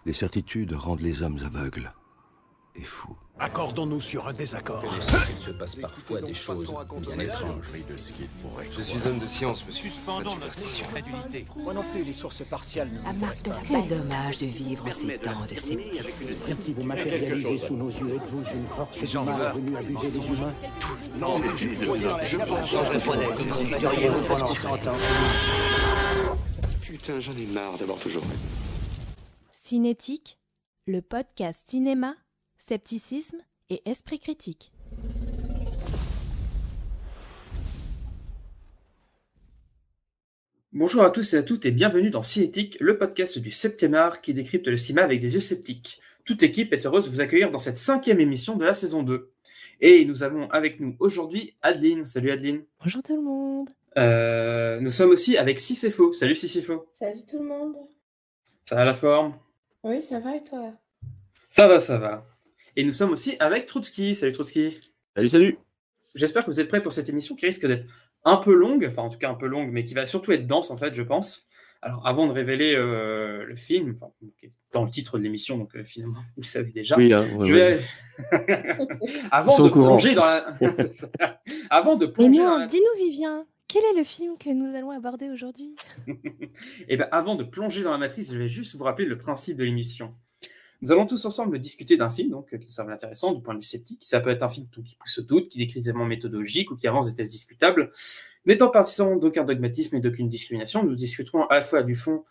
Les certitudes rendent les hommes aveugles et fous. Accordons-nous sur un désaccord. Il se passe parfois des choses bien étranges. Je suis homme de science, monsieur. Suspendons notre crédulité. Moi non plus, les sources partiales ne À marque de la Quel dommage de vivre en ces temps de scepticisme. Si vous matérialisez sous nos yeux, êtes-vous une force du mal venue abuser des humains? Non, mais je Putain, j'en ai marre d'avoir toujours raison. Cinétique, le podcast cinéma, scepticisme et esprit critique. Bonjour à tous et à toutes et bienvenue dans Cinétique, le podcast du 7e art qui décrypte le cinéma avec des yeux sceptiques. Toute l'équipe est heureuse de vous accueillir dans cette 5e émission de la saison 2. Et nous avons avec nous aujourd'hui Adeline. Salut Adeline. Bonjour tout le monde. Nous sommes aussi avec Sissefo. Salut Sissefo. Salut tout le monde. Ça va la forme? Oui, ça va et toi? Ça va, ça va. Et nous sommes aussi avec Troutski. Salut Troutski. Salut. J'espère que vous êtes prêts pour cette émission qui risque d'être un peu longue, enfin en tout cas un peu longue, mais qui va surtout être dense en fait, je pense. Alors avant de révéler le film, qui est dans le titre de l'émission, donc finalement vous le savez déjà. Oui, je vais avant de plonger dans la. Avant de Mais plonger non, dans la. dis-nous Vivien, quel est le film que nous allons aborder aujourd'hui? Et ben avant de plonger dans la matrice, je vais juste vous rappeler le principe de l'émission. Nous allons tous ensemble discuter d'un film donc, qui semble intéressant du point de vue sceptique. Ça peut être un film qui pousse au doute, qui décrit des éléments méthodologiques ou qui avance des tests discutables. N'étant partisans d'aucun dogmatisme et d'aucune discrimination, nous discuterons à la fois du fond,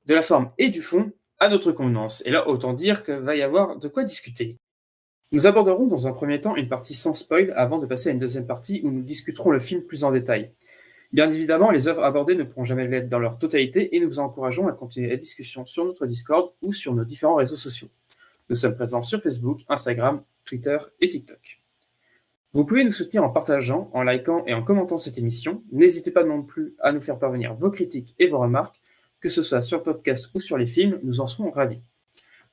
de la forme et du fond à notre convenance. Et là, autant dire qu'il va y avoir de quoi discuter. Nous aborderons dans un premier temps une partie sans spoil avant de passer à une deuxième partie où nous discuterons le film plus en détail. Bien évidemment, les œuvres abordées ne pourront jamais l'être dans leur totalité et nous vous encourageons à continuer la discussion sur notre Discord ou sur nos différents réseaux sociaux. Nous sommes présents sur Facebook, Instagram, Twitter et TikTok. Vous pouvez nous soutenir en partageant, en likant et en commentant cette émission. N'hésitez pas non plus à nous faire parvenir vos critiques et vos remarques, que ce soit sur le podcast ou sur les films, nous en serons ravis.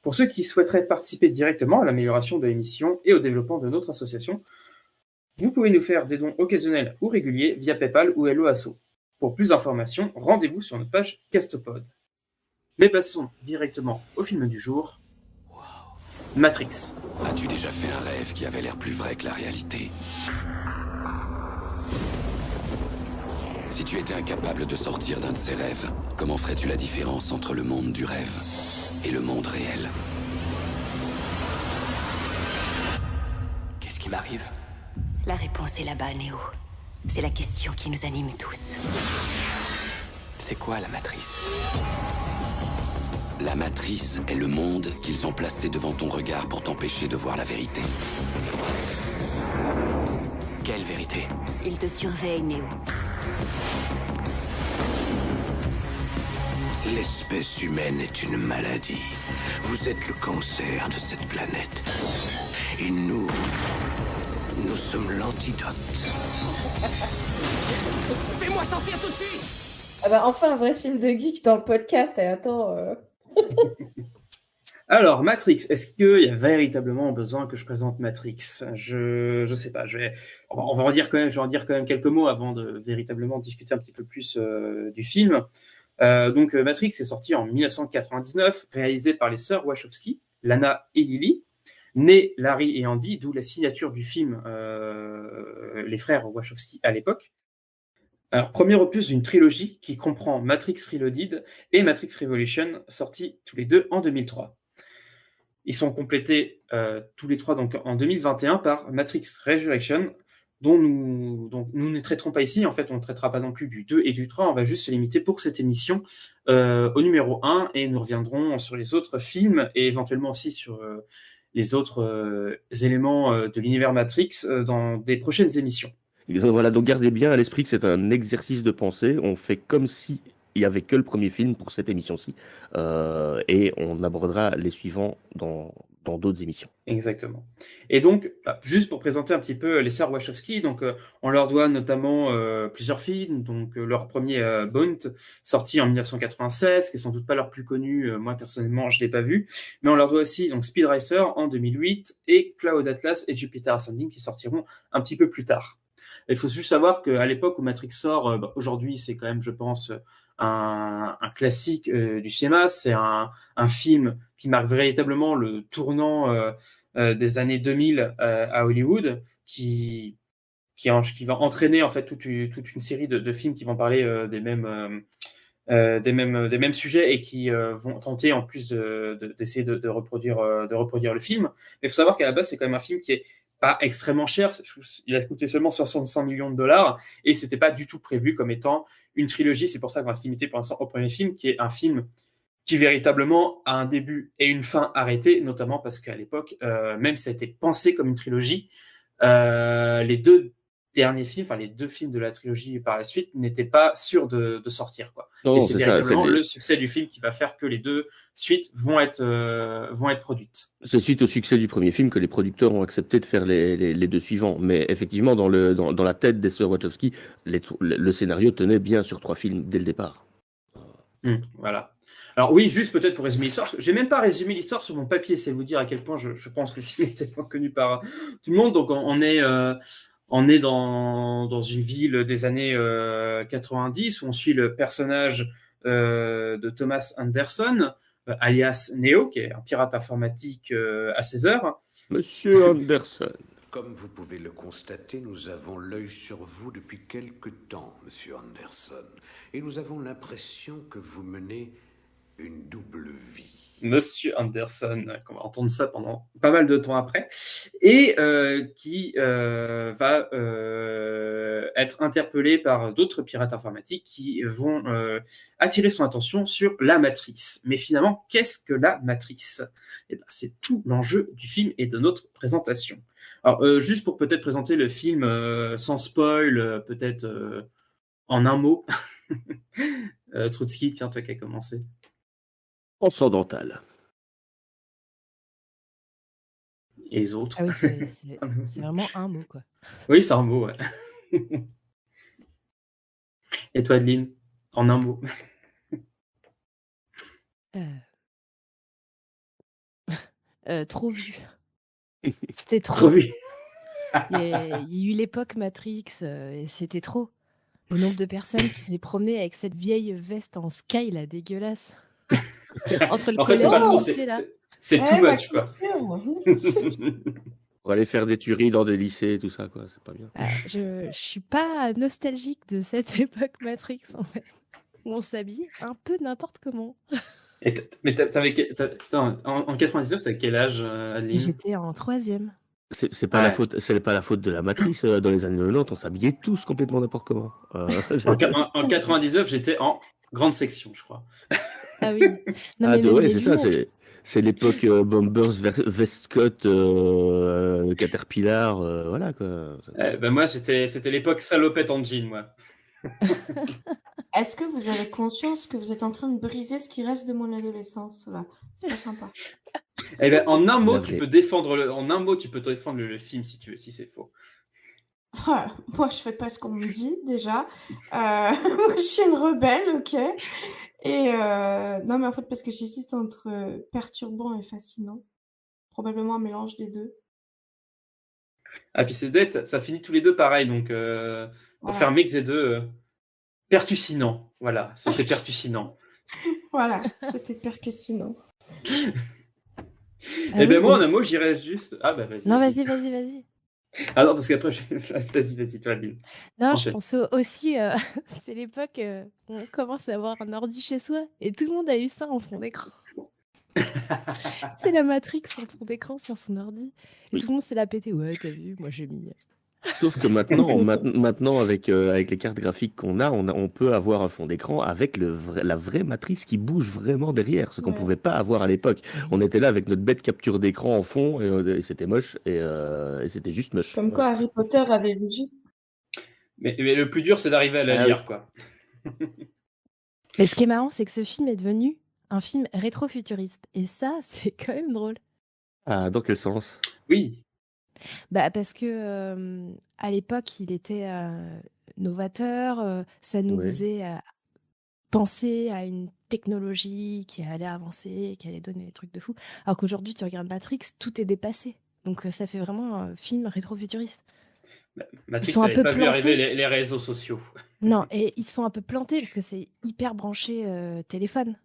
Pour ceux qui souhaiteraient participer directement à l'amélioration de l'émission et au développement de notre association, vous pouvez nous faire des dons occasionnels ou réguliers via PayPal ou Hello Asso. Pour plus d'informations, rendez-vous sur notre page Castopod. Mais passons directement au film du jour. Matrix. As-tu déjà fait un rêve qui avait l'air plus vrai que la réalité? Si tu étais incapable de sortir d'un de ces rêves, comment ferais-tu la différence entre le monde du rêve et le monde réel? Qu'est-ce qui m'arrive? La réponse est là-bas, Néo. C'est la question qui nous anime tous. C'est quoi la matrice? La matrice est le monde qu'ils ont placé devant ton regard pour t'empêcher de voir la vérité. Quelle vérité? Ils te surveillent, Néo. L'espèce humaine est une maladie. Vous êtes le cancer de cette planète. Et nous sommes l'antidote. Fais-moi sortir tout de suite! Ah bah enfin un vrai film de geek dans le podcast, et attends... Alors, Matrix, est-ce qu'il y a véritablement besoin que je présente Matrix? Je sais pas, on va en dire quand même, je vais en dire quand même quelques mots avant de véritablement discuter un petit peu plus du film. Donc, Matrix est sorti en 1999, réalisé par les sœurs Wachowski, Lana et Lily, nés Larry et Andy, d'où la signature du film, les frères Wachowski à l'époque. Alors, premier opus d'une trilogie qui comprend Matrix Reloaded et Matrix Revolution, sortis tous les deux en 2003. Ils sont complétés tous les trois donc, en 2021 par Matrix Resurrection, dont nous ne traiterons pas ici. En fait, on ne traitera pas non plus du 2 et du 3. On va juste se limiter pour cette émission au numéro 1 et nous reviendrons sur les autres films et éventuellement aussi sur les autres éléments de l'univers Matrix dans des prochaines émissions. Voilà, donc gardez bien à l'esprit que c'est un exercice de pensée. On fait comme si il n'y avait que le premier film pour cette émission-ci. Et on abordera les suivants dans d'autres émissions. Exactement. Et donc, juste pour présenter un petit peu les sœurs Wachowski, donc, on leur doit notamment plusieurs films. Donc, leur premier Bond, sorti en 1996, qui est sans doute pas leur plus connu. Moi, personnellement, je ne l'ai pas vu. Mais on leur doit aussi donc, Speed Racer en 2008 et Cloud Atlas et Jupiter Ascending qui sortiront un petit peu plus tard. Il faut juste savoir qu'à l'époque où Matrix sort, aujourd'hui, c'est quand même, je pense, un classique du cinéma. C'est un film qui marque véritablement le tournant des années 2000 à Hollywood, qui va entraîner en fait toute une série de films qui vont parler des mêmes sujets et qui vont tenter en plus d'essayer de reproduire le film. Mais il faut savoir qu'à la base, c'est quand même un film qui est pas extrêmement cher. Il a coûté seulement 65 millions de dollars et c'était pas du tout prévu comme étant une trilogie. C'est pour ça qu'on va se limiter pour l'instant au premier film, qui est un film qui véritablement a un début et une fin arrêtée, notamment parce qu'à l'époque, même si ça a été pensé comme une trilogie, les deux derniers films, enfin les deux films de la trilogie par la suite, n'étaient pas sûrs de sortir, quoi. Non, Et c'est c'est ça. véritablement le succès du film qui va faire que les deux suites vont être produites. C'est suite au succès du premier film que les producteurs ont accepté de faire les deux suivants. Mais effectivement, dans la tête des sœurs Wachowski, le scénario tenait bien sur 3 films dès le départ. Voilà. Alors oui, juste peut-être pour résumer l'histoire, parce que j'ai même pas résumé l'histoire sur mon papier, c'est vous dire à quel point je pense que le film était pas connu par tout le monde. Donc on est dans une ville des années 90 où on suit le personnage de Thomas Anderson, alias Neo, qui est un pirate informatique à 16 heures. Monsieur Anderson. Comme vous pouvez le constater, nous avons l'œil sur vous depuis quelque temps, Monsieur Anderson. Et nous avons l'impression que vous menez une double vie. Monsieur Anderson, on va entendre ça pendant pas mal de temps après, et qui va être interpellé par d'autres pirates informatiques qui vont attirer son attention sur la Matrix. Mais finalement, qu'est-ce que la Matrix ? Eh ben, c'est tout l'enjeu du film et de notre présentation. Alors, juste pour peut-être présenter le film sans spoil, peut-être en un mot. Trotsky, tiens, toi qui as commencé. Transcendantal. Et les autres. Ah oui, c'est vraiment un mot, quoi. Oui, c'est un mot, ouais. Et toi, Adeline, en un mot. Trop vu. C'était trop. Trop vu. Il y a eu l'époque Matrix, et c'était trop. Le nombre de personnes qui s'est promené avec cette vieille veste en sky, là, dégueulasse. Entre le en fait, c'est pas trop, c'est too much, quoi. Pour aller faire des tueries dans des lycées et tout ça, quoi, c'est pas bien. Je suis pas nostalgique de cette époque Matrix, en fait. Où on s'habille un peu n'importe comment. Mais en 99, t'avais quel âge, Adeline ? J'étais en 3e. C'est pas la faute de la matrice. Dans les années 90, on s'habillait tous complètement n'importe comment. En 99, j'étais en grande section, je crois. Ah oui. Non, mais ouais, c'est ça. C'est l'époque Bombers, Westcott, Caterpillar, voilà quoi. Moi, c'était l'époque salopette en jean, moi. Est-ce que vous avez conscience que vous êtes en train de briser ce qui reste de mon adolescence là ? C'est pas sympa. Eh ben, en un mot, tu peux défendre le film si tu veux, si c'est faux. Voilà. Moi, je fais pas ce qu'on me dit déjà. Moi, je suis une rebelle, ok. Et non, mais en fait, parce que j'hésite entre perturbant et fascinant. Probablement un mélange des deux. Ah, puis c'est bête, ça finit tous les deux pareil, donc pour faire mix des deux, pertussinant. Voilà, c'était pertussinant. Voilà, c'était percussinant. Et ben moi, en un mot, j'irais juste. Ah bah vas-y. Non, vas-y. Ah non, parce qu'après, vas-y, toi, Adeline. Non, je pense aussi, c'est l'époque où on commence à avoir un ordi chez soi et tout le monde a eu ça en fond d'écran. C'est la Matrix en fond d'écran sur son ordi. Et tout le monde s'est la pété. Ouais, t'as vu, moi j'ai mis. Sauf que maintenant avec les cartes graphiques qu'on a, on peut avoir un fond d'écran avec la vraie matrice qui bouge vraiment derrière, ce qu'on pouvait pas avoir à l'époque. On était là avec notre bête capture d'écran en fond et c'était moche et c'était juste moche. Comme quoi Harry Potter avait juste. Mais le plus dur, c'est d'arriver à la lire, quoi. Mais ce qui est marrant, c'est que ce film est devenu un film rétro-futuriste. Et ça, c'est quand même drôle. Ah, dans quel sens ? Oui. Bah, parce que à l'époque, il était novateur, ça nous faisait penser à une technologie qui allait avancer, qui allait donner des trucs de fou. Alors qu'aujourd'hui, tu regardes Matrix, tout est dépassé. Donc ça fait vraiment un film rétro-futuriste. Matrix sont un n'avait peu pas vu arriver plantés. les réseaux sociaux. Non, et ils sont un peu plantés parce que c'est hyper branché téléphone.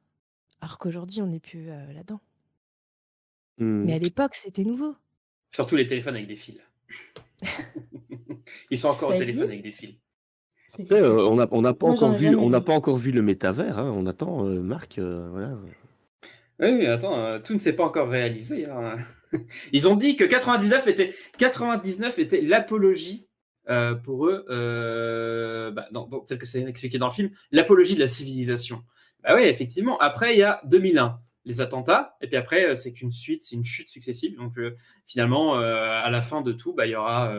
Alors qu'aujourd'hui, on n'est plus là-dedans. Mais à l'époque, c'était nouveau. Surtout les téléphones avec des fils. Ils sont encore au Ça téléphone existe? avec des fils. Ça Tu sais, existe on n'a pas Moi, j'en encore ai vu, jamais on n'a vu. pas encore vu le métavers. Hein. On attend, Marc. Voilà. Oui, mais attends, tout ne s'est pas encore réalisé. Hein. Ils ont dit que 99 était l'apologie pour eux, tel que c'est expliqué dans le film, l'apologie de la civilisation. Bah oui, effectivement. Après, il y a 2001, les attentats, et puis après, c'est qu'une suite, c'est une chute successive. Donc finalement, à la fin de tout, il y aura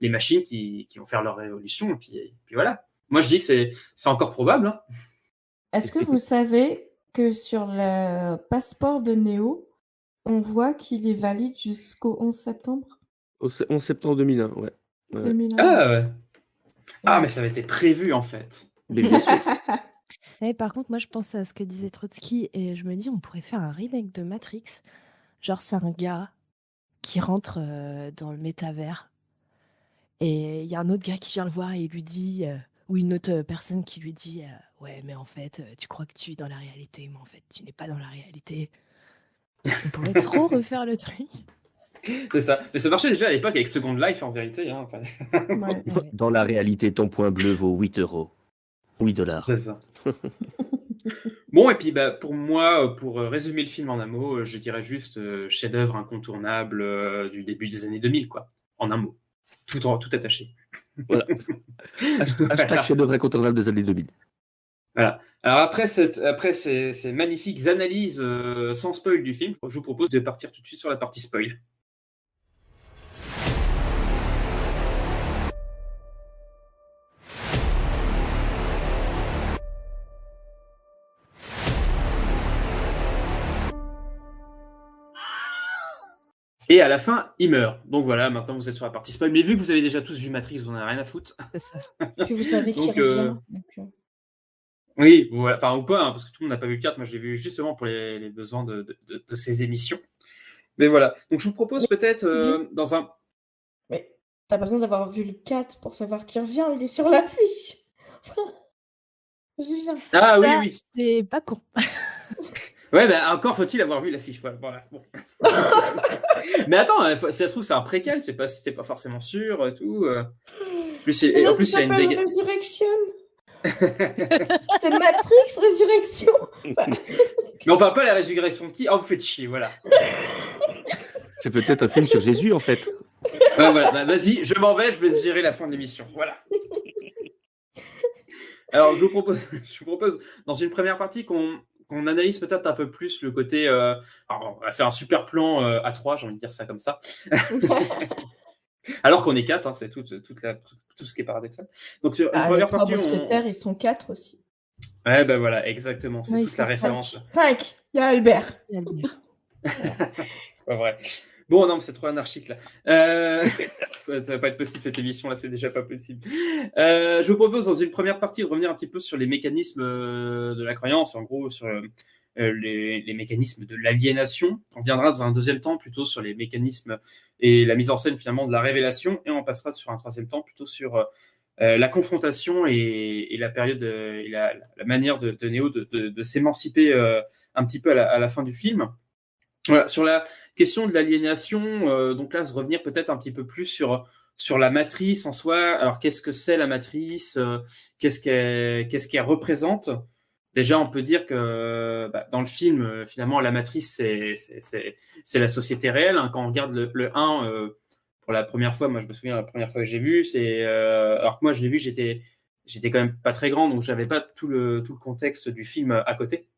les machines qui vont faire leur révolution, et puis voilà. Moi, je dis que c'est encore probable. Hein. Est-ce que vous savez que sur le passeport de Neo, on voit qu'il est valide jusqu'au 11 septembre Au 11 septembre 2001, ouais. 2001? Ah ouais. Ah, mais ça avait été prévu en fait. Mais bien sûr. Par contre, moi, je pense à ce que disait Trotsky et je me dis, on pourrait faire un remake de Matrix. Genre, c'est un gars qui rentre dans le métavers et il y a un autre gars qui vient le voir et il lui dit, ou une autre personne qui lui dit, ouais, mais en fait, tu crois que tu es dans la réalité, mais en fait, tu n'es pas dans la réalité. On pourrait trop refaire le truc. C'est ça. Mais ça marchait déjà à l'époque avec Second Life en vérité. Hein. Enfin... Ouais. Dans la réalité, ton point bleu vaut 8 €. 8 $. C'est ça. Bon, et puis pour moi, pour résumer le film en un mot, je dirais juste chef-d'œuvre incontournable du début des années 2000, quoi. En un mot. Tout attaché. Voilà. Hashtag chef-d'œuvre incontournable des années 2000. Voilà. Alors après ces magnifiques analyses sans spoil du film, je vous propose de partir tout de suite sur la partie spoil. Et à la fin, il meurt. Donc voilà, maintenant vous êtes sur la partie spoil. Mais vu que vous avez déjà tous vu Matrix, vous n'en avez rien à foutre. C'est ça. Puis vous savez qu'il revient. Donc, oui, voilà. Enfin, ou pas, hein, parce que tout le monde n'a pas vu le 4. Moi, je l'ai vu justement pour les besoins de ces émissions. Mais voilà. Donc je vous propose peut-être dans un... Mais t'as pas besoin d'avoir vu le 4 pour savoir qu'il revient, il est sur l'affiche. J'y viens. Ah oui, Ça, oui. C'est pas con. Ouais, encore faut-il avoir vu l'affiche. Voilà. Bon. Mais attends, si ça se trouve, c'est un préquel, t'es pas forcément sûr, tout. En plus, il y a une dégâts. Résurrection. C'est Matrix Résurrection. Mais on parle pas de la résurrection de qui? Oh, vous faites chier, voilà. C'est peut-être un film sur Jésus, en fait. Ouais, voilà. Vas-y, je m'en vais, je vais gérer la fin de l'émission. Voilà. Alors, je vous propose dans une première partie qu'on analyse peut-être un peu plus le côté... alors, on va faire un super plan à 3, j'ai envie de dire ça comme ça. Alors qu'on est 4, hein, c'est tout ce qui est paradoxal. Donc, sur une première partie... Les 3 mousquetaires, ils sont 4 aussi. Ouais, voilà, exactement. C'est toute la référence. 5. Il y a Albert. C'est pas vrai. Bon, non, mais c'est trop anarchique, là. Ça va pas être possible, cette émission-là, c'est déjà pas possible. Je vous propose, dans une première partie, de revenir un petit peu sur les mécanismes de la croyance, en gros, sur les mécanismes de l'aliénation. On viendra dans un deuxième temps plutôt sur les mécanismes et la mise en scène, finalement, de la révélation, et on passera sur un troisième temps plutôt sur la confrontation et la période, et la manière de Neo de s'émanciper un petit peu à la fin du film. Voilà, sur la question de l'aliénation, donc là, se revenir peut-être un petit peu plus sur la matrice en soi. Alors, qu'est-ce que c'est la matrice? Qu'est-ce qu'elle représente? Déjà, on peut dire que dans le film, finalement, la matrice, c'est la société réelle. Hein. Quand on regarde le 1, pour la première fois, moi, je me souviens, la première fois que j'ai vu, alors que moi, je l'ai vu, j'étais quand même pas très grand, donc j'avais pas tout le contexte du film à côté.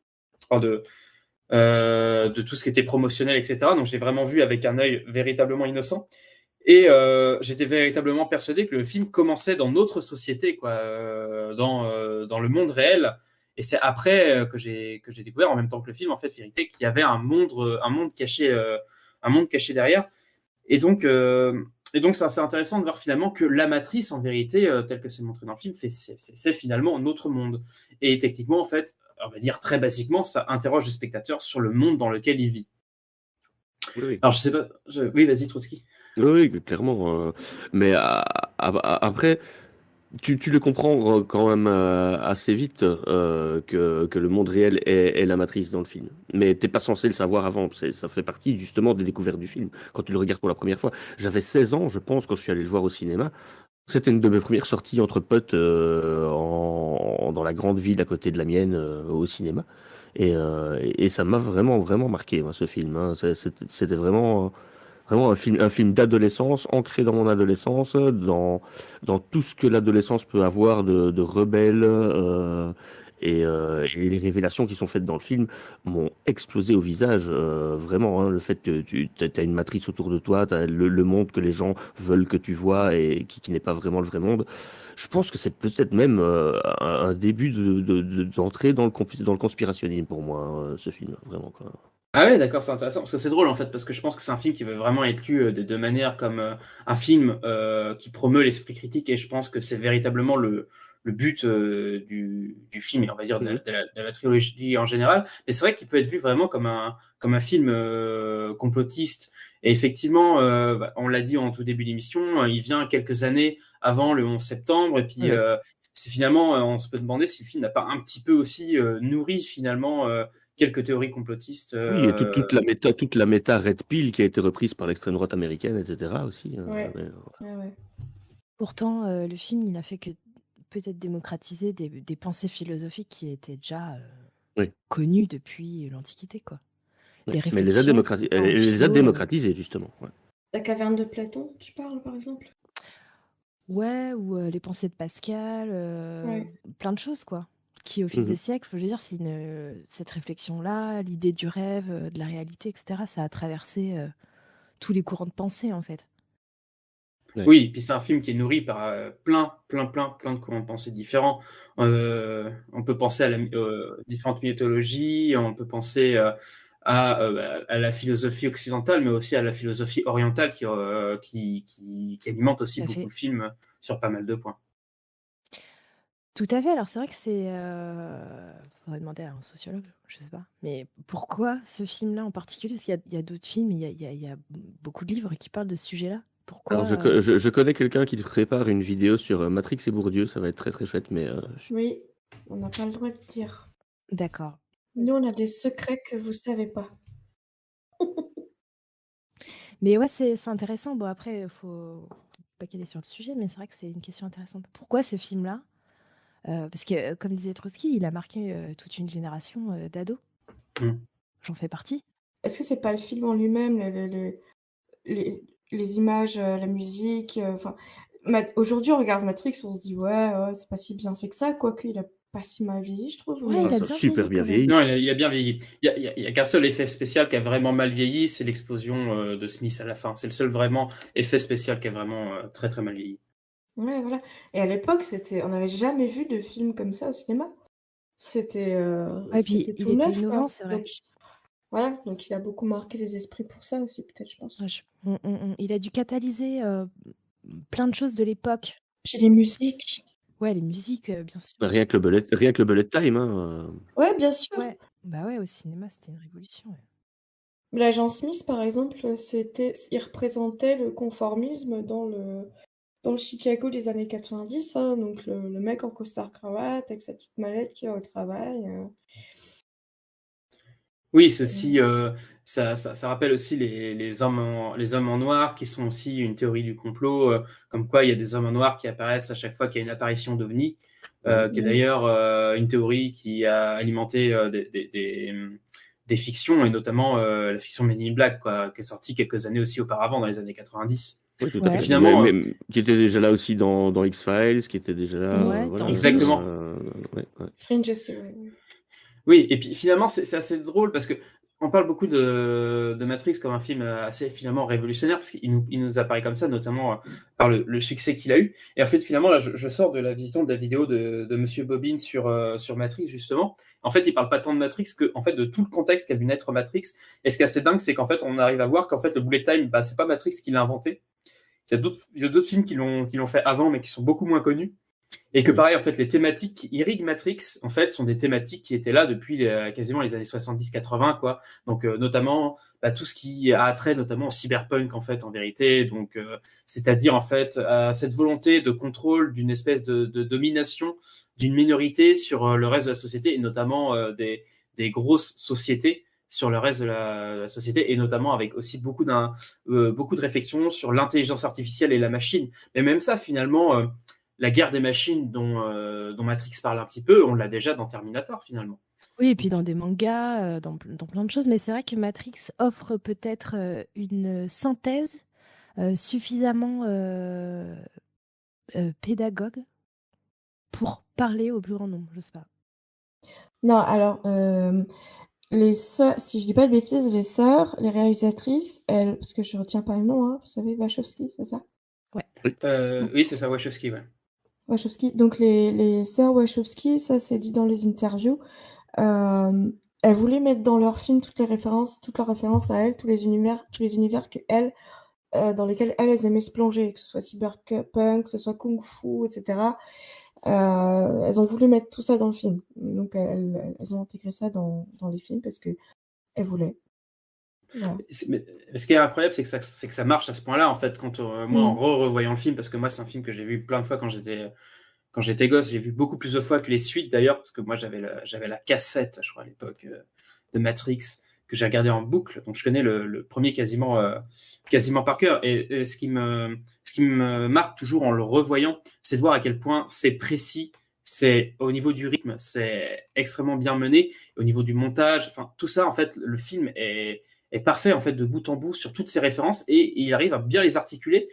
Enfin, de tout ce qui était promotionnel, etc. Donc, je l'ai vraiment vu avec un œil véritablement innocent. Et j'étais véritablement persuadé que le film commençait dans notre société, quoi, dans le monde réel. Et c'est après que j'ai découvert, en même temps que le film, en fait, vérité, qu'il y avait un monde caché derrière. Et donc, c'est assez intéressant de voir finalement que la matrice, en vérité, telle que c'est montré dans le film, c'est finalement notre monde. Et techniquement, en fait, on va dire très basiquement, ça interroge le spectateur sur le monde dans lequel il vit. Oui. Alors, je sais pas... Oui, vas-y, Trotsky. Oui, oui, clairement. Mais après, tu le comprends quand même assez vite que le monde réel est la matrice dans le film. Mais t'es pas censé le savoir avant. Ça fait partie justement des découvertes du film. Quand tu le regardes pour la première fois. J'avais 16 ans, je pense, quand je suis allé le voir au cinéma. C'était une de mes premières sorties entre potes dans la grande ville à côté de la mienne au cinéma. Et ça m'a vraiment, vraiment marqué, moi, ce film, hein. C'était vraiment, vraiment un film d'adolescence, ancré dans mon adolescence, dans tout ce que l'adolescence peut avoir de rebelle. Et les révélations qui sont faites dans le film m'ont explosé au visage, vraiment, hein. Le fait que tu as une matrice autour de toi, tu as le monde que les gens veulent que tu vois et qui n'est pas vraiment le vrai monde. Je pense que c'est peut-être même un début d'entrée dans le conspirationnisme pour moi, hein, ce film, vraiment, quoi. Ah ouais, d'accord, c'est intéressant. Parce que c'est drôle en fait, parce que je pense que c'est un film qui veut vraiment être lu de deux manières, comme un film qui promeut l'esprit critique, et je pense que c'est véritablement le but du film, et on va dire de la trilogie en général. Mais c'est vrai qu'il peut être vu vraiment comme un film complotiste. Et effectivement, on l'a dit en tout début d'émission, il vient quelques années avant le 11 septembre, et puis c'est finalement, on se peut demander si le film n'a pas un petit peu aussi nourri finalement quelques théories complotistes. Oui, et toute la méta Red Pill qui a été reprise par l'extrême droite américaine, etc. aussi. Ouais. Mais, Ouais. Pourtant, le film, il n'a fait que peut-être démocratiser des pensées philosophiques qui étaient déjà oui. connues depuis l'Antiquité, quoi. Oui. Des Mais elle les a réflexions démocratisées, justement. Ouais. La caverne de Platon, tu parles par exemple? Ouais, ou les pensées de Pascal, Ouais. plein de choses, quoi. Qui, au fil des siècles, je veux dire, cette réflexion-là, l'idée du rêve, de la réalité, etc., ça a traversé tous les courants de pensée, en fait. Ouais. Oui, puis c'est un film qui est nourri par plein de courants de pensée différents. On peut penser à différentes mythologies, on peut penser à la philosophie occidentale, mais aussi à la philosophie orientale qui alimente aussi Tout à beaucoup fait. le film sur pas mal de points. Tout à fait. Alors c'est vrai que faudrait demander à un sociologue, je sais pas. Mais pourquoi ce film-là en particulier? Parce qu'il y a d'autres films, il y a beaucoup de livres qui parlent de ce sujet-là. Pourquoi Alors, je connais quelqu'un qui prépare une vidéo sur Matrix et Bourdieu, ça va être très très chouette, mais Oui, on n'a pas le droit de dire. D'accord. Nous, on a des secrets que vous savez pas. Mais ouais, c'est intéressant. Bon, après, faut pas qu'elle est sur le sujet, mais c'est vrai que c'est une question intéressante. Pourquoi ce film-là? Parce que, comme disait Trotsky, il a marqué toute une génération d'ados. J'en fais partie. Est-ce que c'est pas le film en lui-même, les images, la musique, enfin, aujourd'hui, on regarde Matrix, on se dit ouais, c'est pas si bien fait que ça, quoique il a pas si mal vieilli, je trouve. Ouais, il a bien super bien vieilli. vieilli. Non, il a bien vieilli. Il y a qu'un seul effet spécial qui a vraiment mal vieilli, c'est l'explosion de Smith à la fin. C'est le seul vraiment effet spécial qui a vraiment très très mal vieilli. Ouais, voilà. Et à l'époque, on n'avait jamais vu de film comme ça au cinéma. C'était Ouais, puis c'était il tout était neuf, innovant, quoi. c'est vrai. Donc, voilà, donc il a beaucoup marqué les esprits pour ça aussi, peut-être, je pense. Ouais, il a dû catalyser plein de choses de l'époque. Puis les musiques. Ouais, les musiques, bien sûr. Rien que le bullet time. Hein. Ouais, bien sûr. Ouais. Bah ouais, au cinéma, c'était une révolution. Ouais. L'agent Smith, par exemple, il représentait le conformisme dans le Chicago des années 90, hein, donc le mec en costard-cravate avec sa petite mallette qui va au travail. Oui, ceci, ça rappelle aussi les hommes en noir, qui sont aussi une théorie du complot, comme quoi il y a des hommes en noir qui apparaissent à chaque fois qu'il y a une apparition d'OVNI, qui est d'ailleurs une théorie qui a alimenté des fictions, et notamment la fiction Men in Black, quoi, qui est sortie quelques années aussi auparavant, dans les années 90. Oui, tout à fait. Finalement, qui était déjà là aussi dans X-Files, qui était déjà là. Ouais, voilà, exactement. Fringe aussi, ouais. Oui, et puis finalement, c'est assez drôle parce que on parle beaucoup de Matrix comme un film assez finalement révolutionnaire, parce qu'il nous apparaît comme ça, notamment par le succès qu'il a eu. Et en fait, finalement, là, je sors de la vision de la vidéo de Monsieur Bobbin sur Matrix, justement. En fait, il parle pas tant de Matrix que en fait, de tout le contexte qu'a vu naître Matrix. Et ce qui est assez dingue, c'est qu'en fait, on arrive à voir qu'en fait, le bullet time, c'est pas Matrix qui l'a inventé. Il y a d'autres films qui l'ont fait avant, mais qui sont beaucoup moins connus. Et que pareil, en fait, les thématiques qui irriguent Matrix, en fait, sont des thématiques qui étaient là depuis quasiment les années 70-80, quoi. Donc, notamment, tout ce qui a trait notamment au cyberpunk, en fait, en vérité. Donc, c'est-à-dire, en fait, cette volonté de contrôle d'une espèce de domination d'une minorité sur le reste de la société, et notamment des grosses sociétés sur le reste de la société, et notamment avec aussi beaucoup de réflexions sur l'intelligence artificielle et la machine. Mais même ça, finalement, la guerre des machines dont Matrix parle un petit peu, on l'a déjà dans Terminator, finalement. Oui, et puis dans des mangas, dans plein de choses. Mais c'est vrai que Matrix offre peut-être une synthèse suffisamment pédagogue pour parler au plus grand nombre, je sais pas. Non, alors, les sœurs, si je dis pas de bêtises, les sœurs, les réalisatrices, elles, parce que je retiens pas le nom, hein, vous savez, Wachowski, c'est ça? Ouais. Oui, c'est ça, Wachowski, ouais. Wachowski. Donc les sœurs Wachowski, ça c'est dit dans les interviews, elles voulaient mettre dans leur film toutes leurs références à elles, tous les univers que elles, dans lesquels elles aimaient se plonger, que ce soit cyberpunk, que ce soit kung-fu, etc. Elles ont voulu mettre tout ça dans le film. Donc elles ont intégré ça dans les films parce que elles voulaient. Voilà. Mais ce qui est incroyable, c'est que ça marche à ce point-là, en fait, quand moi, en revoyant le film, parce que moi, c'est un film que j'ai vu plein de fois quand j'étais gosse. J'ai vu beaucoup plus de fois que les suites, d'ailleurs, parce que moi, j'avais la cassette, je crois, à l'époque, de Matrix, que j'ai regardé en boucle. Donc, je connais le premier quasiment par cœur. Et ce qui me marque toujours en le revoyant, c'est de voir à quel point c'est précis. C'est au niveau du rythme, c'est extrêmement bien mené. Au niveau du montage, enfin, tout ça, en fait, le film est parfait, en fait, de bout en bout sur toutes ces références, et il arrive à bien les articuler.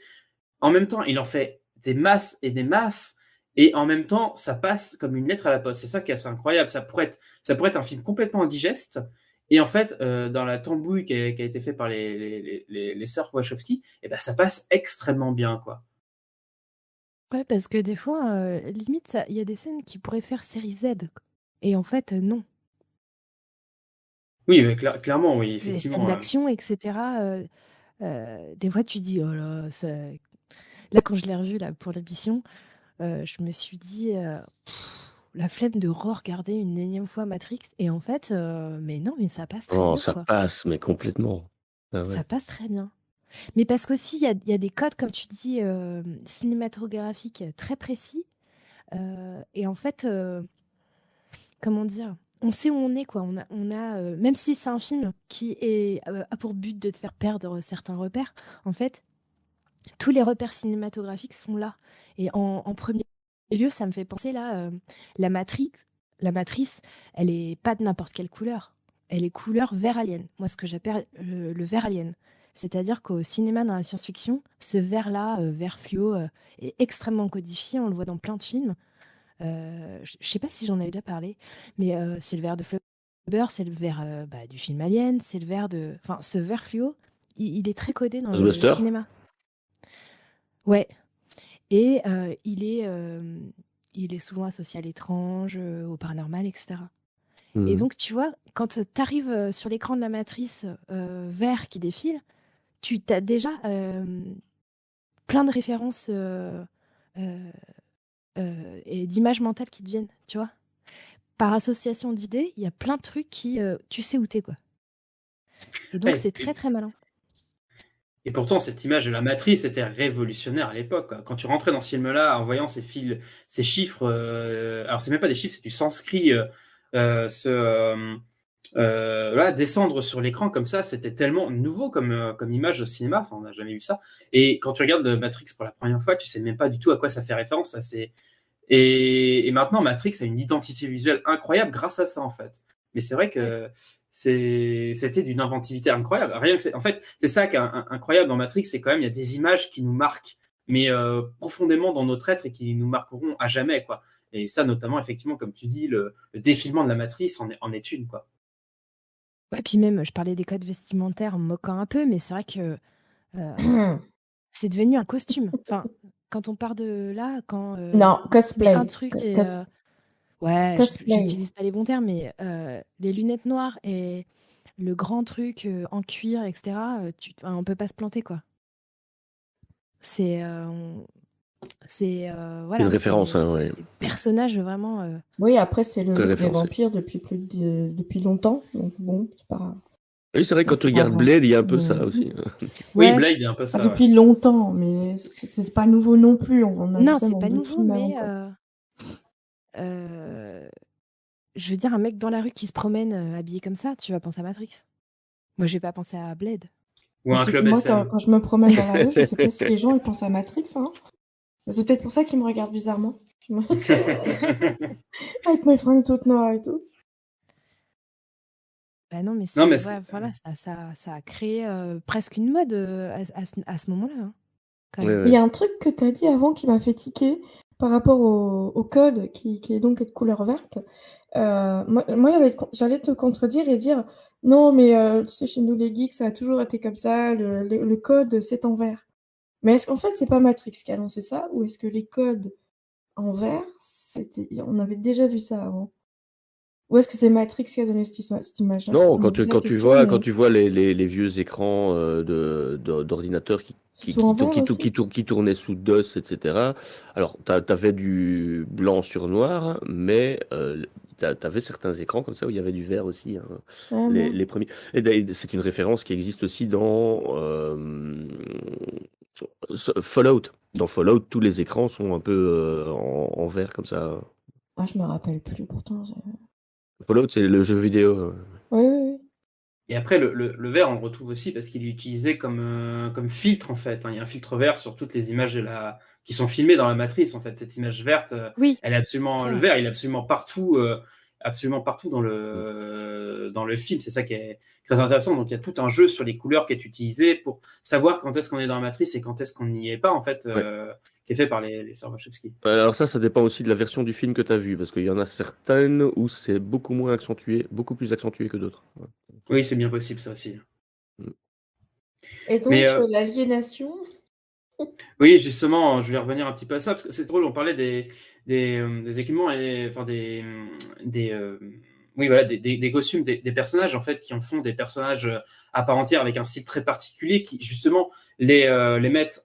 En même temps, il en fait des masses et des masses, et en même temps, ça passe comme une lettre à la poste. C'est ça qui est assez incroyable. Ça pourrait être un film complètement indigeste, et en fait, dans la tambouille qui a été fait par les sœurs Wachowski, ça passe extrêmement bien, quoi. Ouais, parce que des fois, limite, il y a des scènes qui pourraient faire série Z. Et en fait, non. Oui, mais clairement, oui, Les effectivement. scènes d'action, etc. Des fois, tu dis, oh là, là, quand je l'ai revu là, pour l'émission, je me suis dit, la flemme de re-regarder une énième fois Matrix. Et en fait, mais non, mais ça passe très Oh, bien, ça quoi. passe, mais complètement. Ah ouais. Ça passe très bien. Mais parce qu'aussi, il y a des codes, comme tu dis, cinématographiques très précis. Et en fait, comment dire? On sait où on est, quoi. Même si c'est un film qui a pour but de te faire perdre certains repères, en fait, tous les repères cinématographiques sont là. Et en premier lieu, ça me fait penser là, la matrice, elle est pas de n'importe quelle couleur. Elle est couleur vert alien. Moi, ce que j'appelle le vert alien. C'est-à-dire qu'au cinéma, dans la science-fiction, ce vert-là, vert fluo, est extrêmement codifié. On le voit dans plein de films. Je sais pas si j'en avais déjà parlé, mais c'est le vert de Flubber, c'est le vert du film Alien, c'est le vert de... Enfin, ce vert fluo, il est très codé dans le Ghostbusters cinéma. Ouais. Et il est souvent associé à l'étrange, au paranormal, etc. Et donc, tu vois, quand tu arrives sur l'écran de la matrice vert qui défile, tu as déjà plein de références et d'images mentales qui te viennent, tu vois. Par association d'idées, il y a plein de trucs qui... tu sais où t'es, quoi. Et donc, Ouais, c'est très, très malin. Et pourtant, cette image de la matrice était révolutionnaire à l'époque, quoi. Quand tu rentrais dans ce film-là, en voyant ces chiffres, alors c'est même pas des chiffres, c'est du sanskrit, voilà, descendre sur l'écran comme ça, c'était tellement nouveau comme image au cinéma. Enfin, on n'a jamais vu ça. Et quand tu regardes Matrix pour la première fois, tu sais même pas du tout à quoi ça fait référence. Et maintenant, Matrix a une identité visuelle incroyable grâce à ça, en fait. Mais c'est vrai que c'était d'une inventivité incroyable. Rien que en fait, c'est ça qui est incroyable dans Matrix, c'est quand même il y a des images qui nous marquent, mais profondément dans notre être, et qui nous marqueront à jamais, quoi. Et ça, notamment, effectivement, comme tu dis, le défilement de la matrice en est une, quoi. Ouais, puis même, je parlais des codes vestimentaires en me moquant un peu, mais c'est vrai que c'est devenu un costume. Enfin, quand on part de là, quand Non, on met cosplay. un truc et... ouais, Cosplay. j'utilise pas les bons termes, mais les lunettes noires et le grand truc en cuir, etc., on peut pas se planter, quoi. C'est... C'est Une voilà, référence, c'est hein, ouais. des personnages vraiment. Oui, après, c'est le Très livre des référencé. vampires depuis longtemps. Donc bon, c'est pas, Oui, c'est vrai que quand tu c'est pas regardes vrai. Blade, il y a un peu Mais- ça aussi. Oui, Ouais. Blade est un peu Pas ça. ouais. depuis longtemps, mais c'est pas nouveau non plus. On a vu Non, ça c'est dans pas d'autres nouveau, films avant, mais quoi. je veux dire, un mec dans la rue qui se promène habillé comme ça, tu vas penser à Matrix. Moi, je vais pas penser à Blade. Ou un club Moi, SM. quand je me promène dans la rue, je sais pas si les gens ils pensent à Matrix, hein. C'est peut-être pour ça qu'ils me regardent bizarrement. Avec mes fringues toutes noires et tout. Bah non, mais Non, mais c'est ouais, voilà, ça a créé presque une mode à ce moment-là, hein, quand Ouais, même. Il y ouais. a un truc que tu as dit avant qui m'a fait tiquer par rapport au code qui est donc de couleur verte. Moi j'allais te contredire et dire non, mais tu sais, chez nous les geeks, ça a toujours été comme ça, le code c'est en vert. Mais est-ce qu'en fait c'est pas Matrix qui a lancé ça ou est-ce que les codes en vert, on avait déjà vu ça avant? Ou est-ce que c'est Matrix qui a donné cette image-là? Non, On m'a posé la quand tu question, vois, mais les vieux écrans d'ordinateurs c'est tout en vert aussi. qui tournaient sous DOS, etc. Alors, t'avais du blanc sur noir, mais t'avais certains écrans comme ça où il y avait du vert aussi, hein, Ah, non. les premiers. Et d'ailleurs, c'est une référence qui existe aussi dans Fallout. Dans Fallout, tous les écrans sont un peu en vert comme ça. Ah, je me rappelle plus pourtant. Fallout, c'est le jeu vidéo. Oui, oui, oui. Et après, le vert, on le retrouve aussi parce qu'il est utilisé comme filtre, en fait. hein. Il y a un filtre vert sur toutes les images qui sont filmées dans la matrice, en fait. Cette image verte, Oui, elle est absolument, c'est le vrai. vert, il est absolument partout dans le film. C'est ça qui est très intéressant. Donc, il y a tout un jeu sur les couleurs qui est utilisé pour savoir quand est-ce qu'on est dans la matrice et quand est-ce qu'on n'y est pas, en fait, Ouais. qui est fait par les sœurs Wachowski. Alors ça dépend aussi de la version du film que tu as vu, parce qu'il y en a certaines où c'est beaucoup moins accentué, beaucoup plus accentué que d'autres. Ouais. Oui, c'est bien possible, ça aussi. Et Mais donc, l'aliénation? oui, justement, je vais revenir un petit peu à ça, parce que c'est drôle, on parlait des équipements et enfin oui, voilà, des costumes, des personnages en fait qui en font des personnages à part entière avec un style très particulier qui justement les mettent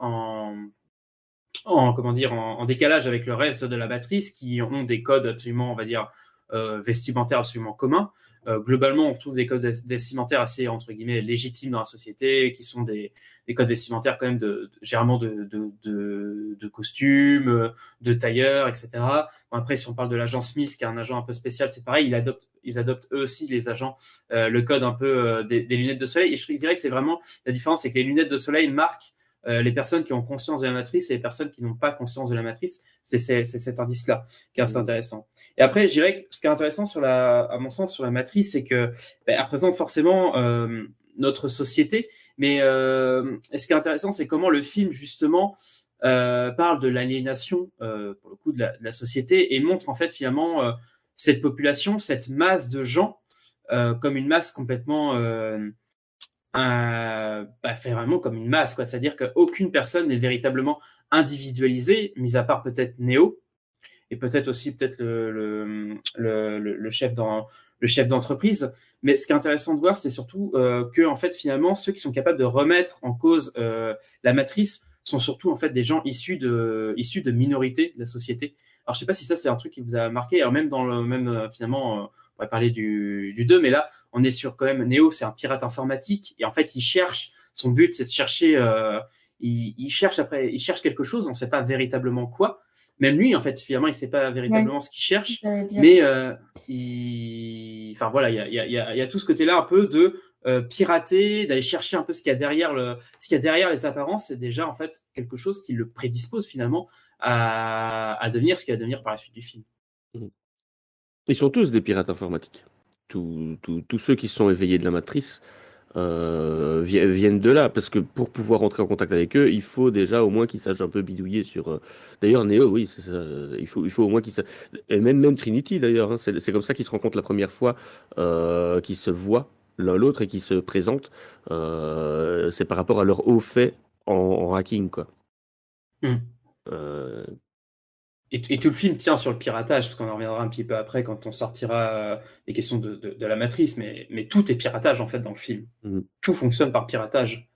comment dire, en décalage avec le reste de la matrice qui ont des codes absolument, on va dire, vestimentaires absolument communs. Globalement, on retrouve des codes vestimentaires assez, entre guillemets, légitimes dans la société, qui sont des codes vestimentaires quand même généralement de costumes, de tailleurs, etc. Bon, après, si on parle de l'agent Smith, qui est un agent un peu spécial, c'est pareil, ils adoptent eux aussi, les agents, le code un peu des lunettes de soleil. Et je dirais que c'est vraiment la différence, c'est que les lunettes de soleil marquent les personnes qui ont conscience de la matrice et les personnes qui n'ont pas conscience de la matrice. C'est cet indice-là qui est assez intéressant. Et après, je dirais que ce qui est intéressant à mon sens, sur la matrice, c'est que elle représente forcément notre société. Mais ce qui est intéressant, c'est comment le film, justement, parle de l'aliénation, pour le coup, de la société et montre, en fait, finalement, cette population, cette masse de gens, comme une masse complètement fait vraiment comme une masse, quoi. C'est-à-dire qu'aucune personne n'est véritablement individualisée, mis à part peut-être Neo, et peut-être aussi le chef d'entreprise. Mais ce qui est intéressant de voir, c'est surtout que en fait finalement ceux qui sont capables de remettre en cause la matrice sont surtout en fait des gens issus de minorités de la société. Alors je sais pas si ça c'est un truc qui vous a marqué. Alors même dans le même finalement, on pourrait parler du 2, mais là on est sur quand même Neo, c'est un pirate informatique et en fait il cherche. Son but c'est de chercher. Il cherche quelque chose, on ne sait pas véritablement quoi. Même lui, en fait, finalement, il ne sait pas véritablement ce qu'il cherche. Mais enfin voilà, il y a tout ce côté-là un peu de pirater, d'aller chercher un peu ce qu'il y a derrière les apparences. C'est déjà en fait quelque chose qui le prédispose finalement à devenir ce qu'il va devenir par la suite du film. Ils sont tous des pirates informatiques. Tous ceux qui sont éveillés de la matrice viennent de là, parce que pour pouvoir entrer en contact avec eux, il faut déjà au moins qu'ils sachent un peu bidouiller sur. D'ailleurs, Neo, oui, c'est ça, il faut au moins qu'ils sachent. Et même Trinity, d'ailleurs, hein, c'est comme ça qu'ils se rencontrent la première fois, qu'ils se voient l'un l'autre et qu'ils se présentent. C'est par rapport à leur haut fait en hacking, quoi. Et tout le film tient sur le piratage, parce qu'on en reviendra un petit peu après quand on sortira les questions de la matrice, mais tout est piratage en fait dans le film. Tout fonctionne par piratage.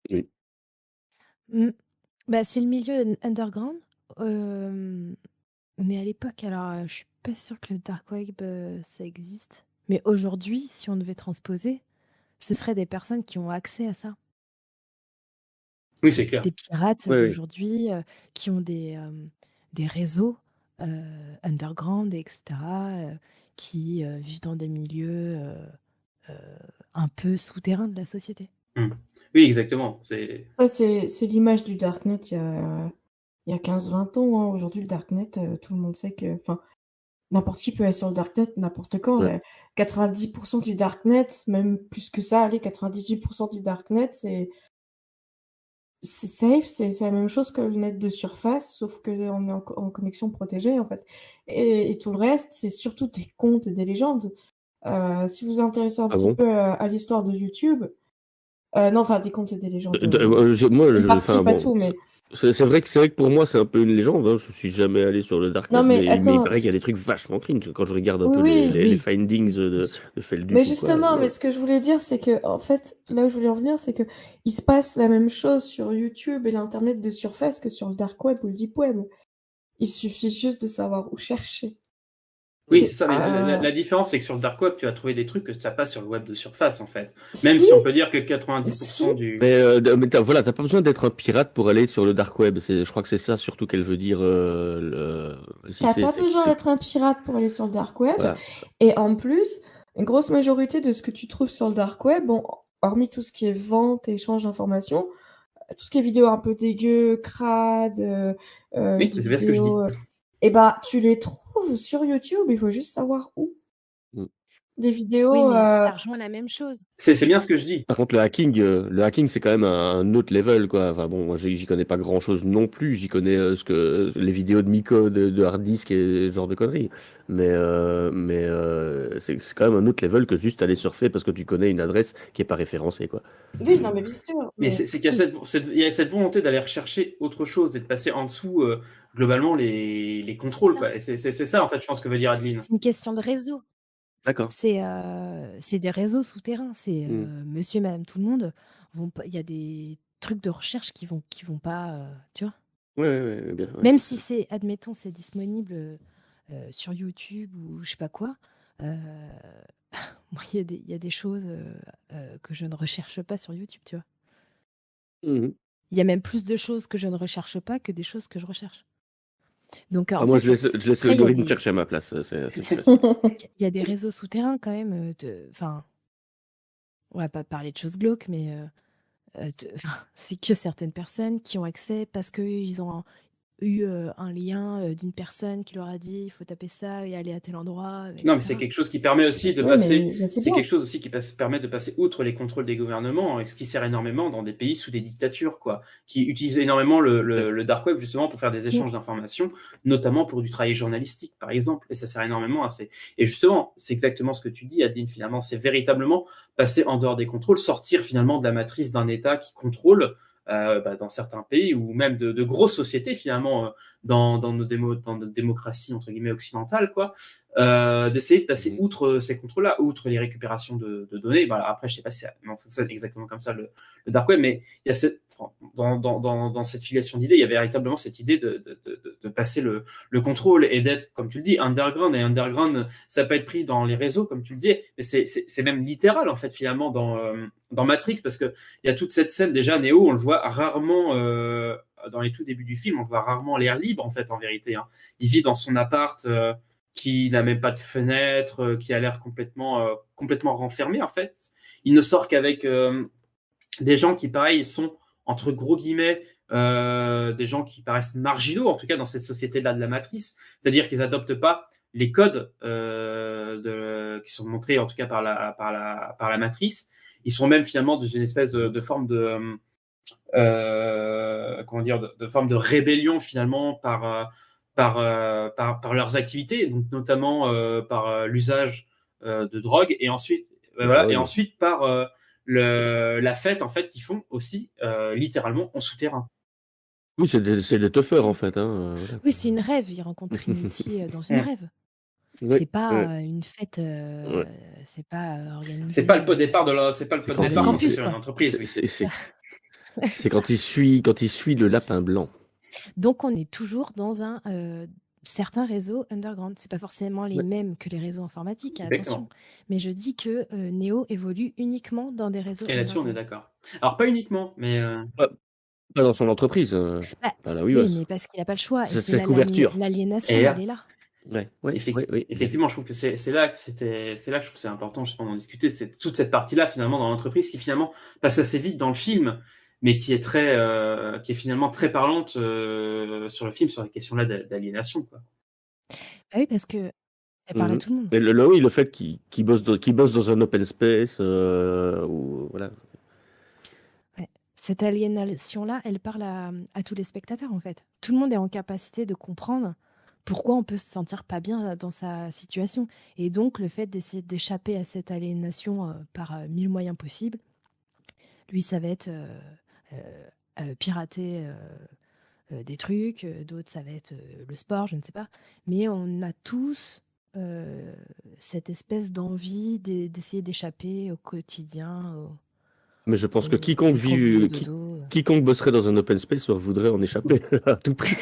Oui. Bah, c'est le milieu underground. Mais à l'époque, alors, je suis pas sûre que le dark web, ça existe. Mais aujourd'hui, si on devait transposer, ce seraient des personnes qui ont accès à ça. Oui, c'est clair. Des pirates Oui, oui. d'aujourd'hui, qui ont des réseaux underground, etc., qui vivent dans des milieux un peu souterrains de la société. Oui, exactement. Ça, c'est l'image du Darknet il y a 15-20 ans. Hein. Aujourd'hui, le Darknet, tout le monde sait que... Enfin, n'importe qui peut aller sur le Darknet n'importe quand. Ouais. 90% du Darknet, même plus que ça, allez, 98% du Darknet, c'est safe, c'est la même chose que le net de surface, sauf qu'on est en connexion protégée, en fait. Et tout le reste, c'est surtout des contes et des légendes. Si vous vous intéressez un Ah petit bon? peu à l'histoire de YouTube, non, enfin, des contes et des légendes. Moi, Une partie, enfin pas bon, tout, mais... c'est vrai que pour moi c'est un peu une légende. Hein. Je suis jamais allé sur le darknet, Non, mais mais il attends, paraît qu'il y a des trucs vachement cringe quand je regarde un oui, peu oui, les oui. findings de Felduc Mais ou quoi. justement, mais Ouais. ce que je voulais dire, c'est que, en fait, là où je voulais en venir, c'est que il se passe la même chose sur YouTube et l'Internet de surface que sur le dark web ou le deep web. Il suffit juste de savoir où chercher. Oui, c'est ça, mais la différence, c'est que sur le dark web, tu vas trouver des trucs que tu n'as pas sur le web de surface, en fait. Même Si. si on peut dire que 90% du... Mais voilà, t'as pas besoin d'être un pirate pour aller sur le dark web. Je crois que c'est ça surtout qu'elle veut dire. T'as pas besoin d'être un pirate pour aller sur le dark web. Voilà. Et en plus, une grosse majorité de ce que tu trouves sur le dark web, bon, hormis tout ce qui est vente et échange d'informations, tout ce qui est vidéo un peu dégueu, crade, Oui, des c'est bien ce que je dis. vidéos, et bah, tu les trouves sur YouTube, il faut juste savoir où. Des vidéos. Oui, mais ça rejoint la même chose. C'est bien ce que je dis. Par contre, le hacking, c'est quand même un autre level, quoi. Enfin bon, moi, j'y connais pas grand-chose non plus. J'y connais les vidéos de Miko, de hard disk et ce genre de conneries. Mais c'est quand même un autre level que juste aller surfer parce que tu connais une adresse qui est pas référencée, quoi. Oui, non, mais bien sûr. Mais c'est qu'il y a il y a cette volonté d'aller rechercher autre chose et de passer en dessous, globalement, les contrôles, quoi. Et c'est ça, en fait, je pense que veut dire Adeline. C'est une question de réseau. D'accord. C'est des réseaux souterrains. C'est monsieur et madame tout le monde. Il y a des trucs de recherche qui vont pas, tu vois. Ouais, bien. Ouais. Même si c'est, admettons, c'est disponible sur YouTube ou je sais pas quoi. Moi, il y a des choses que je ne recherche pas sur YouTube, tu vois. Il y a même plus de choses que je ne recherche pas que des choses que je recherche. Donc, moi, je laisse l'algorithme chercher à ma place. Il y a des réseaux souterrains quand même. Enfin, on va pas parler de choses glauques, mais c'est que certaines personnes qui ont accès parce qu'ils ont eu un lien d'une personne qui leur a dit il faut taper ça et aller à tel endroit. Etc. Non, mais c'est quelque chose qui permet aussi de passer. C'est quelque chose aussi qui permet de passer outre les contrôles des gouvernements, et ce qui sert énormément dans des pays sous des dictatures, quoi, qui utilisent énormément le dark web justement pour faire des échanges d'informations, notamment pour du travail journalistique, par exemple. Et ça sert énormément à Et justement, c'est exactement ce que tu dis, Adeline. Finalement, c'est véritablement passer en dehors des contrôles, sortir finalement de la matrice d'un État qui contrôle. Dans certains pays ou même de grosses sociétés finalement dans nos démocraties entre guillemets occidentales, quoi, d'essayer de passer outre ces contrôles-là, outre les récupérations de données. Bah, après, je sais pas si ça fonctionne exactement comme ça le dark web, mais il y a dans cette filiation d'idées, il y avait véritablement cette idée de passer le contrôle et d'être, comme tu le dis, underground. Et underground, ça peut être pris dans les réseaux, comme tu le disais, mais c'est même littéral en fait finalement dans Matrix, parce que il y a toute cette scène déjà, Neo, on le voit rarement dans les tout débuts du film, on le voit rarement l'air libre en fait en vérité. Hein. Il vit dans son appart qui n'a même pas de fenêtre, qui a l'air complètement renfermé en fait. Il ne sort qu'avec des gens qui pareil sont entre gros guillemets des gens qui paraissent marginaux en tout cas dans cette société-là de la matrice, c'est-à-dire qu'ils n'adoptent pas les codes qui sont montrés en tout cas par la matrice. Ils sont même finalement dans une espèce de forme de forme de rébellion finalement par leurs activités, donc notamment par l'usage de drogue, et ensuite et ensuite par la fête en fait qu'ils font aussi littéralement en souterrain. Oui, c'est des toughers en fait. Hein. Oui, c'est une rêve. Ils rencontrent Trinity dans une rêve. C'est pas une fête, c'est pas organisé. C'est pas le pot de départ c'est pas le pot de départ campus, sur une entreprise. C'est quand il suit le lapin blanc. Donc on est toujours dans un certain réseau underground. C'est pas forcément les Ouais. mêmes que les réseaux informatiques, attention. Exactement. Mais je dis que Neo évolue uniquement dans des réseaux Et là-dessus, on est underground. d'accord. Alors, pas uniquement, mais Pas dans son entreprise, Bah, pas là où oui, il bosse. mais parce qu'il n'a pas le choix. Et C'est c'est sa là couverture. l'aliénation, Et elle est là. Ouais, oui, oui, oui. effectivement, je trouve que c'est là que je trouve que c'est important justement d'en discuter. C'est toute cette partie-là finalement dans l'entreprise qui finalement passe assez vite dans le film, mais qui est qui est finalement très parlante sur le film sur la question-là d'aliénation, quoi. Ah oui, parce que elle parle à Mhm. tout le monde. Mais oui, le fait qu'il bosse, qu'il bosse dans un open space, ou voilà. Ouais. Cette aliénation-là, elle parle à tous les spectateurs, en fait. Tout le monde est en capacité de comprendre pourquoi on peut se sentir pas bien dans sa situation. Et donc, le fait d'essayer d'échapper à cette aliénation par 1000 moyens possibles, lui, ça va être pirater des trucs, d'autres, ça va être le sport, je ne sais pas. Mais on a tous cette espèce d'envie d'essayer d'échapper au quotidien, Mais je pense que au boulot dodo. quiconque bosserait dans un open space voudrait en échapper à tout prix.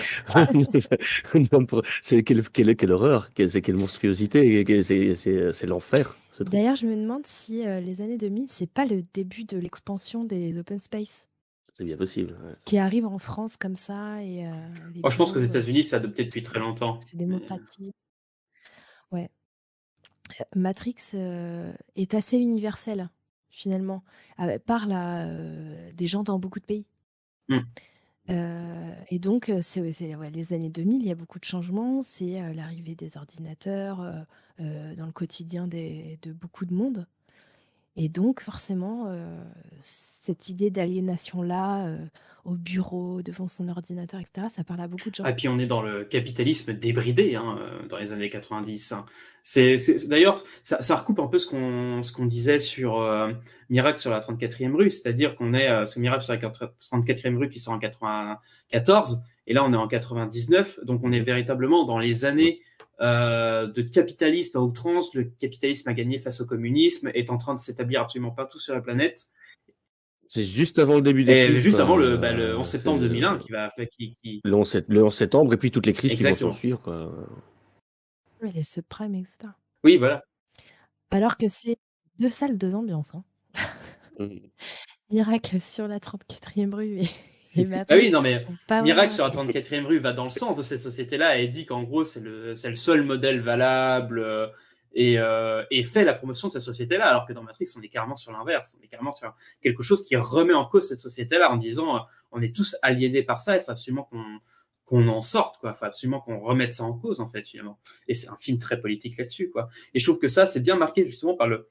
Quelle horreur, quelle monstruosité, c'est l'enfer, ce truc. D'ailleurs, je me demande si les années 2000, c'est pas le début de l'expansion des open space C'est bien possible. Ouais. qui arrive en France comme ça. Et, les Je pense qu'aux bureaux, États-Unis, c'est adopté depuis très longtemps. c'est démocratique. Ouais. Matrix est assez universel, finalement. Parle à des gens dans beaucoup de pays. Mm. Et donc, c'est les années 2000, il y a beaucoup de changements. C'est l'arrivée des ordinateurs dans le quotidien de beaucoup de monde. Et donc, forcément, cette idée d'aliénation-là, au bureau, devant son ordinateur, etc., ça parle à beaucoup de gens. Et puis on est dans le capitalisme débridé dans les années 90. D'ailleurs, ça recoupe un peu ce qu'on disait sur Miracle sur la 34e rue, c'est-à-dire qu'on est sous Miracle sur la 34e rue qui sort en 94, et là on est en 99, donc on est véritablement dans les années de capitalisme à outrance. Le capitalisme a gagné face au communisme, est en train de s'établir absolument partout sur la planète. C'est juste avant le début des crises. Et juste avant le 11 septembre 2001 Le 11 septembre, et puis toutes les crises Exactement. qui vont s'en suivre. Oui, les subprimes, etc. Oui, voilà. Alors que c'est 2 salles, 2 ambiances. Hein. Miracle sur la 34e rue et Matrix. Ah oui, non, mais pas Miracle vraiment. sur la 34e rue va dans le sens de cette société-là et dit qu'en gros, c'est le seul modèle valable et fait la promotion de cette société-là, alors que dans Matrix, on est carrément sur l'inverse. On est carrément sur quelque chose qui remet en cause cette société-là en disant on est tous aliénés par ça, il faut absolument qu'on en sorte, quoi. Il faut absolument qu'on remette ça en cause, en fait, finalement. Et c'est un film très politique là-dessus, quoi. Et je trouve que ça, c'est bien marqué justement par le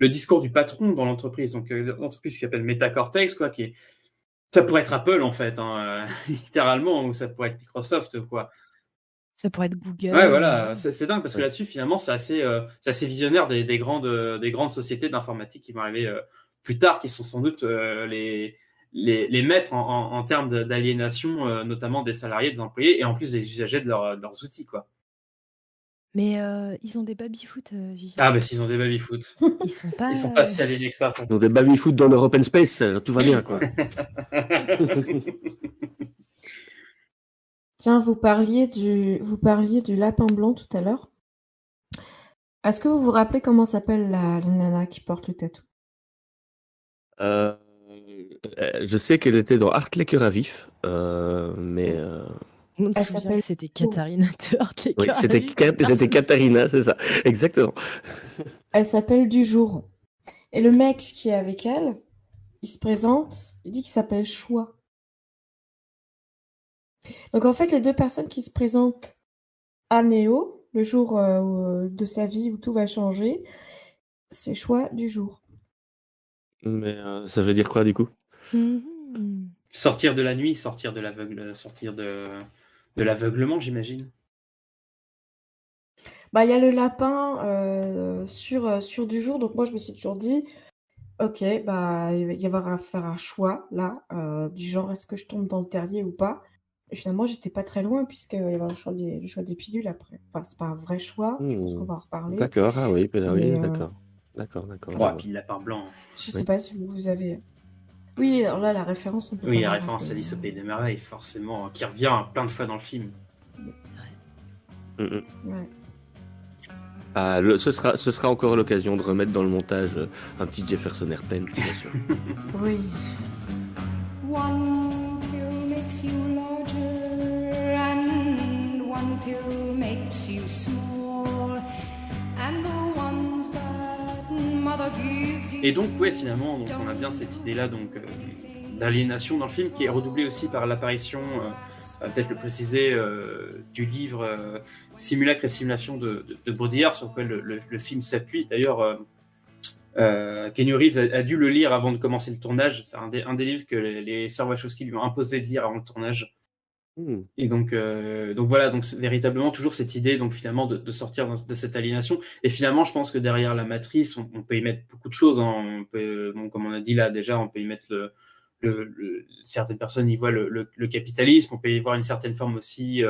discours du patron dans l'entreprise. Donc, l'entreprise qui s'appelle Metacortex, quoi, ça pourrait être Apple, en fait, hein, littéralement, ou ça pourrait être Microsoft, quoi. Ça pourrait être Google. Ouais, voilà, c'est dingue, parce que là-dessus, finalement, c'est assez visionnaire des grandes sociétés d'informatique qui vont arriver plus tard, qui sont sans doute les maîtres en termes d'aliénation, notamment des salariés, des employés, et en plus des usagers de leurs outils, quoi. Mais ils ont des baby-foot, Vivi. Ah, bah s'ils ont des baby-foot. Ils sont pas si aliénés que ça. Ils ont des baby-foot dans leur open space, tout va bien, quoi. Tiens, vous parliez du lapin blanc tout à l'heure. Est-ce que vous vous rappelez comment s'appelle la nana qui porte le tatou? Je sais qu'elle était dans Hartley Cœur à Vif, mais... On se souvient que c'était Katharina de Hartley Oui, Cœur à c'était Vif. Katharina, c'est ça, exactement. Elle s'appelle Du Jour. Et le mec qui est avec elle, il se présente, il dit qu'il s'appelle Choix. Donc en fait, les deux personnes qui se présentent à Néo, le jour de sa vie où tout va changer, c'est Choix du jour. Mais ça veut dire quoi, du coup? Sortir de la nuit, sortir de l'aveuglement, j'imagine. Bah, il y a le lapin sur Du Jour, donc moi je me suis toujours dit, ok, bah il va y avoir à faire un choix là, du genre est-ce que je tombe dans le terrier ou pas. Et finalement, j'étais pas très loin puisqu'il va y avoir le choix des pilules après. Enfin, c'est pas un vrai choix, je pense qu'on va en reparler. D'accord, oui, Mais, d'accord. D'accord. Ouais, puis le lapin blanc. Je sais pas si vous avez. Oui, alors là, la référence, on peut Oui, pas la la référence à rater. Alice au Pays des Merveilles, forcément, qui revient plein de fois dans le film. Mhm. Ouais. Ah, ce sera encore l'occasion de remettre dans le montage un petit Jefferson Airplane, bien sûr. Oui. One pill makes you larger, and one pill makes you small, and the ones that mother gives you. Et donc, ouais, finalement, donc, on a bien cette idée-là donc d'aliénation dans le film, qui est redoublée aussi par l'apparition, peut-être le préciser, du livre Simulacre et Simulation de Baudrillard, sur lequel le film s'appuie. D'ailleurs, Keanu Reeves a dû le lire avant de commencer le tournage. C'est un des livres que les sœurs Wachowski lui ont imposé de lire avant le tournage. Et donc voilà, donc c'est véritablement toujours cette idée, donc finalement de sortir de cette aliénation. Et finalement, je pense que derrière la matrice, on peut y mettre beaucoup de choses, hein. On peut, bon, comme on a dit là déjà, on peut y mettre certaines personnes y voient le capitalisme. On peut y voir une certaine forme aussi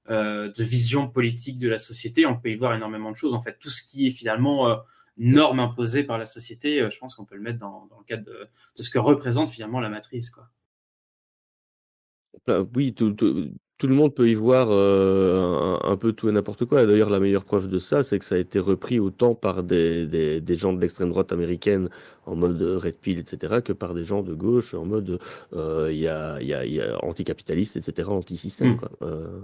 de vision politique de la société. On peut y voir énormément de choses. En fait, tout ce qui est finalement norme imposée par la société, je pense qu'on peut le mettre dans le cadre de ce que représente finalement la matrice, quoi. Oui, tout le monde peut y voir un peu tout et n'importe quoi. D'ailleurs, la meilleure preuve de ça, c'est que ça a été repris autant par des gens de l'extrême droite américaine en mode Red Pill, etc., que par des gens de gauche en mode il y a anticapitaliste, etc., anti-système, quoi.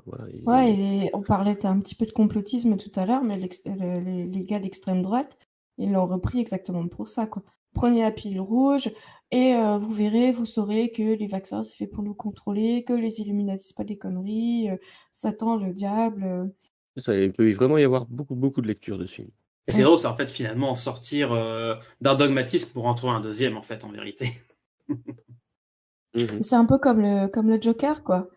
Voilà, Ouais, et on parlait un petit peu de complotisme tout à l'heure, mais les gars d'extrême droite, ils l'ont repris exactement pour ça, quoi. Prenez la pilule rouge et vous verrez, vous saurez que les vaccins, c'est fait pour nous contrôler, que les Illuminati, c'est pas des conneries, Satan, le diable. Il peut vraiment y avoir beaucoup de lectures de ce film. Et c'est drôle, c'est en fait finalement sortir d'un dogmatisme pour en trouver un deuxième, en fait, en vérité. C'est un peu comme le Joker, quoi.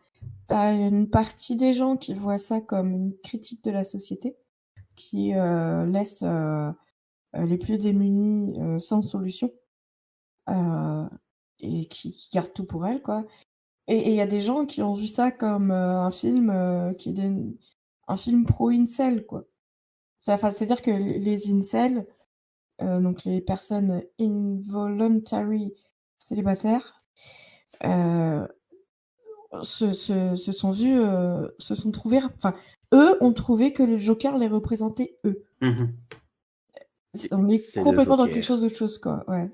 T'as une partie des gens qui voient ça comme une critique de la société, qui laisse les plus démunis sans solution et qui gardent tout pour elles, quoi. Et il y a des gens qui ont vu ça comme un film qui est un film pro-incel, quoi. Enfin, c'est-à-dire que les incels, donc les personnes involuntary célibataires, se sont trouvés, enfin, eux ont trouvé que le Joker les représentait eux. On est C'est le complètement dans Joker. quelque chose d'autre chose, quoi. Ouais.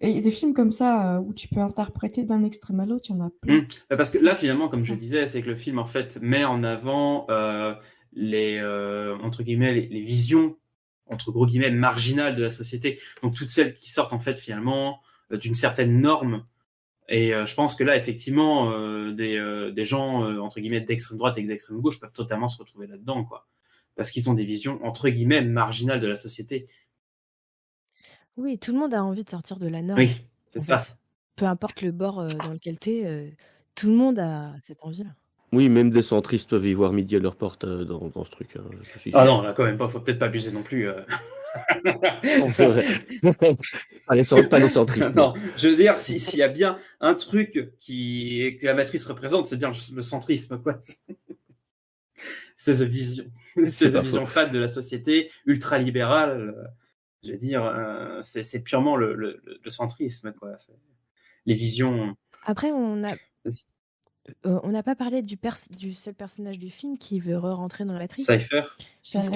Et des films comme ça où tu peux interpréter d'un extrême à l'autre, il y en a plein. Parce que là, finalement, comme je disais, c'est que le film en fait met en avant les entre guillemets les visions entre gros guillemets marginales de la société. Donc toutes celles qui sortent en fait finalement d'une certaine norme. Et je pense que là, effectivement, des gens entre guillemets d'extrême droite et d'extrême gauche peuvent totalement se retrouver là-dedans, quoi, parce qu'ils ont des visions entre guillemets marginales de la société. Oui, tout le monde a envie de sortir de la norme. Oui, c'est en ça. fait. Peu importe le bord dans lequel tu es, tout le monde a cette envie-là. Oui, même des centristes peuvent y voir midi à leur porte dans ce truc. Je suis Ah sûr. non, là quand même pas, faut peut-être pas abuser non plus. Non, c'est vrai. Pas les centristes. Non, je veux dire, s'il y a bien un truc que la matrice représente, c'est bien le centrisme, quoi. C'est cette vision, vision fade de la société, ultra-libérale. Je veux dire, c'est purement le centrisme, quoi. Les visions. Après, on n'a pas parlé du seul personnage du film qui veut re-rentrer dans la matrice. Cypher. Puisque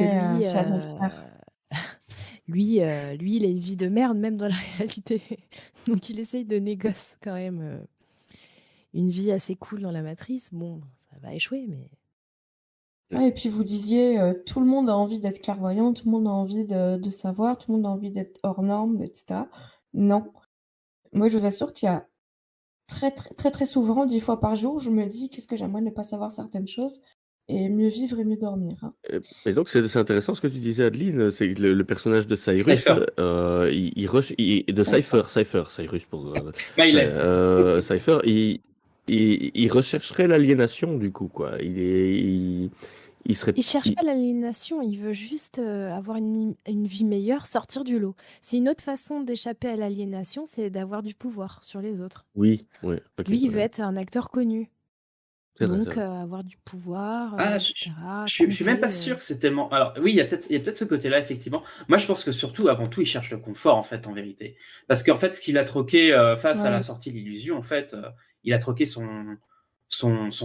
lui, il a une vie de merde, même dans la réalité. Donc il essaye de négocier quand même une vie assez cool dans la matrice. Bon, ça va échouer, mais... Ouais, et puis vous disiez, tout le monde a envie d'être clairvoyant, tout le monde a envie de savoir, tout le monde a envie d'être hors norme, etc. Non. Moi, je vous assure qu'il y a très souvent, 10 fois par jour, je me dis qu'est-ce que j'aimerais ne pas savoir certaines choses et mieux vivre et mieux dormir. Hein. Et donc c'est intéressant ce que tu disais, Adeline, c'est que le personnage de Cyrus, Cypher. Cyrus pour Smiley. Cypher, il rechercherait l'aliénation du coup, quoi. Il cherche pas l'aliénation, il veut juste avoir une vie meilleure, sortir du lot. C'est une autre façon d'échapper à l'aliénation, c'est d'avoir du pouvoir sur les autres. Oui, ouais. Okay, lui, il veut être un acteur connu. C'est vrai, c'est Donc, vrai. avoir du pouvoir, Ah, etc., je suis même pas compter. sûr que c'est tellement. Alors, oui, il y a peut-être ce côté-là, effectivement. Moi, je pense que surtout, avant tout, il cherche le confort, en fait, en vérité. Parce qu'en fait, ce qu'il a troqué face à la Ouais. sortie de l'illusion, en fait, il a troqué son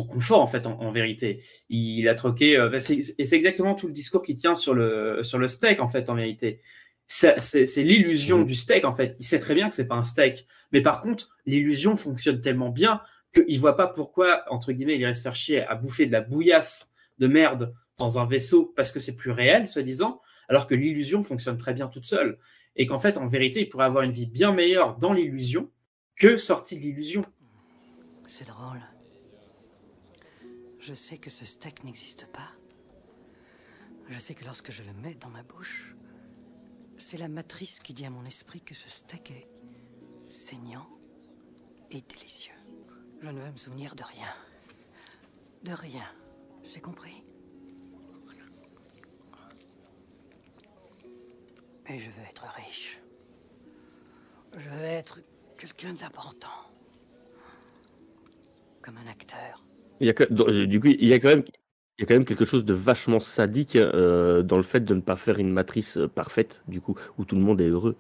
confort, en fait, en vérité. Il a troqué. Et c'est exactement tout le discours qui tient sur le steak, en fait, en vérité. C'est l'illusion Mhm. du steak, en fait. Il sait très bien que c'est pas un steak. Mais par contre, l'illusion fonctionne tellement bien qu'il voit pas pourquoi, entre guillemets, il irait se faire chier à bouffer de la bouillasse de merde dans un vaisseau parce que c'est plus réel, soi-disant, alors que l'illusion fonctionne très bien toute seule. Et qu'en fait, en vérité, il pourrait avoir une vie bien meilleure dans l'illusion que sorti de l'illusion. C'est drôle. Je sais que ce steak n'existe pas. Je sais que lorsque je le mets dans ma bouche, c'est la matrice qui dit à mon esprit que ce steak est saignant et délicieux. Je ne veux me souvenir de rien. De rien. C'est compris? Et je veux être riche. Je veux être quelqu'un d'important. Comme un acteur. Du coup, il y a quand même quelque chose de vachement sadique dans le fait de ne pas faire une matrice parfaite, du coup, où tout le monde est heureux.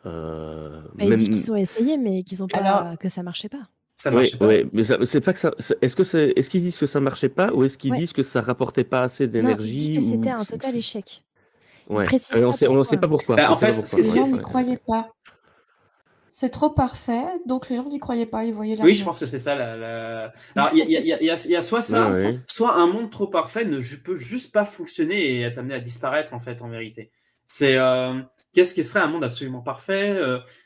Il dit qu'ils ont essayé, mais qu'ils ont pas Alors- que ça marchait pas. Ça Oui, marchait pas. ouais, mais c'est pas que ça. Est-ce qu'ils disent que ça marchait pas ou est-ce qu'ils Ouais. disent que ça rapportait pas assez Non, il d'énergie dit que c'était ou... un total échec. Il Ouais. précise On pas sait pourquoi. pas pourquoi. Bah, On en sait pas fait, pourquoi, Les gens ouais, n'y ouais. croyaient pas. C'est trop parfait, donc les gens n'y croyaient pas, ils voyaient la Oui, je pense que c'est ça. Alors, il y a soit ça, Ouais, ouais. soit un monde trop parfait ne peut juste pas fonctionner et t'amener à disparaître, en fait, en vérité. C'est qu'est-ce qui serait un monde absolument parfait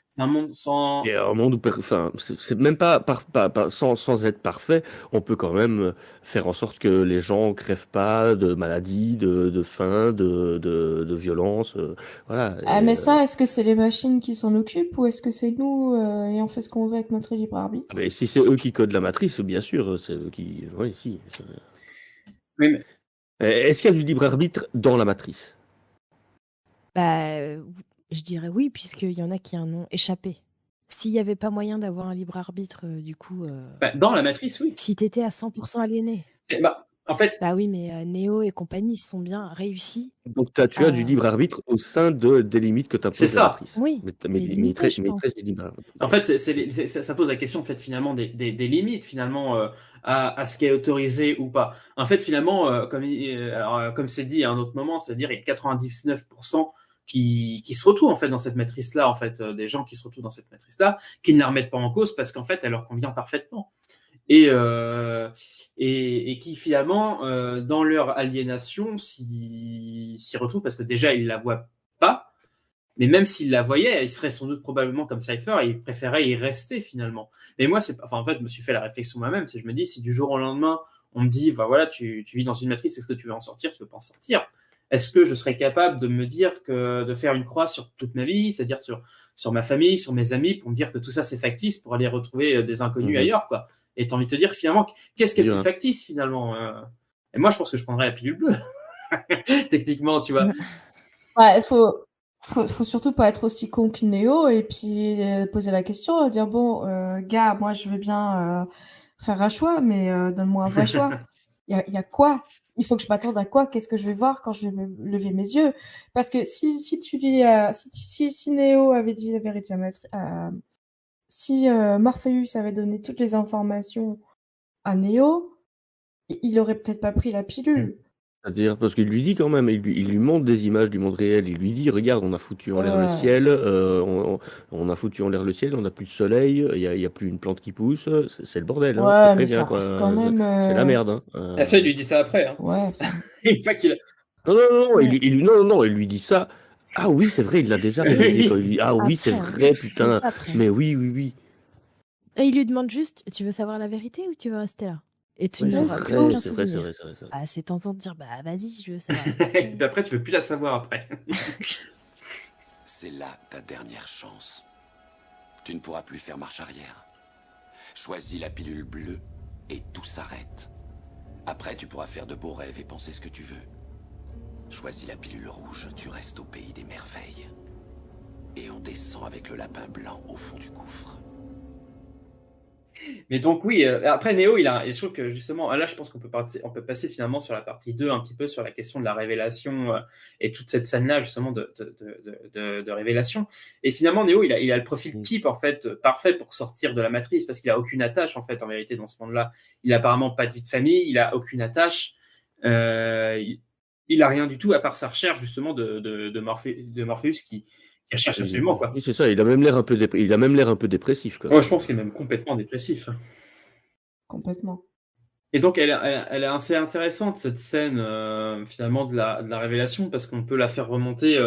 C'est un monde sans. Et un monde où, enfin, c'est même pas, sans être parfait, on peut quand même faire en sorte que les gens crèvent pas de maladies, de faim, de violence, voilà. Ah, Et, mais ça, est-ce que c'est les machines qui s'en occupent ou est-ce que c'est nous et on fait ce qu'on veut avec notre libre arbitre? mais si c'est eux qui codent la matrice, bien sûr, c'est eux qui. Oui, si. Oui, mais- Est-ce qu'il y a du libre arbitre dans la matrice? Bah, je dirais oui, puisqu'il y en a qui en ont échappé. S'il n'y avait pas moyen d'avoir un libre arbitre, du coup, Bah, dans la matrice, oui. si t'étais à 100% aliéné. En fait. Bah oui, mais Neo et compagnie, ils sont bien réussis. Donc tu as du libre arbitre au sein des limites que C'est t'impose ça. la matrice. Oui, Mais limité, je mais pense. très libre arbitre. En fait, ça pose la question, en fait, finalement, des limites, finalement, à ce qui est autorisé ou pas. En fait, finalement, comme c'est dit à un autre moment, c'est-à-dire il y a 99% qui se retrouvent, en fait, dans cette matrice-là, en fait, des gens qui se retrouvent dans cette matrice-là, qui ne la remettent pas en cause parce qu'en fait, elle leur convient parfaitement. Et qui, finalement, dans leur aliénation, s'y retrouvent parce que déjà, ils la voient pas. Mais même s'il la voyait, il serait sans doute probablement comme Cypher et il préférait y rester finalement. Mais moi, en fait, je me suis fait la réflexion moi-même, c'est je me dis, si du jour au lendemain, on me dit, bah voilà, tu vis dans une matrice, est-ce que tu veux en sortir, tu veux pas en sortir? Est-ce que je serais capable de me dire de faire une croix sur toute ma vie, c'est-à-dire sur ma famille, sur mes amis, pour me dire que tout ça c'est factice, pour aller retrouver des inconnus ailleurs, quoi. Et t'as envie de te dire finalement, qu'est-ce qui est plus factice finalement? Et moi, je pense que je prendrais la pilule bleue. Techniquement, tu vois. Ouais, faut surtout pas être aussi con que Neo et puis poser la question, dire bon, gars, moi je veux bien faire un choix, mais donne-moi un vrai choix. Il y a quoi? Il faut que je m'attende à quoi? Qu'est-ce que je vais voir quand je vais lever mes yeux? Parce que si tu dis, si Neo avait dit la vérité si Morpheus avait donné toutes les informations à Neo, il aurait peut-être pas pris la pilule. C'est-à-dire, parce qu'il lui dit quand même, il lui montre des images du monde réel, il lui dit, regarde, on a foutu en l'air le ciel, on a foutu en l'air le ciel, on n'a plus de soleil, il y a plus une plante qui pousse, c'est le bordel, hein, je te mais préviens, ça quoi. reste quand même. C'est la merde. Hein. Ah, ça, il lui dit ça après. Hein. Ouais. Une fois qu'il a. Non, il lui dit ça. Ah oui, c'est vrai, il l'a déjà réveillé quand il dit, ah oui, c'est vrai, putain, mais oui. Et il lui demande juste, tu veux savoir la vérité ou tu veux rester là? Et tu Ouais, n'auras c'est aucun vrai, c'est souvenir. vrai. Ah, c'est tentant de dire, bah vas-y, je veux savoir. Et puis après, tu veux plus la savoir après. C'est là ta dernière chance. Tu ne pourras plus faire marche arrière. Choisis la pilule bleue et tout s'arrête. Après, tu pourras faire de beaux rêves et penser ce que tu veux. Choisis la pilule rouge, tu restes au pays des merveilles. Et on descend avec le lapin blanc au fond du gouffre. Mais donc oui, après Neo, et je trouve que justement, là je pense qu'on peut passer finalement sur la partie 2, un petit peu sur la question de la révélation et toute cette scène-là justement de révélation. Et finalement, Neo, il a le profil type en fait parfait pour sortir de la matrice parce qu'il a aucune attache en fait en vérité dans ce monde-là. Il a apparemment pas de vie de famille, il a aucune attache, il a rien du tout à part sa recherche justement de Morpheus qui recherche absolument quoi. Oui, c'est ça. Il a même l'air un peu dépressif, quoi. Ouais, je pense qu'il est même complètement dépressif. Complètement. Et donc, elle est assez intéressante, cette scène, finalement, de la révélation, parce qu'on peut la faire remonter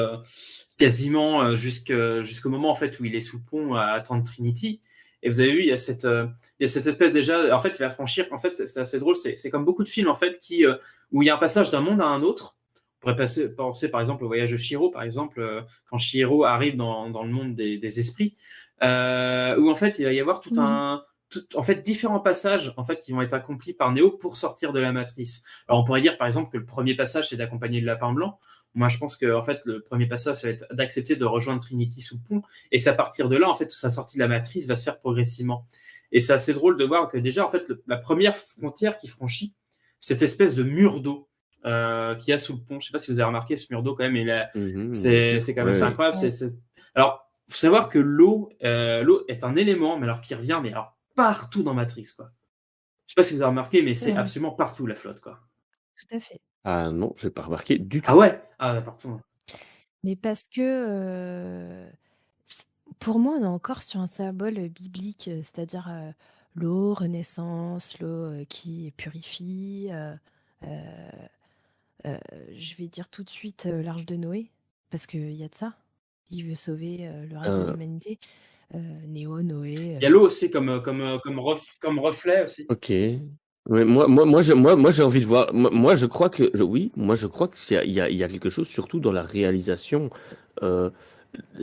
quasiment jusqu'au moment, en fait, où il est sous le pont à attendre Trinity. Et vous avez vu, il y a cette espèce déjà... En fait, il va franchir... En fait, c'est assez drôle. C'est comme beaucoup de films, en fait, où il y a un passage d'un monde à un autre. On pourrait penser, par exemple, au voyage de Chihiro, par exemple, quand Chihiro arrive dans le monde des esprits, où, en fait, il va y avoir en fait, différents passages en fait qui vont être accomplis par Neo pour sortir de la matrice. Alors on pourrait dire par exemple que le premier passage c'est d'accompagner le lapin blanc. Moi je pense que en fait le premier passage ça va être d'accepter de rejoindre Trinity sous le pont et c'est à partir de là en fait toute sa sortie de la matrice va se faire progressivement. Et c'est assez drôle de voir que déjà en fait la première frontière qu'il franchit, cette espèce de mur d'eau qu'il y a sous le pont. Je sais pas si vous avez remarqué ce mur d'eau quand même, c'est quand même assez incroyable. Alors faut savoir que l'eau est un élément mais alors qui revient mais alors partout dans Matrix, quoi. Je sais pas si vous avez remarqué, mais c'est absolument partout la flotte, quoi. Tout à fait. Ah non, j'ai pas remarqué du tout. Ah ouais? Ah partout. Mais parce que pour moi, on est encore sur un symbole biblique, c'est-à-dire l'eau, renaissance, l'eau qui purifie. Je vais dire tout de suite l'Arche de Noé, parce qu'il y a de ça. Il veut sauver le reste de l'humanité. Néo, Noé. Il y a l'eau aussi comme reflet aussi. Ok. Ouais, moi, j'ai envie de voir. Moi, je crois que il y a quelque chose, surtout dans la réalisation. Euh,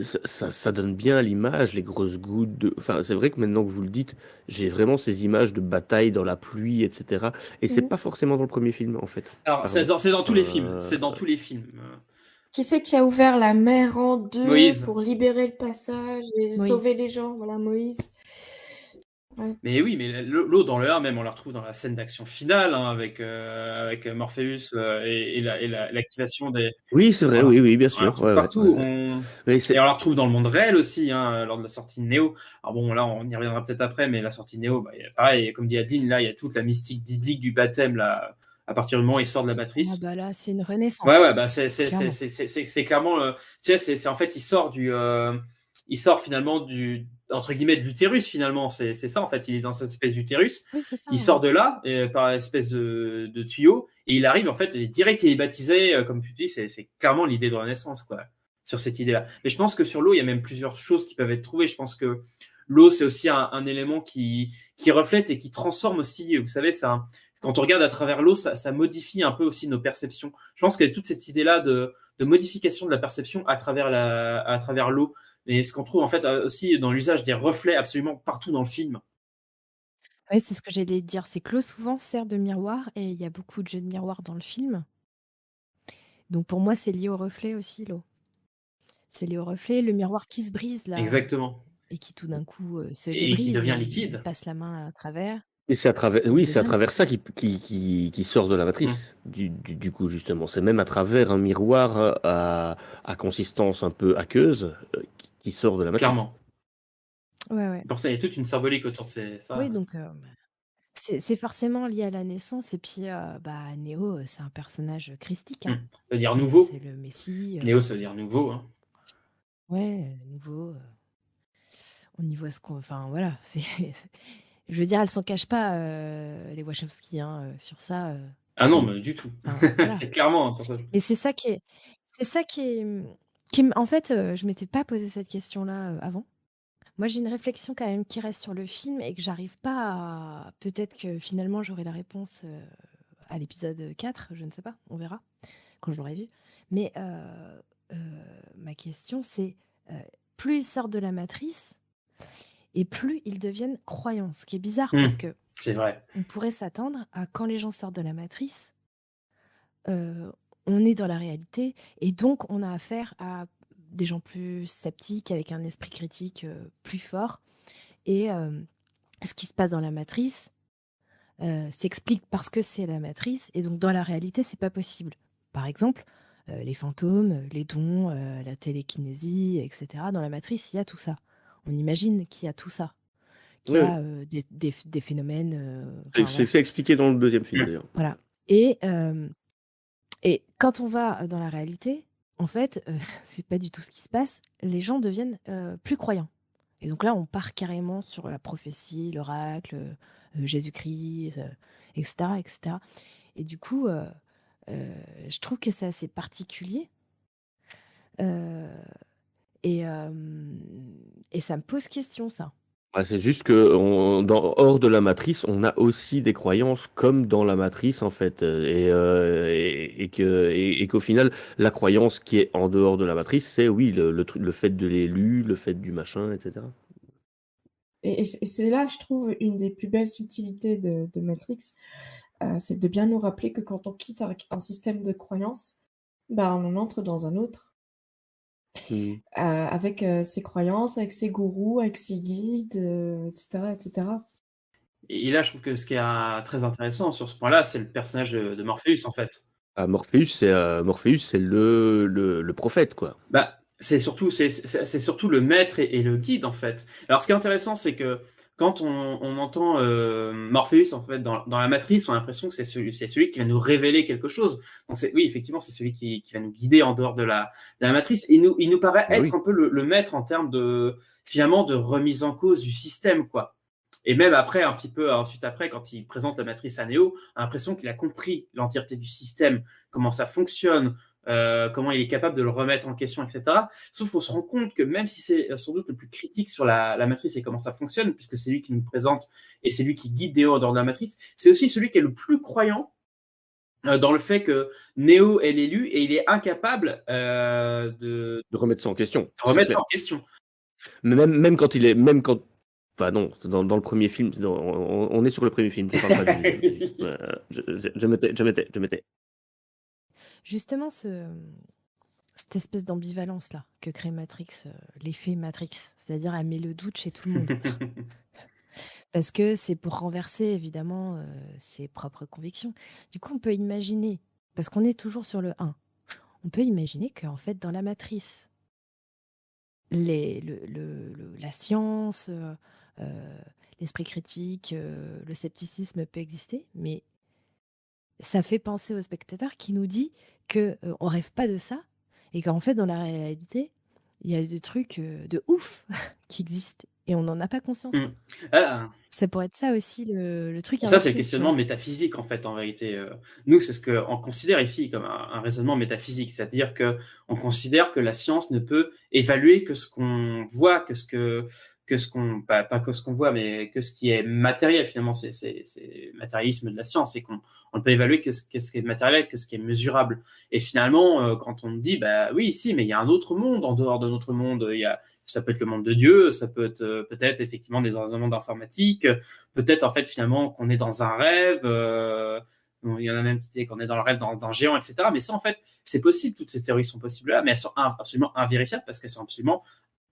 ça donne bien à l'image, les grosses gouttes de. Enfin, c'est vrai que maintenant que vous le dites, j'ai vraiment ces images de bataille dans la pluie, etc. Et c'est pas forcément dans le premier film, en fait. Alors, c'est dans tous les films. C'est dans tous les films. Qui c'est qui a ouvert la mer en deux Moïse. pour libérer le passage et sauver les gens? Voilà, Moïse. Ouais. Mais oui, mais l'eau dans le 1, même, on la retrouve dans la scène d'action finale, hein, avec Morpheus et l'activation des... Oui, c'est vrai, oui, bien On la sûr. retrouve partout. Ouais. Et on la retrouve dans le monde réel aussi, hein, lors de la sortie de Neo. Alors bon, là, on y reviendra peut-être après, mais la sortie de Neo, bah, pareil, comme dit Adeline, là, il y a toute la mystique biblique du baptême, là, à partir du moment où il sort de la matrice. Ah bah là, c'est une renaissance. Ouais, bah c'est clairement... tu sais, c'est en fait, il sort finalement entre guillemets de l'utérus finalement, c'est ça en fait, il est dans cette espèce d'utérus, oui, c'est ça, il sort de là par une espèce de tuyau et il arrive en fait direct, il est baptisé comme tu dis, c'est clairement l'idée de renaissance quoi, sur cette idée-là. Mais je pense que sur l'eau il y a même plusieurs choses qui peuvent être trouvées. Je pense que l'eau c'est aussi un élément qui reflète et qui transforme aussi, vous savez, quand on regarde à travers l'eau, ça modifie un peu aussi nos perceptions. Je pense qu'il y a toute cette idée-là de modification de la perception à travers l'eau. Et ce qu'on trouve en fait aussi dans l'usage des reflets absolument partout dans le film. Oui, c'est ce que j'allais dire. C'est que l'eau souvent sert de miroir et il y a beaucoup de jeux de miroir dans le film. Donc pour moi, c'est lié au reflet aussi, l'eau. C'est lié au reflet, le miroir qui se brise là. Exactement. Et qui tout d'un coup se et débrise. Qui devient et liquide. Il passe la main à travers. Et c'est à travers ça qui sort de la matrice, du coup, justement. C'est même à travers un miroir à consistance un peu aqueuse qui sort de la matrice. Clairement. Ouais. Pour ça, il y a toute une symbolique autour de ça. Oui, donc c'est forcément lié à la naissance. Et puis, Néo, c'est un personnage christique. Hein. Ça veut dire nouveau. C'est le Messie. Néo, ça veut dire nouveau. Hein. Ouais, nouveau. On y voit ce qu'on... Enfin, voilà, c'est... Je veux dire, elle s'en cache pas, les Wachowski, sur ça. Ah non, mais du tout. Voilà. C'est clairement un personnage. Et c'est ça qui est... En fait, je m'étais pas posé cette question-là avant. Moi, j'ai une réflexion quand même qui reste sur le film et que j'arrive pas à... Peut-être que finalement, j'aurai la réponse à l'épisode 4, je ne sais pas, on verra, quand je l'aurai vu. Mais ma question, c'est plus ils sortent de la matrice et plus ils deviennent croyants. Ce qui est bizarre, parce que c'est vrai. On pourrait s'attendre à quand les gens sortent de la matrice, on est dans la réalité et donc on a affaire à des gens plus sceptiques, avec un esprit critique plus fort. Et ce qui se passe dans la matrice s'explique parce que c'est la matrice, et donc dans la réalité, c'est pas possible. Par exemple, les fantômes, les dons, la télékinésie, etc. Dans la matrice, il y a tout ça. On imagine qu'il y a tout ça, qu'il y Ouais. a des phénomènes. C'est expliqué dans le deuxième film, d'ailleurs. Voilà. Et quand on va dans la réalité, en fait, c'est pas du tout ce qui se passe. Les gens deviennent plus croyants. Et donc là, on part carrément sur la prophétie, l'oracle, Jésus-Christ, etc., etc. Et du coup, je trouve que c'est assez particulier. Et ça me pose question, ça. C'est juste que hors de la matrice, on a aussi des croyances comme dans la matrice, en fait. Et qu'au final, la croyance qui est en dehors de la matrice, c'est oui, le fait de l'élu, le fait du machin, etc. Et c'est là, je trouve, une des plus belles subtilités de Matrix, c'est de bien nous rappeler que quand on quitte un système de croyances, bah, on en entre dans un autre. Avec ses croyances, avec ses gourous, avec ses guides, etc., etc. Et là, je trouve que ce qui est très intéressant sur ce point-là, c'est le personnage de Morpheus, en fait. Morpheus, c'est le prophète, quoi. Bah, c'est surtout le maître et le guide, en fait. Alors, ce qui est intéressant, c'est que quand on entend Morpheus, en fait, dans la matrice, on a l'impression que c'est celui qui va nous révéler quelque chose. Donc, oui, effectivement, c'est celui qui va nous guider en dehors de la matrice. Il nous paraît être un peu le maître en termes finalement, de remise en cause du système, quoi. Et même après, un petit peu ensuite après, quand il présente la matrice à Neo, on a l'impression qu'il a compris l'entièreté du système, comment ça fonctionne, comment il est capable de le remettre en question, etc. Sauf qu'on se rend compte que même si c'est sans doute le plus critique sur la matrice et comment ça fonctionne, puisque c'est lui qui nous présente et c'est lui qui guide Neo en dehors de la matrice, c'est aussi celui qui est le plus croyant dans le fait que Neo est l'élu et il est incapable de remettre ça en question. Mais même quand il est... Enfin non, dans le premier film, on est sur le premier film, je parle pas du deuxième. Je m'étais. Justement, cette espèce d'ambivalence-là que crée Matrix, l'effet Matrix, c'est-à-dire elle met le doute chez tout le monde. Parce que c'est pour renverser, évidemment, ses propres convictions. Du coup, on peut imaginer, parce qu'on est toujours sur le 1, on peut imaginer qu'en fait, dans la matrice, la science, l'esprit critique, le scepticisme peut exister, mais ça fait penser au spectateur qui nous dit qu'on ne rêve pas de ça et qu'en fait, dans la réalité, il y a des trucs de ouf qui existent et on n'en a pas conscience. Ça pourrait être ça aussi le truc inversé. Ça, c'est le questionnement métaphysique, en fait, en vérité. Nous, c'est ce qu'on considère ici comme un raisonnement métaphysique, c'est-à-dire qu'on considère que la science ne peut évaluer que ce qu'on voit, pas que ce qu'on voit, mais que ce qui est matériel, finalement, c'est le matérialisme de la science, et qu'on ne peut évaluer que ce qui est matériel, que ce qui est mesurable. Et finalement, quand on dit, bah oui, si, mais il y a un autre monde en dehors de notre monde, ça peut être le monde de Dieu, ça peut être peut-être effectivement dans un monde informatique, peut-être en fait finalement qu'on est dans un rêve, il y en a même qui disent qu'on est dans le rêve d'un géant, etc. Mais ça, en fait, c'est possible, toutes ces théories sont possibles là, mais elles sont absolument invérifiables parce qu'elles sont absolument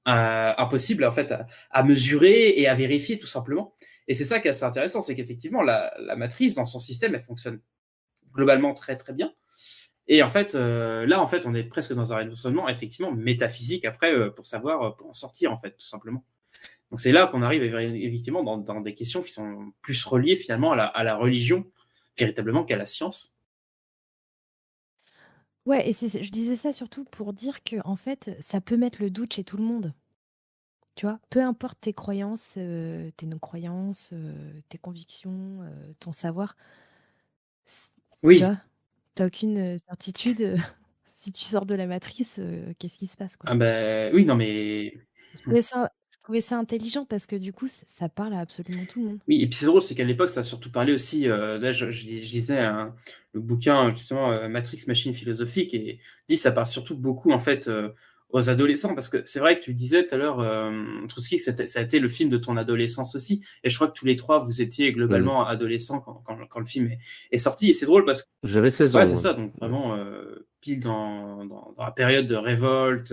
impossible en fait à mesurer et à vérifier tout simplement. Et c'est ça qui est assez intéressant, c'est qu'effectivement la matrice dans son système, elle fonctionne globalement très très bien. Et en fait là en fait on est presque dans un raisonnement effectivement métaphysique après pour savoir pour en sortir en fait tout simplement. Donc c'est là qu'on arrive effectivement dans des questions qui sont plus reliées finalement à la religion véritablement qu'à la science. Ouais, et je disais ça surtout pour dire que en fait, ça peut mettre le doute chez tout le monde. Tu vois, peu importe tes croyances, tes non-croyances, tes convictions, ton savoir. Oui. Tu vois, t'as aucune certitude. Si tu sors de la matrice, qu'est-ce qui se passe, quoi. Ah ben oui, non mais... Je trouvais ça intelligent parce que du coup, ça parle à absolument tout le monde. Oui, et puis c'est drôle, c'est qu'à l'époque, ça a surtout parlé aussi, là je lisais le bouquin justement Matrix Machine Philosophique, et dit ça parle surtout beaucoup en fait aux adolescents, parce que c'est vrai que tu le disais tout à l'heure, Trotsky, ça a été le film de ton adolescence aussi, et je crois que tous les trois vous étiez globalement adolescents quand le film est sorti, et c'est drôle parce que... J'avais 16 ans. Ouais, c'est ça, donc vraiment pile dans la période de révolte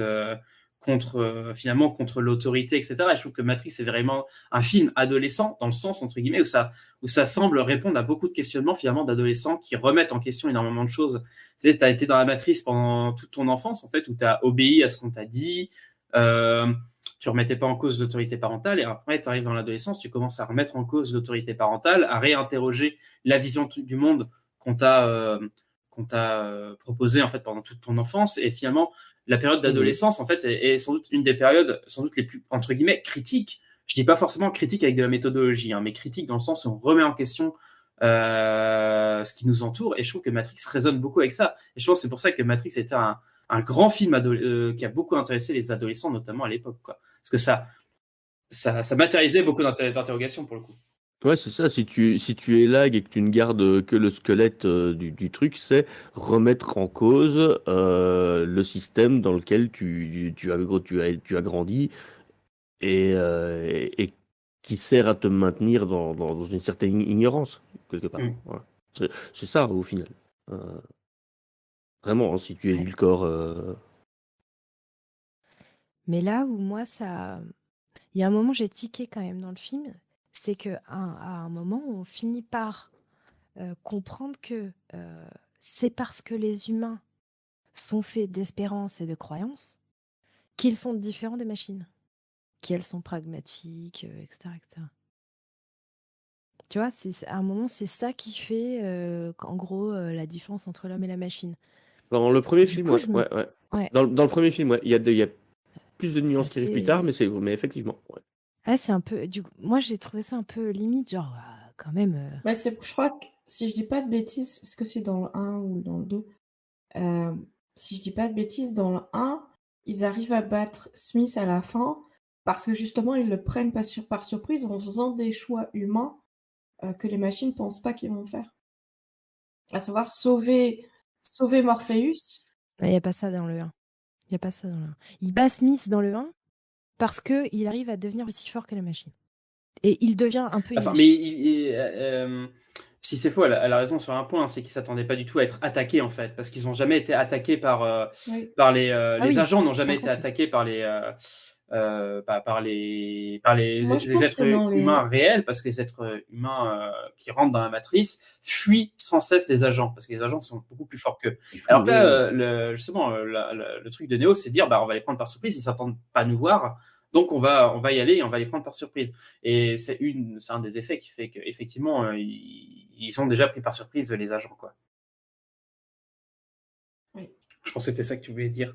finalement contre l'autorité, etc. Et je trouve que Matrix est vraiment un film adolescent, dans le sens, entre guillemets, où ça semble répondre à beaucoup de questionnements, finalement, d'adolescents qui remettent en question énormément de choses. Tu sais, tu as été dans la matrice pendant toute ton enfance, en fait, où tu as obéi à ce qu'on t'a dit, tu remettais pas en cause l'autorité parentale, et après, tu arrives dans l'adolescence, tu commences à remettre en cause l'autorité parentale, à réinterroger la vision du monde qu'on t'a proposée, en fait, pendant toute ton enfance, et finalement, la période d'adolescence, en fait, est sans doute une des périodes, sans doute les plus, entre guillemets, critiques. Je dis pas forcément critique avec de la méthodologie, hein, mais critique dans le sens où on remet en question ce qui nous entoure. Et je trouve que Matrix résonne beaucoup avec ça. Et je pense que c'est pour ça que Matrix était un grand film qui a beaucoup intéressé les adolescents, notamment à l'époque, quoi. Parce que ça matérialisait beaucoup d'interrogations, pour le coup. Ouais, c'est ça. Si tu élagues et que tu ne gardes que le squelette du truc, c'est remettre en cause le système dans lequel tu as grandi et qui sert à te maintenir dans une certaine ignorance, quelque part. Voilà. C'est ça, au final. Vraiment, hein, si tu édulcores... Mais là où moi, il y a un moment, j'ai tiqué quand même dans le film, c'est qu'à un moment, on finit par comprendre que c'est parce que les humains sont faits d'espérance et de croyance qu'ils sont différents des machines, qu'elles sont pragmatiques, etc., etc. Tu vois, à un moment, c'est ça qui fait, en gros, la différence entre l'homme et la machine. Dans le premier Du film, coup, ouais. Ouais. Dans le premier film, ouais, il y a plus de nuances qui arrivent plus assez- tard, mais effectivement. Ouais. Ah, c'est un peu. Moi, j'ai trouvé ça un peu limite, genre, quand même. Bah, je crois que, si je dis pas de bêtises, est-ce que c'est dans le 1 ou dans le 2? Si je dis pas de bêtises, dans le 1, ils arrivent à battre Smith à la fin parce que justement, ils le prennent pas par surprise en faisant des choix humains que les machines pensent pas qu'ils vont faire. À savoir sauver Morpheus. Il n'y a pas ça dans le 1. Il y a pas ça dans le 1. Il bat Smith dans le 1 parce qu'il arrive à devenir aussi fort que la machine. Et il devient un peu une Enfin, machine. mais si c'est faux, elle a raison sur un point, hein, c'est qu'ils s'attendaient pas du tout à être attaqués, en fait, parce qu'ils n'ont jamais été attaqués par Oui. les agents n'ont jamais Par été contre, attaqués par les moi, je les pense êtres que dans les... humains réels, parce que les êtres humains qui rentrent dans la matrice fuient sans cesse les agents, parce que les agents sont beaucoup plus forts qu'eux. Alors que là, justement, le truc de Neo, c'est de dire, bah, on va les prendre par surprise, ils s'attendent pas à nous voir, donc on va y aller et on va les prendre par surprise. Et c'est un des effets qui fait qu'effectivement, ils sont déjà pris par surprise, les agents, quoi. Oui. Je pense que c'était ça que tu voulais dire.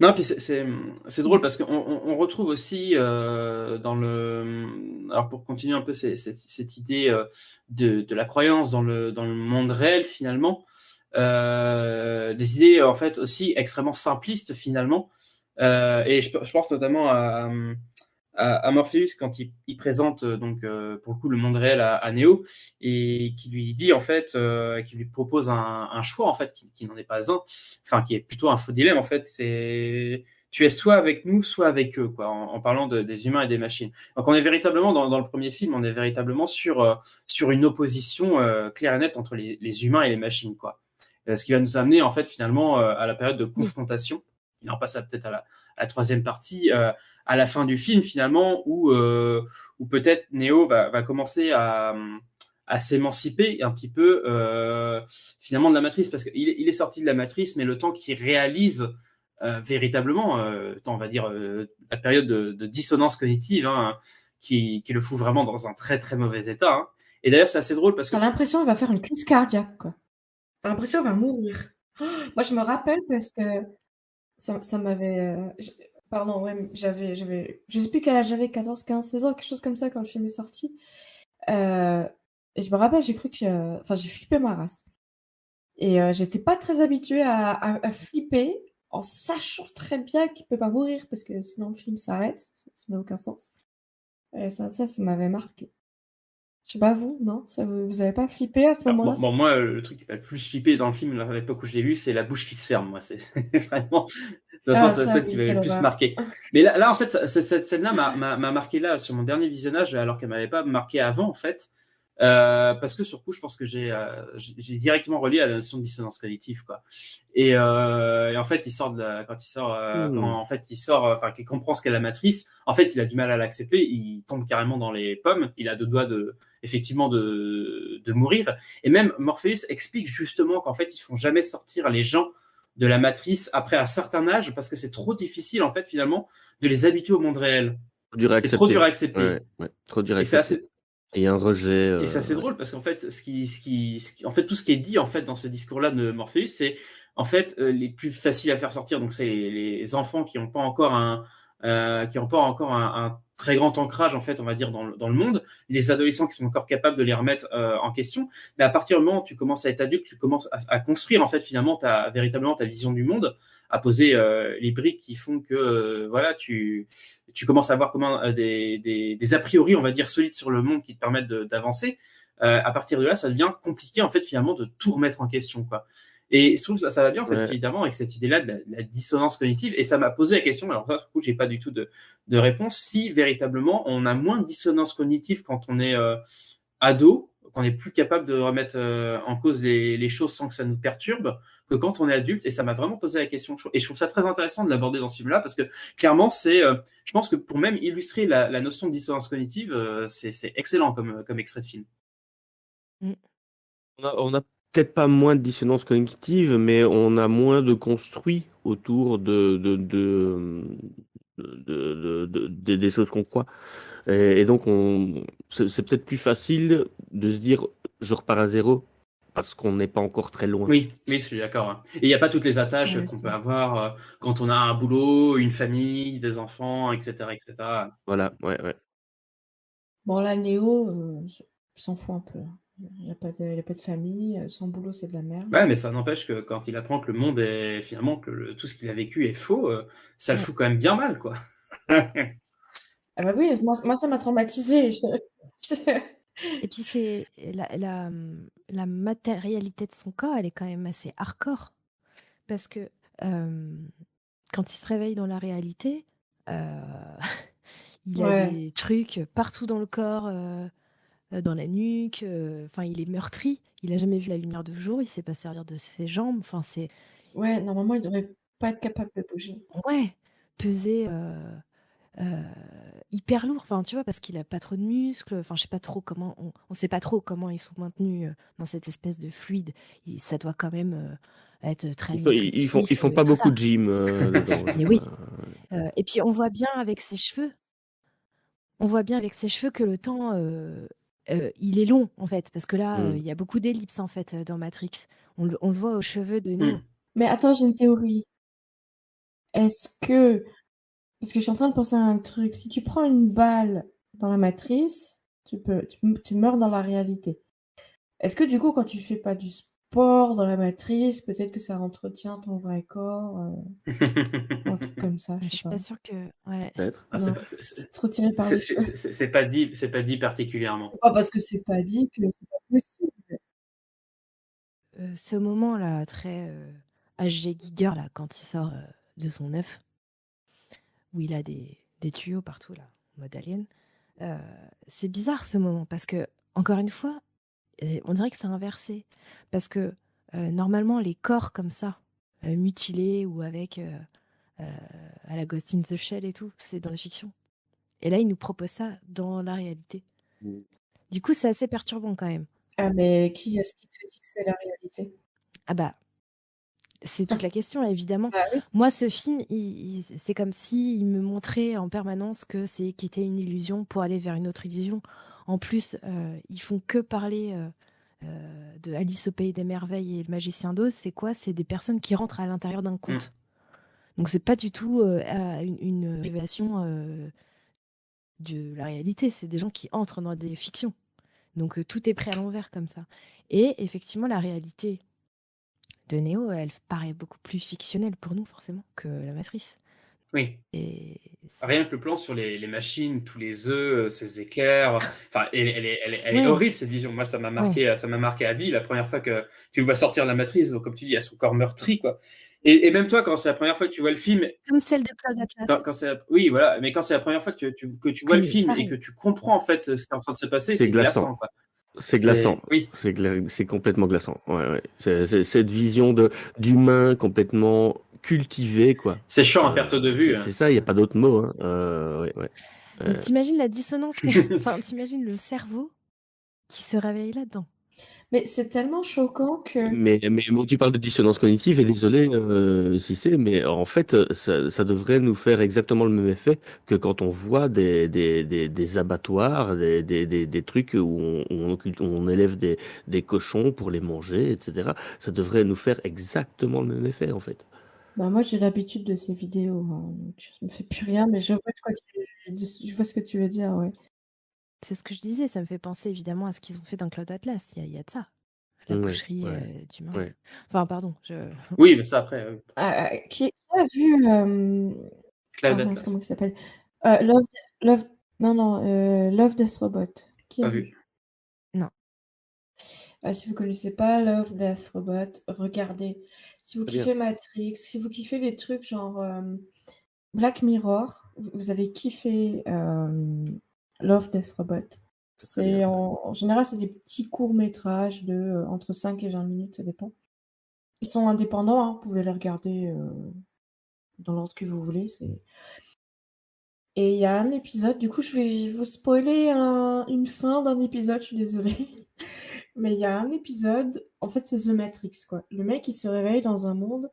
Non, puis c'est drôle parce qu'on retrouve aussi dans le... Alors pour continuer un peu cette idée de la croyance dans le monde réel, finalement, des idées en fait aussi extrêmement simplistes, finalement. Et je pense notamment à Morpheus quand il présente donc pour le coup le monde réel à Neo et qui lui dit en fait qui lui propose un choix en fait qui n'en est pas un, enfin qui est plutôt un faux dilemme en fait, c'est tu es soit avec nous soit avec eux, quoi, en parlant des humains et des machines. Donc on est véritablement dans le premier film, on est véritablement sur une opposition claire et nette entre les humains et les machines, quoi. Ce qui va nous amener en fait finalement à la période de confrontation. Il en passe peut-être à la troisième partie, à la fin du film finalement, où peut-être Neo va commencer à s'émanciper un petit peu finalement de la matrice, parce qu'il est sorti de la matrice, mais le temps qu'il réalise véritablement, on va dire la période de dissonance cognitive, hein, qui le fout vraiment dans un très très mauvais état. Hein. Et d'ailleurs, c'est assez drôle parce que... T'as l'impression qu'il va faire une crise cardiaque, quoi. T'as l'impression qu'il va mourir. Oh, moi, je me rappelle parce que ça m'avait... Pardon, ouais, j'avais... Je sais plus quel âge j'avais, 14, 15, 16 ans, quelque chose comme ça quand le film est sorti. Et je me rappelle, j'ai cru que... Enfin, j'ai flippé ma race. Et j'étais pas très habituée à flipper en sachant très bien qu'il peut pas mourir parce que sinon le film s'arrête. Ça n'a aucun sens. Et ça m'avait marqué. Je sais pas vous, non? Vous avez pas flippé à ce moment-là? Bon, moi, le truc qui m'a le plus flippé dans le film, à l'époque où je l'ai vu, c'est la bouche qui se ferme. Moi, c'est vraiment c'est celle qui m'avait le plus marqué. Mais là, en fait, cette scène-là m'a marqué là sur mon dernier visionnage, alors qu'elle m'avait pas marqué avant, en fait. Parce que sur coup, je pense que j'ai directement relié à la notion de dissonance cognitive, quoi. Et en fait, il sort de quand il sort, en fait, il sort, enfin, qu'il comprend ce qu'est la matrice. En fait, il a du mal à l'accepter. Il tombe carrément dans les pommes. Il a deux doigts effectivement, de mourir. Et même Morpheus explique justement qu'en fait, ils font jamais sortir les gens de la matrice après un certain âge parce que c'est trop difficile, en fait, finalement, de les habituer au monde réel. C'est trop dur à accepter. Ouais, trop dur à accepter. Et il y a un rejet. Et c'est assez drôle parce qu'en fait, en fait, tout ce qui est dit en fait dans ce discours-là de Morpheus, c'est en fait les plus faciles à faire sortir. Donc c'est les enfants qui n'ont pas encore un très grand ancrage en fait, on va dire dans le monde. Les adolescents qui sont encore capables de les remettre en question. Mais à partir du moment où tu commences à être adulte, tu commences à construire en fait finalement véritablement ta vision du monde, à poser les briques qui font que voilà, tu commences à avoir des a priori, on va dire, solides sur le monde qui te permettent d'avancer. À partir de là, ça devient compliqué en fait finalement de tout remettre en question, quoi. Et je trouve ça va bien en fait évidemment avec cette idée-là de la dissonance cognitive. Et ça m'a posé la question. Alors ça, du coup, j'ai pas du tout de réponse. Si véritablement on a moins de dissonance cognitive quand on est ado, qu'on est plus capable de remettre en cause les choses sans que ça nous perturbe que quand on est adulte. Et ça m'a vraiment posé la question. Et je trouve ça très intéressant de l'aborder dans ce film-là parce que clairement, je pense que pour même illustrer la notion de dissonance cognitive, c'est excellent comme extrait de film. On a peut-être pas moins de dissonance cognitive, mais on a moins de construit autour des choses qu'on croit. Et donc, c'est peut-être plus facile de se dire je repars à zéro parce qu'on n'est pas encore très loin. Oui, je suis d'accord. Hein. Et il n'y a pas toutes les attaches qu'on peut avoir quand on a un boulot, une famille, des enfants, etc. etc. Voilà, ouais. Bon, là, Néo s'en fout un peu. Il n'y a pas de famille, son boulot, c'est de la merde. Ouais, mais ça n'empêche que quand il apprend que le monde est finalement, que tout ce qu'il a vécu est faux, ça le fout quand même bien mal, quoi. Ah bah oui, moi ça m'a traumatisé. Et puis c'est la matérialité de son corps, elle est quand même assez hardcore. Parce que quand il se réveille dans la réalité, il a des trucs partout dans le corps, dans la nuque. Enfin, il est meurtri. Il n'a jamais vu la lumière de jour. Il ne sait pas servir de ses jambes. Enfin, c'est... Ouais, normalement, il ne devrait pas être capable de bouger. Ouais, peser... hyper lourd, enfin tu vois, parce qu'il a pas trop de muscles, enfin je sais pas trop comment, on sait pas trop comment ils sont maintenus dans cette espèce de fluide. Ça doit quand même être très ils font pas beaucoup de gym dedans. Mais oui. Et puis on voit bien avec ses cheveux, que le temps il est long en fait, parce que là il y a beaucoup d'ellipses en fait dans Matrix. On le voit aux cheveux de Neo. Mais attends, j'ai une théorie. Est-ce que Parce que je suis en train de penser à un truc. Si tu prends une balle dans la matrice, tu meurs dans la réalité. Est-ce que du coup, quand tu fais pas du sport dans la matrice, peut-être que ça entretient ton vrai corps, un truc comme ça. Je suis pas sûre que. Ouais. Peut-être. C'est trop tiré par les cheveux. C'est pas dit particulièrement. C'est pas parce que c'est pas dit que c'est pas possible. Ce moment-là, très H.G. Giger, là, quand il sort de son œuf, où il a des tuyaux partout, là, en mode alien. C'est bizarre ce moment, parce que, encore une fois, on dirait que c'est inversé. Parce que, normalement, les corps comme ça, mutilés ou avec à la Ghost in the Shell et tout, c'est dans la fiction. Et là, il nous propose ça dans la réalité. Du coup, c'est assez perturbant quand même. Ah, mais qui est-ce qui te dit que c'est la réalité? Ah bah, c'est toute la question, évidemment. Ah oui. Moi, ce film, c'est comme s'il me montrait en permanence que c'est quitter une illusion pour aller vers une autre illusion. En plus, ils font que parler de Alice au Pays des Merveilles et le Magicien d'Oz. C'est quoi? C'est des personnes qui rentrent à l'intérieur d'un conte. Donc, c'est pas du tout une révélation de la réalité. C'est des gens qui entrent dans des fictions. Donc, tout est pris à l'envers comme ça. Et effectivement, la réalité de Neo, elle paraît beaucoup plus fictionnelle pour nous, forcément, que la Matrice. Oui. Et rien que le plan sur les machines, tous les œufs, ces éclairs, enfin, elle est horrible cette vision. Moi, ça m'a marqué à vie la première fois que tu le vois sortir de la Matrice. Donc, comme tu dis, à son corps meurtri, quoi. Et même toi, quand c'est la première fois que tu vois le film, comme celle de Claude Atlas. Oui, voilà. Mais quand c'est la première fois que tu vois le film et que tu comprends en fait ce qui est en train de se passer, c'est glaçant, quoi. C'est glaçant. Oui. C'est complètement glaçant. Ouais. C'est cette vision d'humain complètement cultivé, quoi. C'est chiant à perte de vue. C'est ça, il n'y a pas d'autre mot. Hein. Ouais. Mais t'imagines la dissonance enfin, t'imagines le cerveau qui se réveille là-dedans. Mais c'est tellement choquant que... Mais tu parles de dissonance cognitive, et désolé si c'est, mais en fait, ça devrait nous faire exactement le même effet que quand on voit des abattoirs, des trucs où on élève des cochons pour les manger, etc. Ça devrait nous faire exactement le même effet, en fait. Bah, moi, j'ai l'habitude de ces vidéos, hein, donc je me fais plus rien, mais je vois ce que tu veux dire, ouais. C'est ce que je disais, ça me fait penser évidemment à ce qu'ils ont fait dans Cloud Atlas. Il y a de ça. La boucherie d'humains. Ouais. Enfin, pardon. Oui, mais ça après. Qui a vu Cloud Atlas. comment il s'appelle Love Death Robot. Qui a Pas vu. Non. Si vous connaissez pas Love Death Robot, regardez. Si vous kiffez Matrix, si vous kiffez les trucs genre Black Mirror, vous allez kiffer Love Death Robot. En général, c'est des petits courts-métrages de entre 5 et 20 minutes, ça dépend. Ils sont indépendants, hein, vous pouvez les regarder dans l'ordre que vous voulez. Et il y a un épisode, du coup, je vais vous spoiler une fin d'un épisode, je suis désolée. Mais il y a un épisode, en fait, c'est The Matrix, quoi. Le mec, il se réveille dans un monde,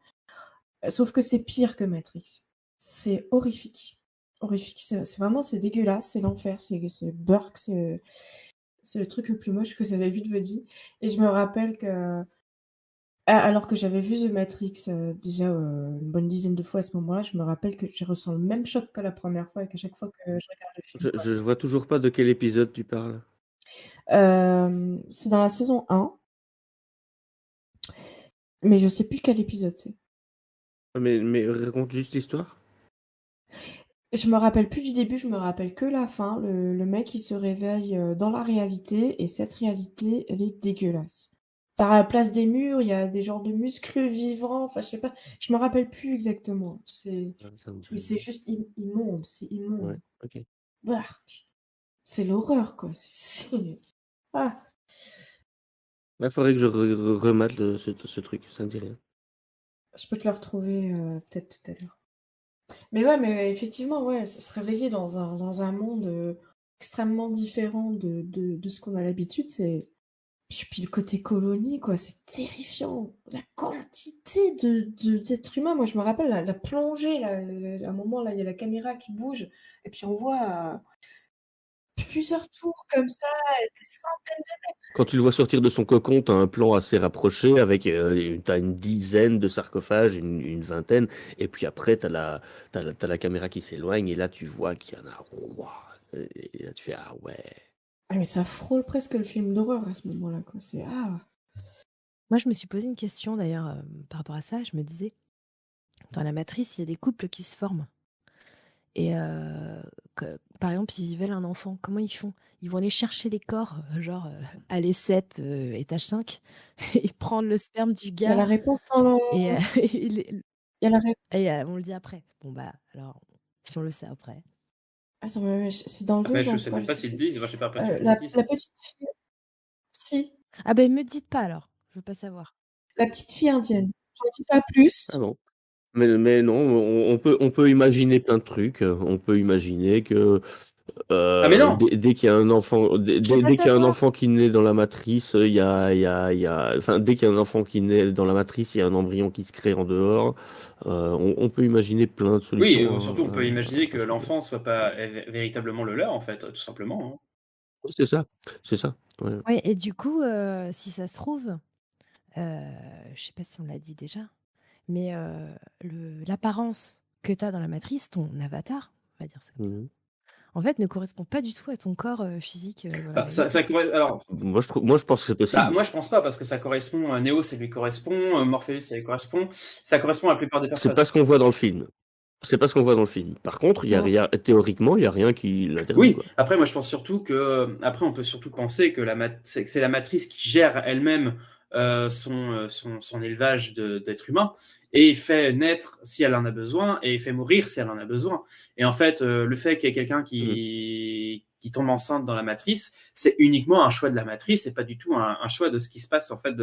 sauf que c'est pire que Matrix. C'est horrifique. Horrifique. C'est vraiment, c'est dégueulasse, c'est l'enfer, c'est Burke, c'est le truc le plus moche que vous avez vu de votre vie. Et je me rappelle que, alors que j'avais vu The Matrix déjà une bonne dizaine de fois à ce moment-là, je me rappelle que je ressens le même choc que la première fois et qu'à chaque fois que je regarde le film. Je vois toujours pas de quel épisode tu parles. C'est dans la saison 1. Mais je sais plus quel épisode c'est. Mais raconte juste l'histoire. Je me rappelle plus du début, je me rappelle que la fin. Le mec, il se réveille dans la réalité et cette réalité, elle est dégueulasse. Ça a la place des murs, il y a des genres de muscles vivants. Enfin, je sais pas, je me rappelle plus exactement. Mais c'est juste immonde, c'est immonde. Ouais, ok. Bark. C'est l'horreur, quoi. Ah. Il faudrait que je remate ce truc, ça me dit rien. Je peux te le retrouver peut-être tout à l'heure. Mais ouais, mais effectivement, ouais, se réveiller dans un monde extrêmement différent de ce qu'on a l'habitude, c'est... Puis le côté colonie, quoi, c'est terrifiant. La quantité d'êtres humains. Moi, je me rappelle la plongée, là, à un moment, là, il y a la caméra qui bouge, et puis on voit plusieurs tours comme ça, des centaines de mètres. Quand tu le vois sortir de son cocon, tu as un plan assez rapproché avec t'as une dizaine de sarcophages, une vingtaine, et puis après t'as la caméra qui s'éloigne et là tu vois qu'il y en a. Et là tu fais ah ouais. Ah, mais ça frôle presque le film d'horreur à ce moment-là, quoi. Moi, je me suis posé une question d'ailleurs par rapport à ça. Je me disais, dans la matrice, il y a des couples qui se forment. Et par exemple, ils veulent un enfant. Comment ils font? Ils vont aller chercher les corps, genre à l'E7, étage 5, et prendre le sperme du gars. Il y a la réponse dans le... Il y a la réponse. Et on le dit après. Bon, bah, alors, si on le sait après. Attends, mais c'est dans le 2. Mais je sais même pas s'ils le disent, moi j'ai pas l'impression qu'ils la le disent. petite fille... Si. Ah ben, me dites pas alors. Je veux pas savoir. La petite fille indienne. J'en dis pas plus. Ah bon. Mais non, on peut imaginer plein de trucs. On peut imaginer que mais non. dès qu'il y a un enfant, dès qu'il y a un enfant qui naît dans la matrice, il y a, enfin, dès qu'il y a un enfant qui naît dans la matrice, il y a un embryon qui se crée en dehors. On peut imaginer plein de solutions. Oui, surtout on peut imaginer que l'enfant soit pas véritablement le leur en fait, tout simplement. Hein. Oui, c'est ça. Ouais. Ouais, et du coup, si ça se trouve, je sais pas si on l'a dit déjà, mais l'apparence que tu as dans la matrice, ton avatar, on va dire ça comme ça, en fait, ne correspond pas du tout à ton corps physique. Voilà, alors, moi, je pense que c'est possible. Moi, je pense pas, parce que ça correspond à Neo, ça lui correspond, Morpheus, ça lui correspond. Ça correspond à la plupart des personnes. C'est pas ce qu'on voit dans le film. Par contre, théoriquement, il n'y a rien qui l'interdit. Oui, quoi. après, moi, je pense surtout que. Après, on peut surtout penser que c'est la matrice qui gère elle-même son élevage d'êtres humains et fait naître si elle en a besoin et fait mourir si elle en a besoin. Et en fait, le fait qu'il y ait quelqu'un qui qui tombe enceinte dans la matrice, c'est uniquement un choix de la matrice et pas du tout un choix de ce qui se passe en fait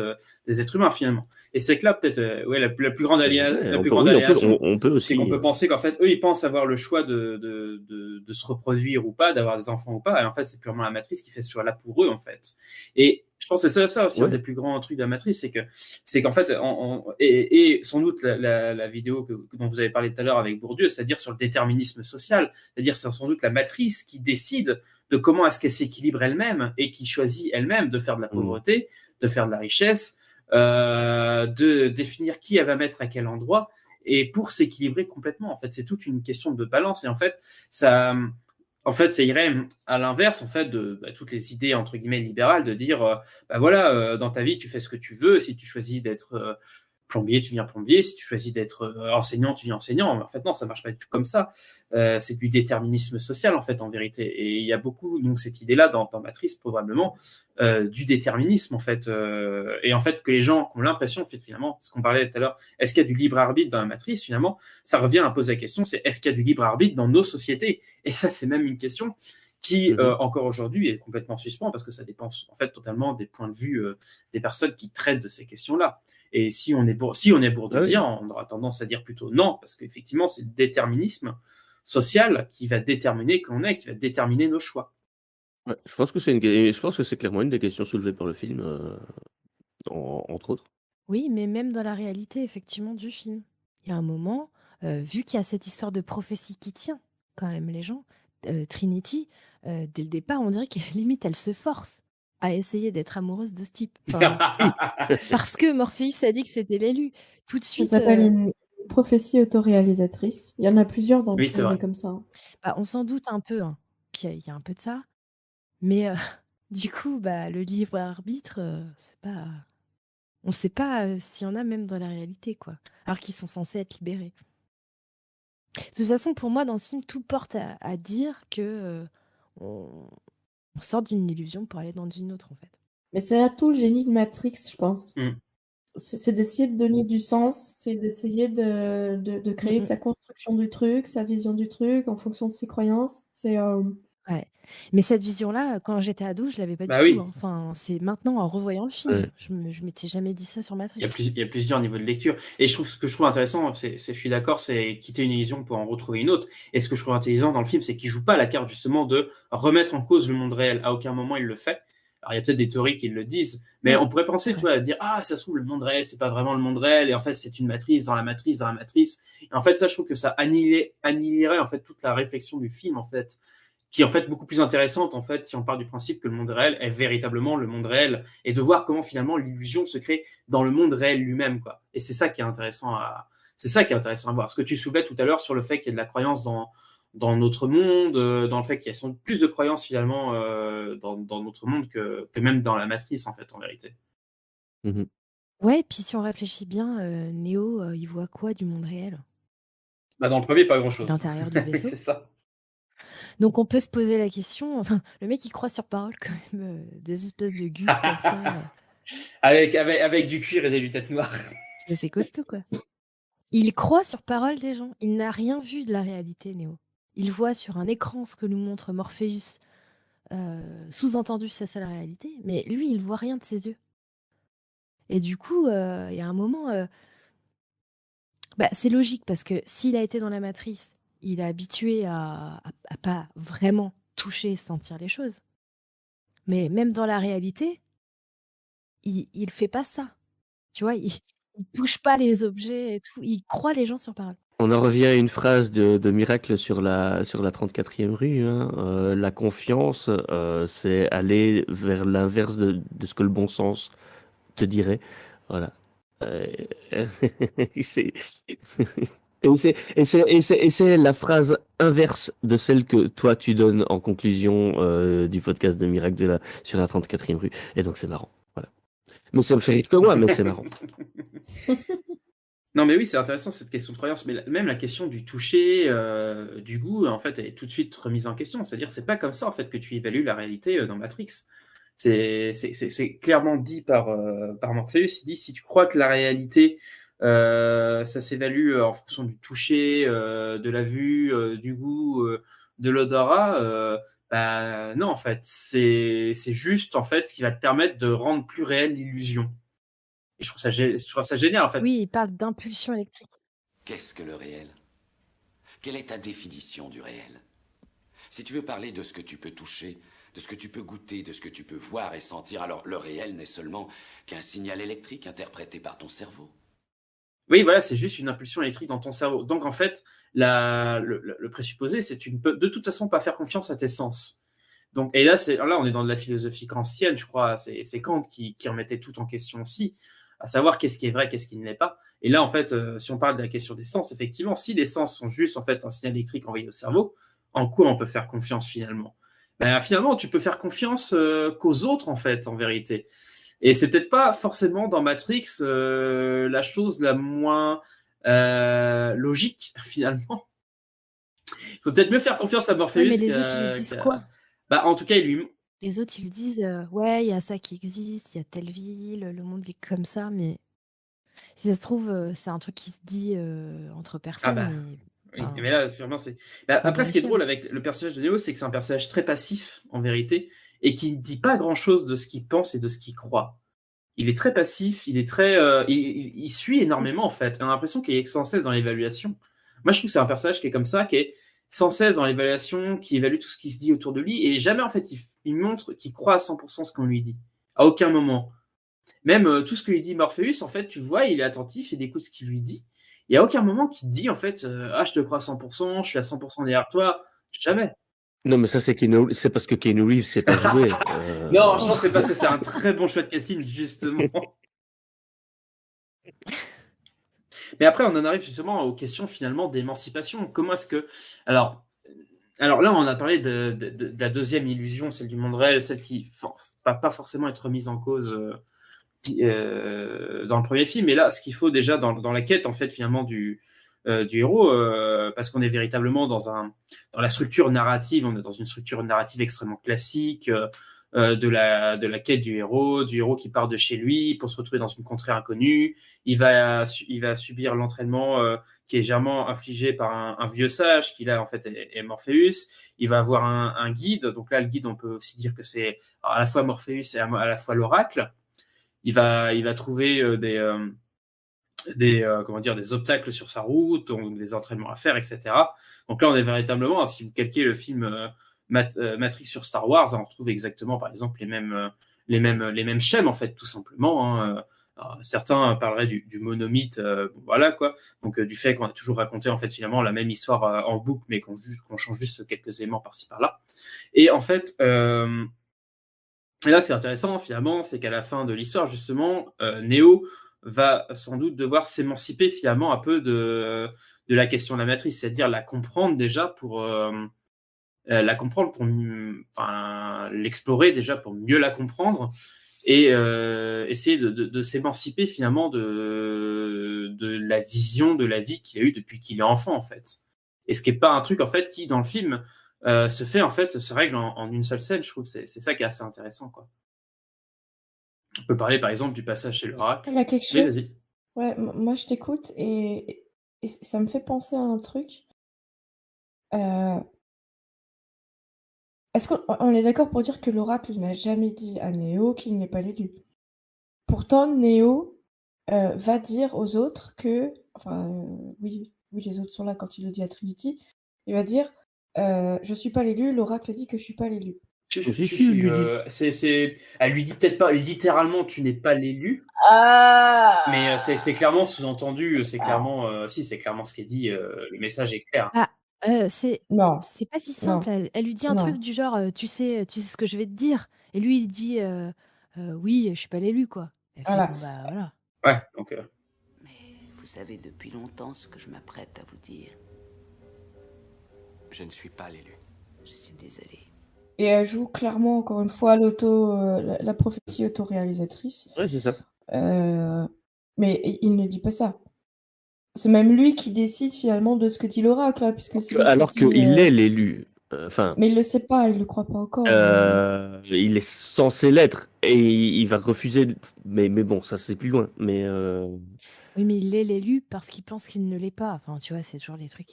des êtres humains finalement. Et c'est que là peut-être la plus grande aliénation, on peut aussi, c'est qu'on peut penser qu'en fait eux ils pensent avoir le choix de se reproduire ou pas, d'avoir des enfants ou pas, et en fait c'est purement la matrice qui fait ce choix-là pour eux en fait. Et je pense que c'est ça aussi un des plus grands trucs de la matrice, c'est qu'en fait et sans doute la vidéo dont vous avez parlé tout à l'heure avec Bourdieu, c'est-à-dire sur le déterminisme social, c'est-à-dire c'est sans doute la matrice qui décide de comment est-ce qu'elle s'équilibre elle-même et qui choisit elle-même de faire de la pauvreté, de faire de la richesse, de définir qui elle va mettre à quel endroit et pour s'équilibrer complètement. En fait, c'est toute une question de balance et en fait, ça irait à l'inverse en fait de toutes les idées entre guillemets libérales de dire dans ta vie tu fais ce que tu veux, si tu choisis d'être plombier, tu viens plombier. Si tu choisis d'être enseignant, tu viens enseignant. Mais en fait, non, ça marche pas du tout comme ça. C'est du déterminisme social, en fait, en vérité. Et il y a beaucoup, donc, cette idée-là dans Matrice, probablement, du déterminisme, en fait. Et en fait, que les gens ont l'impression, en fait, finalement, ce qu'on parlait tout à l'heure, est-ce qu'il y a du libre arbitre dans la Matrice, finalement? Ça revient à poser la question, c'est est-ce qu'il y a du libre arbitre dans nos sociétés? Et ça, c'est même une question qui, encore aujourd'hui, est complètement suspens parce que ça dépend, en fait, totalement des points de vue des personnes qui traitent de ces questions-là. Et si on est bourdieuien, on aura tendance à dire plutôt non, parce qu'effectivement, c'est le déterminisme social qui va déterminer qui on est, qui va déterminer nos choix. Ouais, je pense que c'est clairement une des questions soulevées par le film, entre autres. Oui, mais même dans la réalité, effectivement, du film. Il y a un moment, vu qu'il y a cette histoire de prophétie qui tient quand même les gens, Trinity, dès le départ, on dirait qu'à la limite, elle se force à essayer d'être amoureuse de ce type. Enfin, parce que Morpheus a dit que c'était l'élu. Tout de suite. Ça s'appelle une prophétie autoréalisatrice. Il y en a plusieurs dans le film comme ça. On s'en doute un peu qu'il y a un peu de ça. Mais du coup, le libre arbitre, c'est pas. On ne sait pas s'il y en a même dans la réalité, quoi. Alors qu'ils sont censés être libérés. De toute façon, pour moi, dans ce film, tout porte à dire que on sort d'une illusion pour aller dans une autre, en fait. Mais c'est là tout le génie de Matrix, je pense. C'est d'essayer de donner du sens, c'est d'essayer de créer sa construction du truc, sa vision du truc, en fonction de ses croyances. Ouais. Mais cette vision-là, quand j'étais ado, je l'avais pas du tout. Enfin, c'est maintenant en revoyant le film. Je m'étais jamais dit ça sur Matrix. Il y a plusieurs niveaux de lecture. Et ce que je trouve intéressant, je suis d'accord, c'est quitter une illusion pour en retrouver une autre. Et ce que je trouve intelligent dans le film, c'est qu'il joue pas la carte justement de remettre en cause le monde réel. À aucun moment il le fait. Alors il y a peut-être des théories qui le disent, mais on pourrait penser, à dire ça se trouve le monde réel, c'est pas vraiment le monde réel, et en fait c'est une matrice dans la matrice dans la matrice. Et en fait ça, je trouve que ça annihilerait en fait toute la réflexion du film en fait, qui est en fait beaucoup plus intéressante en fait si on part du principe que le monde réel est véritablement le monde réel, et de voir comment finalement l'illusion se crée dans le monde réel lui-même, quoi. Et c'est ça qui est intéressant à voir. Ce que tu soulevais tout à l'heure sur le fait qu'il y a de la croyance dans notre monde, dans le fait qu'il y a plus de croyances finalement dans notre monde que même dans la matrice en fait, en vérité. Ouais, puis si on réfléchit bien, Neo, il voit quoi du monde réel? Dans le premier, pas grand-chose. L'intérieur du vaisseau. C'est ça. Donc on peut se poser la question, enfin, le mec il croit sur parole quand même, des espèces de gus comme ça. Avec du cuir et des lunettes noires. C'est costaud, quoi. Il croit sur parole des gens. Il n'a rien vu de la réalité, Neo. Il voit sur un écran ce que nous montre Morpheus. Sous-entendu, c'est ça la réalité. Mais lui, il voit rien de ses yeux. Et du coup, il y a un moment... c'est logique, parce que s'il a été dans la matrice, il est habitué à pas vraiment toucher, sentir les choses. Mais même dans la réalité, il fait pas ça. Tu vois, il touche pas les objets et tout. Il croit les gens sur parole. On en revient à une phrase de Miracle sur la 34e rue. La confiance, c'est aller vers l'inverse de ce que le bon sens te dirait. Voilà. Et c'est la phrase inverse de celle que toi tu donnes en conclusion du podcast de Miracle sur la 34e rue. Et donc c'est marrant. Voilà. Mais ça me fait rire que moi, mais c'est marrant. Non, mais oui, c'est intéressant cette question de croyance, mais même la question du toucher, du goût, en fait, elle est tout de suite remise en question. C'est-à-dire, c'est pas comme ça en fait que tu évalues la réalité dans Matrix. C'est clairement dit par Morpheus. Il dit si tu crois que la réalité ça s'évalue en fonction du toucher, de la vue, du goût, de l'odorat, Bah, non, en fait, c'est juste en fait ce qui va te permettre de rendre plus réelle l'illusion. Et je trouve ça génial, en fait. Oui, il parle d'impulsion électrique. Qu'est-ce que le réel? Quelle est ta définition du réel? Si tu veux parler de ce que tu peux toucher, de ce que tu peux goûter, de ce que tu peux voir et sentir, alors le réel n'est seulement qu'un signal électrique interprété par ton cerveau. Oui, voilà, c'est juste une impulsion électrique dans ton cerveau. Donc, en fait, le présupposé, c'est que tu ne peux de toute façon pas faire confiance à tes sens. Donc, et là, on est dans de la philosophie kantienne, je crois. C'est Kant qui remettait tout en question aussi, à savoir qu'est-ce qui est vrai, qu'est-ce qui ne l'est pas. Et là, en fait, si on parle de la question des sens, effectivement, si les sens sont juste en fait un signal électrique envoyé au cerveau, en quoi on peut faire confiance finalement? Ben, finalement, tu peux faire confiance qu'aux autres, en fait, en vérité. Et c'est peut-être pas forcément dans Matrix la chose la moins logique, finalement. Il faut peut-être mieux faire confiance à Morpheus. Ouais, mais les autres, ils lui disent quoi? Bah, en tout cas, Les autres, ils lui disent ouais, il y a ça qui existe, il y a telle ville, le monde est comme ça, mais si ça se trouve, c'est un truc qui se dit entre personnes. bah. Mais, Oui, enfin, mais là, vraiment, c'est. Bah, c'est après, ce qui est drôle invérifiable. avec le personnage de Neo, c'est que c'est un personnage très passif, en vérité, et qui ne dit pas grand-chose de ce qu'il pense et de ce qu'il croit. Il est très passif, il est très. Il suit énormément, en fait. On a l'impression qu'il est sans cesse dans l'évaluation. Moi, je trouve que c'est un personnage qui est comme ça, qui est sans cesse dans l'évaluation, qui évalue tout ce qui se dit autour de lui, et jamais, en fait, il montre qu'il croit à 100% ce qu'on lui dit. À aucun moment. Même tout ce que lui dit Morpheus, en fait, tu vois, il est attentif, il écoute ce qu'il lui dit. Il n'y a aucun moment qui te dit, en fait, ah, je te crois à 100%, je suis à 100% derrière toi. Jamais. Non, mais ça, c'est parce que Keanu Reeves sait pas jouer. Non, je pense que c'est parce que c'est un très bon choix de casting, justement. Mais après, on en arrive justement aux questions, finalement, d'émancipation. Comment est-ce que... Alors là, on a parlé de la deuxième illusion, celle du monde réel, celle qui ne va pas forcément être remise en cause dans le premier film. Et là, ce qu'il faut déjà dans la quête, en fait, finalement, du héros, parce qu'on est véritablement dans la structure narrative, on est dans une structure narrative extrêmement classique, de la quête du héros qui part de chez lui pour se retrouver dans une contrée inconnue. Il va subir l'entraînement qui est légèrement infligé par un vieux sage qui là en fait est Morpheus. Il va avoir un guide, donc là le guide on peut aussi dire que c'est à la fois Morpheus et à la fois l'oracle. Il va trouver des obstacles sur sa route, donc des entraînements à faire, etc. Donc là, on est véritablement, si vous calquez le film Matrix sur Star Wars, on retrouve exactement, par exemple, les mêmes schèmes, en fait, tout simplement. Hein. Certains parleraient du monomythe, voilà quoi. Donc du fait qu'on a toujours raconté en fait finalement la même histoire en boucle, mais qu'on change juste quelques éléments par-ci par-là. Et en fait, et là c'est intéressant finalement, c'est qu'à la fin de l'histoire justement, Neo va sans doute devoir s'émanciper finalement un peu de la question de la matrice, c'est-à-dire la comprendre déjà pour l'explorer déjà pour mieux la comprendre et essayer de s'émanciper finalement de la vision de la vie qu'il a eue depuis qu'il est enfant en fait. Et ce qui n'est pas un truc en fait qui dans le film se règle en une seule scène, je trouve. C'est ça qui est assez intéressant, quoi. On peut parler par exemple du passage chez l'oracle. Il y a quelque Oui, chose. vas-y. Ouais, moi je t'écoute et ça me fait penser à un truc. Est-ce qu'on est d'accord pour dire que l'oracle n'a jamais dit à Néo qu'il n'est pas l'élu? Pourtant, Néo va dire aux autres que, enfin, oui, les autres sont là quand il le dit à Trinity. Il va dire, je suis pas l'élu. L'oracle dit que je suis pas l'élu. Elle lui dit peut-être pas littéralement tu n'es pas l'élu, mais c'est clairement sous-entendu, c'est clairement c'est clairement ce qui est dit, le message est clair. Ah, c'est pas si simple. Elle lui dit un truc du genre tu sais ce que je vais te dire, et lui il dit oui, je suis pas l'élu quoi. Elle fait, Voilà. bon bah voilà. Ouais, donc. Mais vous savez depuis longtemps ce que je m'apprête à vous dire. Je ne suis pas l'élu. Je suis désolée. Et elle joue clairement, encore une fois, la prophétie autoréalisatrice. Ouais, c'est ça. Mais il ne dit pas ça. C'est même lui qui décide finalement de ce que dit l'oracle, là, puisque c'est alors qu'il est l'élu. Mais il le sait pas, il le croit pas encore. Il est censé l'être et il va refuser. Mais bon, ça c'est plus loin. Mais oui, mais il est l'élu parce qu'il pense qu'il ne l'est pas. Enfin, tu vois, c'est toujours les trucs.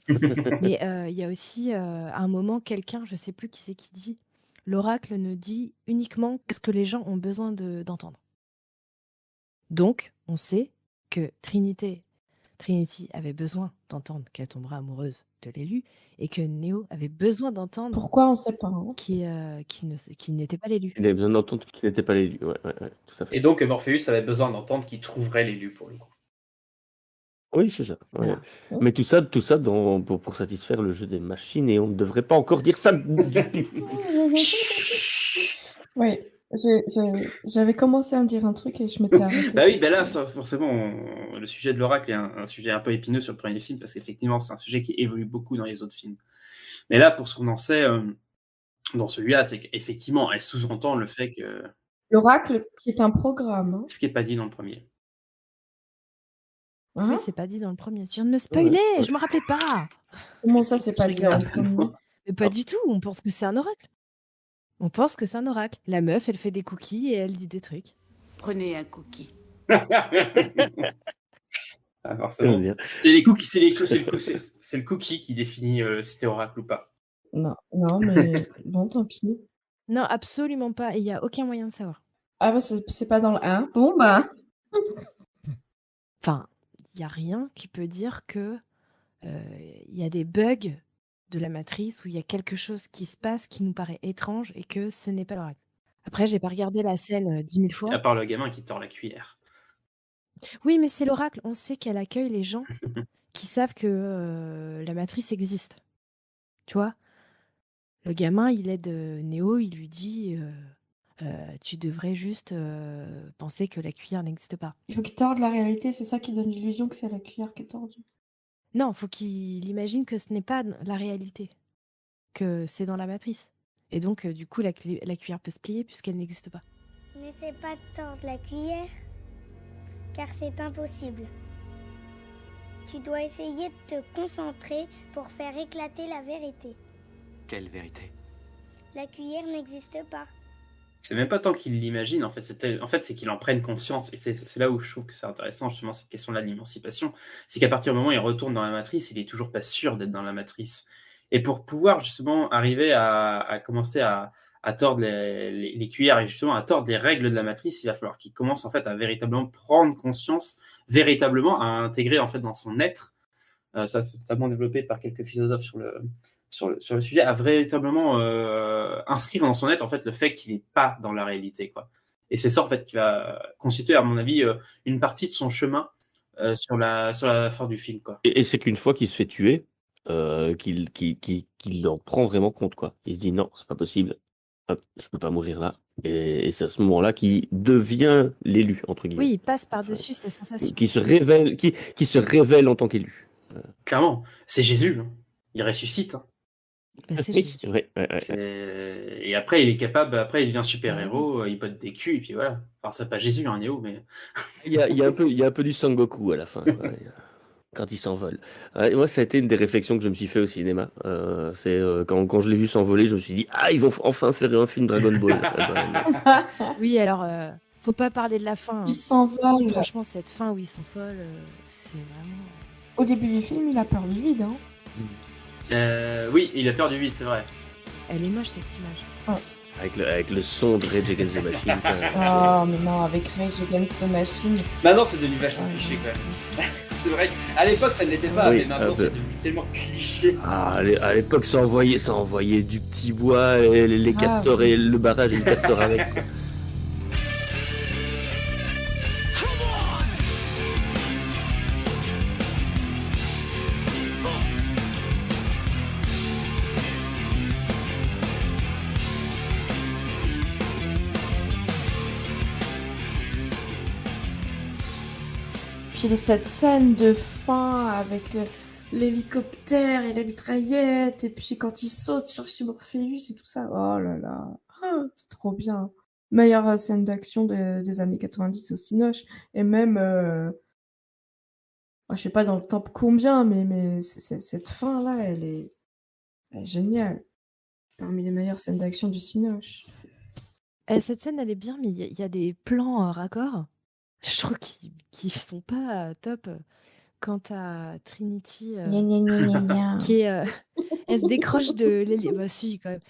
Mais il y a aussi à un moment quelqu'un, je sais plus qui c'est qui dit, l'oracle ne dit uniquement ce que les gens ont besoin d'entendre. Donc, on sait que Trinity avait besoin d'entendre qu'elle tombera amoureuse de l'élu et que Neo avait besoin d'entendre Pourquoi on sait pas, hein. qui n'était pas l'élu. Il avait besoin d'entendre qu'il n'était pas l'élu. Ouais, tout à fait. Et donc Morpheus avait besoin d'entendre qu'il trouverait l'élu pour le coup. Oui, c'est ça. Ouais. Voilà. Mais tout ça pour satisfaire le jeu des machines, et on ne devrait pas encore dire ça. Oui, j'avais commencé à dire un truc et je m'étais arrêtée. Bah oui, là, forcément, le sujet de l'oracle est un sujet un peu épineux sur le premier film, parce qu'effectivement, c'est un sujet qui évolue beaucoup dans les autres films. Mais là, pour ce qu'on en sait, dans celui-là, c'est qu'effectivement, elle sous-entend le fait que... L'oracle, qui est un programme. Hein. Ce qui n'est pas dit dans le premier. Hein? Oui, c'est pas dit dans le premier. Tu viens de me spoiler, je me rappelais pas. Comment ça, c'est pas dit dans le premier? Mais pas du tout, on pense que c'est un oracle. On pense que c'est un oracle. La meuf, elle fait des cookies et elle dit des trucs. Prenez un cookie. Forcément. C'est les cookies, c'est le cookie qui définit si t'es oracle ou pas. Non, mais bon, tant pis. Non, absolument pas. Il n'y a aucun moyen de savoir. Ah bah c'est pas dans le 1. Bon bah. Enfin, il n'y a rien qui peut dire que il y a des bugs de la matrice où il y a quelque chose qui se passe qui nous paraît étrange et que ce n'est pas l'oracle. Après, j'ai pas regardé la scène 10 000 fois. À part le gamin qui tord la cuillère. Oui, mais c'est l'oracle. On sait qu'elle accueille les gens qui savent que la matrice existe. Tu vois? Le gamin, il aide Néo, il lui dit tu devrais juste penser que la cuillère n'existe pas. Il faut qu'il torde la réalité, c'est ça qui donne l'illusion que c'est la cuillère qui est tordue. Non, faut qu'il imagine que ce n'est pas la réalité, que c'est dans la matrice. Et donc, du coup, la cuillère peut se plier puisqu'elle n'existe pas. N'essaie pas de tordre la cuillère, car c'est impossible. Tu dois essayer de te concentrer pour faire éclater la vérité. Quelle vérité? La cuillère n'existe pas. C'est même pas tant qu'il l'imagine, en fait, c'est qu'il en prenne conscience. Et c'est là où je trouve que c'est intéressant, justement, cette question de l'émancipation. C'est qu'à partir du moment où il retourne dans la matrice, il est toujours pas sûr d'être dans la matrice. Et pour pouvoir, justement, arriver à commencer à tordre les cuillères et justement à tordre les règles de la matrice, il va falloir qu'il commence, en fait, à véritablement prendre conscience, véritablement à intégrer, en fait, dans son être. Ça, c'est totalement développé par quelques philosophes sur le sujet, à véritablement inscrire dans son être en fait le fait qu'il n'est pas dans la réalité, quoi. Et c'est ça en fait qui va constituer à mon avis une partie de son chemin sur la fin du film, quoi. Et c'est qu'une fois qu'il se fait tuer, qu'il en prend vraiment compte, quoi. Il se dit non, c'est pas possible. Hop, je peux pas mourir là. Et c'est à ce moment-là qu'il devient l'élu, entre guillemets. Oui, il passe par-dessus cette sensation. Qui se révèle en tant qu'élu. Clairement, c'est Jésus. Hein. Il ressuscite. Hein. Ben, c'est Jésus. Ouais. Et après, il est capable. Après, il devient super-héros. Il pote des culs et puis voilà. Enfin, c'est pas Jésus, hein, Néo, mais. Il y a un peu du Sangoku à la fin. Quand il s'envole. Moi, ça a été une des réflexions que je me suis fait au cinéma. C'est quand je l'ai vu s'envoler, je me suis dit ils vont enfin faire un film Dragon Ball. Oui, alors, faut pas parler de la fin. Hein. Il s'envole. Franchement, cette fin où il s'envole, c'est vraiment. Au début du film, il a peur du vide. Hein. Oui, il a peur du vide, c'est vrai. Elle est moche cette image. Avec le son de Rage Against the Machine. Mais non, avec Rage Against the Machine. Maintenant, c'est devenu vachement cliché quand même. C'est vrai qu'à l'époque, ça ne l'était pas, oui, mais maintenant, c'est devenu tellement cliché. À l'époque, ça envoyait du petit bois, les castors et le barrage et le castor avec. Quoi. Puis cette scène de fin avec l'hélicoptère et la mitraillette, et puis quand il saute sur Morpheus et tout ça, oh là là, c'est trop bien. Meilleure scène d'action des années 90 au Cinoche, et même, je sais pas dans le top combien, mais cette fin-là, elle est géniale. Parmi les meilleures scènes d'action du Cinoche. Cette scène, elle est bien, mais il y a des plans raccords. Je trouve qu'ils sont pas top. Quant à Trinity, qui est, elle se décroche de l'hélice. Bah si, quand même.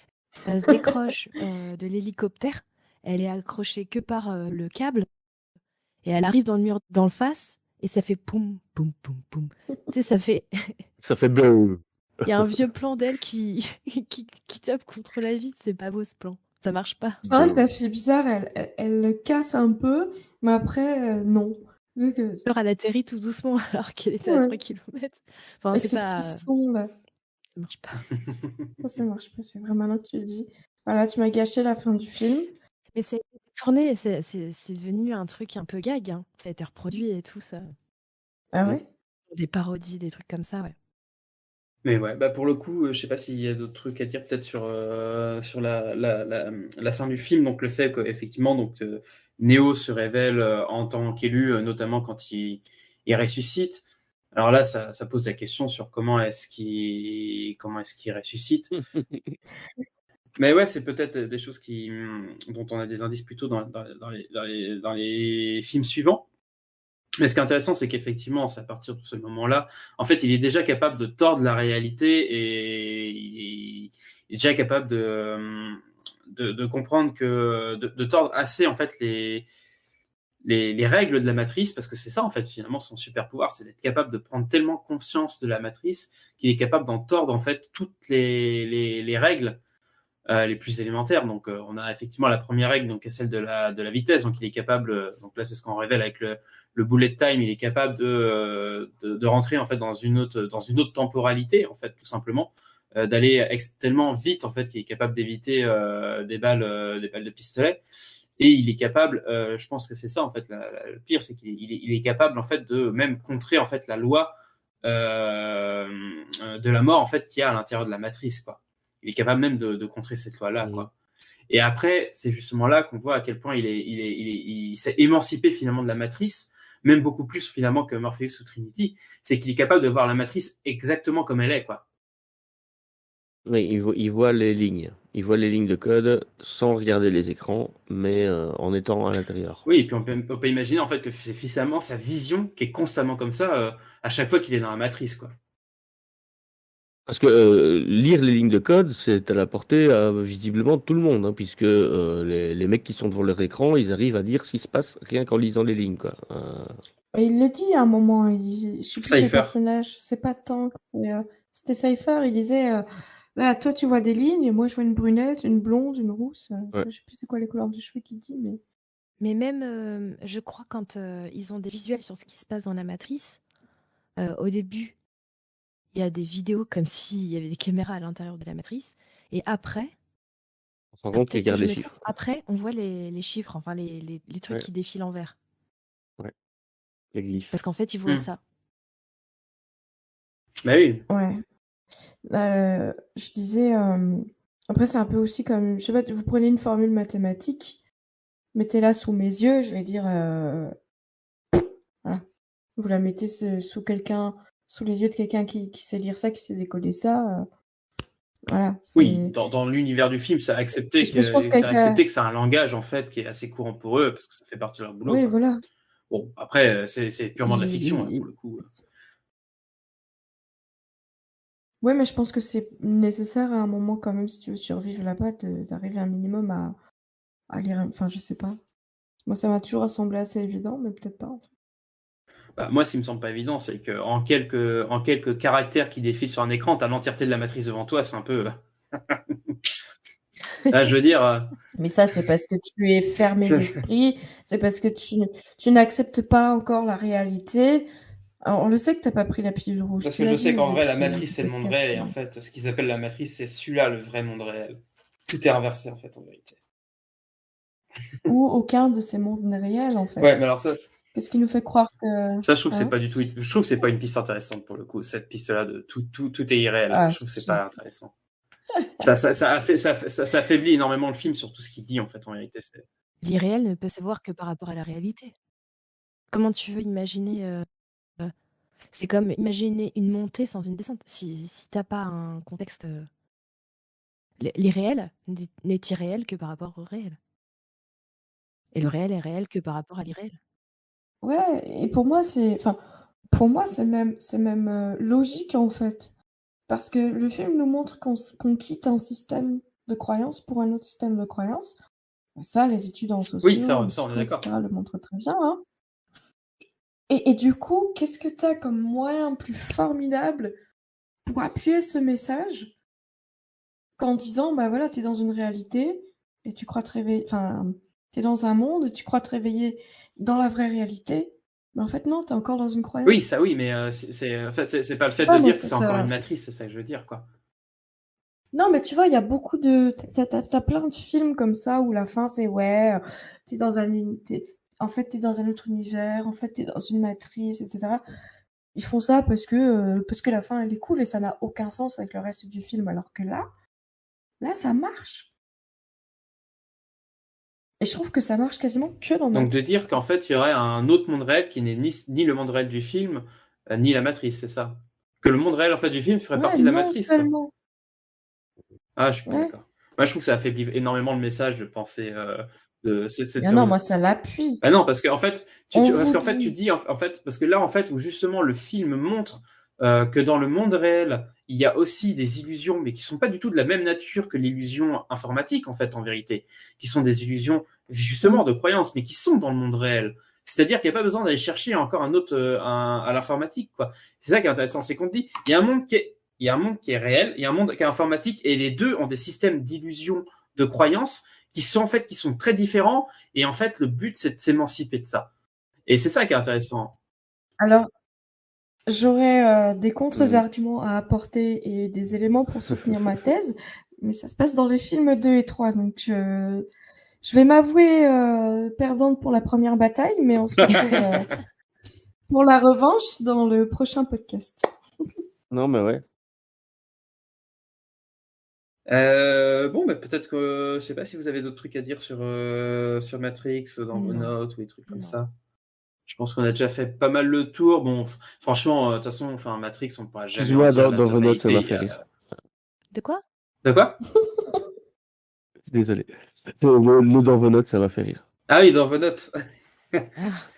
Elle se décroche de l'hélicoptère, elle est accrochée que par le câble, et elle arrive dans le mur d'en face, et ça fait poum, poum, poum, poum. Tu sais, ça fait... Ça fait boum. Il y a un vieux plan d'elle qui tape contre la vitre, c'est pas beau ce plan. Ça marche pas. C'est vrai que ça fait bizarre, elle le casse un peu, mais après, non. Vu que... Alors, elle atterrit tout doucement alors qu'elle était à Ouais. 3 km. Enfin, Avec c'est ce pas... petit son, là. Ça marche pas. Ça marche pas, c'est vraiment là que tu le dis. Voilà, tu m'as gâché la fin du film. Mais c'est tourné, c'est devenu un truc un peu gag. Hein. Ça a été reproduit et tout, ça. Ah ouais? Des parodies, des trucs comme ça, ouais. Mais ouais, bah pour le coup, je sais pas s'il y a d'autres trucs à dire peut-être sur la fin du film. Donc le fait qu'effectivement, donc Neo se révèle en tant qu'élu, notamment quand il ressuscite. Alors là, ça pose la question sur comment est-ce qu'il ressuscite. Mais ouais, c'est peut-être des choses dont on a des indices plutôt dans les films suivants. Mais ce qui est intéressant, c'est qu'effectivement, c'est à partir de ce moment-là, en fait, il est déjà capable de tordre la réalité et il est déjà capable de comprendre de tordre assez, en fait, les règles de la matrice, parce que c'est ça, en fait, finalement, son super pouvoir, c'est d'être capable de prendre tellement conscience de la matrice qu'il est capable d'en tordre, en fait, toutes les règles les plus élémentaires. Donc, on a effectivement la première règle, donc, qui est celle de la vitesse. Donc, il est capable, donc là, c'est ce qu'on révèle avec le bullet time, il est capable de rentrer, en fait, dans une autre temporalité, en fait, tout simplement, d'aller tellement vite, en fait, qu'il est capable d'éviter des balles de pistolet. Et il est capable, je pense que c'est ça, en fait, le pire, c'est qu'il est capable, en fait, de même contrer, en fait, la loi de la mort, en fait, qu'il y a à l'intérieur de la matrice, quoi. Il est capable même de contrer cette loi-là, quoi. Et après, c'est justement là qu'on voit à quel point il s'est émancipé finalement de la matrice, même beaucoup plus finalement que Morpheus ou Trinity. C'est qu'il est capable de voir la matrice exactement comme elle est, quoi. Oui, il voit les lignes. Il voit les lignes de code sans regarder les écrans, mais en étant à l'intérieur. Oui, et puis on peut imaginer en fait que c'est finalement sa vision qui est constamment comme ça à chaque fois qu'il est dans la matrice, quoi. Parce que lire les lignes de code, c'est à la portée visiblement de tout le monde, hein, puisque les mecs qui sont devant leur écran, ils arrivent à dire ce qui se passe rien qu'en lisant les lignes, quoi. Il le dit à un moment, je sais plus quel Cypher. personnage, c'est pas tant que c'était Cypher, il disait là, toi tu vois des lignes, et moi je vois une brunette, une blonde, une rousse. Ouais. Je sais plus c'est quoi les couleurs de cheveux qu'il dit, mais. Mais même, je crois, quand ils ont des visuels sur ce qui se passe dans la matrice, au début, il y a des vidéos comme s'il y avait des caméras à l'intérieur de la matrice. Et après, On se rend compte qu'ils peut-être que regardent je les me chiffres. trompe, après, on voit les chiffres, enfin les trucs Ouais. qui défilent en vert. Ouais. Les glyphes. Parce qu'en fait, ils voient ça. Bah oui. Ouais. Je disais, après c'est un peu aussi comme, je sais pas, vous prenez une formule mathématique, mettez-la sous mes yeux, je vais dire, voilà. Vous la mettez sous les yeux de quelqu'un qui sait lire ça, qui sait décoder ça. Voilà. Oui, dans l'univers du film, ça a accepté Je pense qu'avec que c'est un langage en fait qui est assez courant pour eux parce que ça fait partie de leur boulot. Oui, quoi. voilà. Bon, après, c'est purement de la fiction hein, pour le coup. Ouais, mais je pense que c'est nécessaire à un moment quand même si tu veux survivre là-bas d'arriver un minimum à lire. Enfin, je sais pas. Moi, ça m'a toujours semblé assez évident, mais peut-être pas. En fait. Bah, moi, ce qui me semble pas évident, c'est que en quelques caractères qui défilent sur un écran, t'as l'entièreté de la matrice devant toi, c'est un peu. Là, je veux dire. Mais ça, c'est parce que tu es fermé d'esprit, c'est parce que tu n'acceptes pas encore la réalité. Alors, on le sait que t'as pas pris la pilule rouge. Parce que je sais qu'en vrai, la matrice, c'est le monde réel, et en fait, ce qu'ils appellent la matrice, c'est celui-là, le vrai monde réel. Tout est inversé, en fait, en vérité. Ou aucun de ces mondes n'est réel, en fait. Ouais, mais alors ça. Qu'est-ce qui nous fait croire que. Ça, je trouve que c'est pas du tout. Je trouve que c'est pas une piste intéressante pour le coup. Cette piste-là de tout est irréel. Ah, je trouve que c'est pas intéressant. Ça affaiblit énormément le film sur tout ce qu'il dit en fait en vérité. L'irréel ne peut se voir que par rapport à la réalité. Comment tu veux imaginer c'est comme imaginer une montée sans une descente. Si t'as pas un contexte, l'irréel n'est irréel que par rapport au réel. Et le réel est réel que par rapport à l'irréel. Ouais, et pour moi, c'est même logique en fait. Parce que le film nous montre qu'on quitte un système de croyance pour un autre système de croyance. Ça, les études en sociaux, Oui, ça, en on est psycho, d'accord. etc. le montrent très bien. Hein. Et du coup, qu'est-ce que tu as comme moyen plus formidable pour appuyer ce message qu'en disant, bah voilà, tu es dans une réalité et tu crois te réveiller, enfin, tu es dans un monde et tu crois te réveiller dans la vraie réalité, mais en fait, non, tu es encore dans une croyance. Oui, ça oui, mais en fait, c'est pas le fait Ouais, de moi, dire que c'est encore une matrice, c'est ça que je veux dire, quoi. Non, mais tu vois, il y a beaucoup de... T'as plein de films comme ça où la fin, c'est ouais, t'es dans en fait, t'es dans un autre univers, en fait, t'es dans une matrice, etc. Ils font ça parce que la fin, elle est cool et ça n'a aucun sens avec le reste du film, alors que là, ça marche. Et je trouve que ça marche quasiment que dans Donc Matrix. de dire qu'en fait, il y aurait un autre monde réel qui n'est ni le monde réel du film, ni la matrice, c'est ça? Que le monde réel, en fait, du film ferait Ouais, partie de la non matrice, quoi. seulement. Ah, je suis pas Ouais. d'accord. Moi, je trouve que ça affaiblit énormément le message de penser de cette Mais non, théorie. moi, ça l'appuie. Bah non, parce qu'en fait, On parce vous qu'en fait, tu dit. dis, en fait, parce que là, en fait, où justement le film montre que dans le monde réel, il y a aussi des illusions, mais qui sont pas du tout de la même nature que l'illusion informatique, en fait, en vérité, qui sont des illusions justement de croyances, mais qui sont dans le monde réel. C'est-à-dire qu'il n'y a pas besoin d'aller chercher encore un autre à l'informatique, quoi. C'est ça qui est intéressant, c'est qu'on dit, il y a un monde qui est réel, il y a un monde qui est informatique, et les deux ont des systèmes d'illusions, de croyances, qui sont très différents, et en fait, le but, c'est de s'émanciper de ça. Et c'est ça qui est intéressant. Alors, j'aurais des contre-arguments à apporter et des éléments pour soutenir ma thèse, mais ça se passe dans les films 2 et 3, donc je vais m'avouer perdante pour la première bataille, mais on se retrouve pour la revanche dans le prochain podcast. Non, mais ouais. Bon, mais peut-être que je sais pas si vous avez d'autres trucs à dire sur Matrix dans vos notes ou des trucs comme ça. Je pense qu'on a déjà fait pas mal le tour. Bon, franchement, de toute façon, enfin Matrix, on pourra jamais en Excuse-moi, dire la dans vos notes, ça m'a totalité. fait rire. De quoi? De quoi? Désolé. Le dans vos notes, ça m'a fait rire. Ah oui, dans vos notes.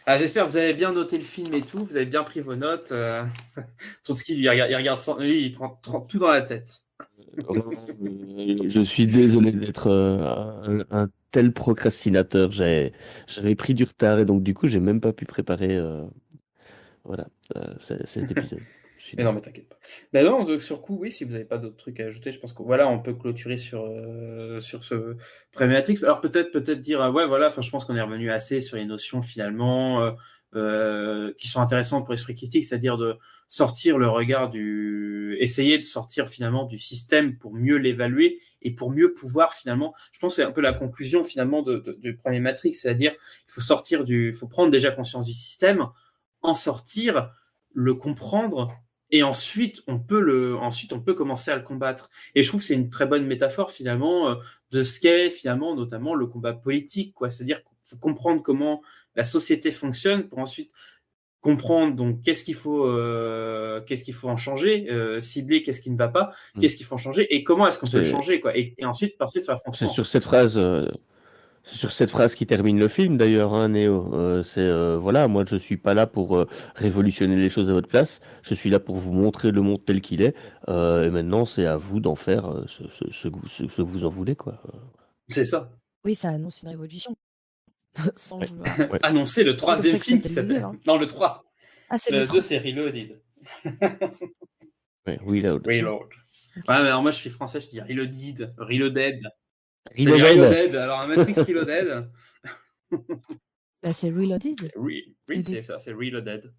J'espère que vous avez bien noté le film et tout, vous avez bien pris vos notes. Totski, lui, il regarde lui, il prend tout dans la tête. Je suis désolé d'être un tel procrastinateur. J'avais pris du retard et donc du coup, j'ai même pas pu préparer cet épisode. Mais non, mais t'inquiète pas. Ben non, donc, sur le coup, oui, si vous n'avez pas d'autres trucs à ajouter, je pense que voilà, on peut clôturer sur ce premier Matrix. Alors peut-être dire, ouais, voilà, enfin, je pense qu'on est revenu assez sur les notions finalement qui sont intéressantes pour l'esprit critique, c'est-à-dire de sortir le regard essayer de sortir finalement du système pour mieux l'évaluer et pour mieux pouvoir finalement, je pense que c'est un peu la conclusion finalement du premier Matrix, c'est-à-dire il faut prendre déjà conscience du système, en sortir, le comprendre. Et ensuite, on peut commencer à le combattre. Et je trouve que c'est une très bonne métaphore finalement de ce qu'est finalement notamment le combat politique, quoi. C'est-à-dire qu'il faut comprendre comment la société fonctionne pour ensuite comprendre donc qu'est-ce qu'il faut en changer, cibler qu'est-ce qui ne va pas, qu'est-ce qu'il faut en changer et comment est-ce qu'on peut le changer, quoi. Et ensuite passer sur la fonction. C'est sur cette phrase qui termine le film d'ailleurs, hein, Néo. Voilà, moi je suis pas là pour révolutionner les choses à votre place. Je suis là pour vous montrer le monde tel qu'il est. Et maintenant, c'est à vous d'en faire ce que vous en voulez, quoi. C'est ça. Oui, ça annonce une révolution. Sans vouloir. Ouais. Annoncer le troisième C'est film comme qui ça que ça s'appelle. s'appelle le 2, hein. Non, le 3. Ah, c'est le le 2, 3. c'est Reloaded. Ouais, Reload. Reload. Ouais, mais alors moi je suis français, je dis Reloaded. Reloaded. C'est Reloaded. Reloaded. Alors un Matrix Reloaded. Bah, c'est Reloaded. Oui, c'est ça, c'est Reloaded.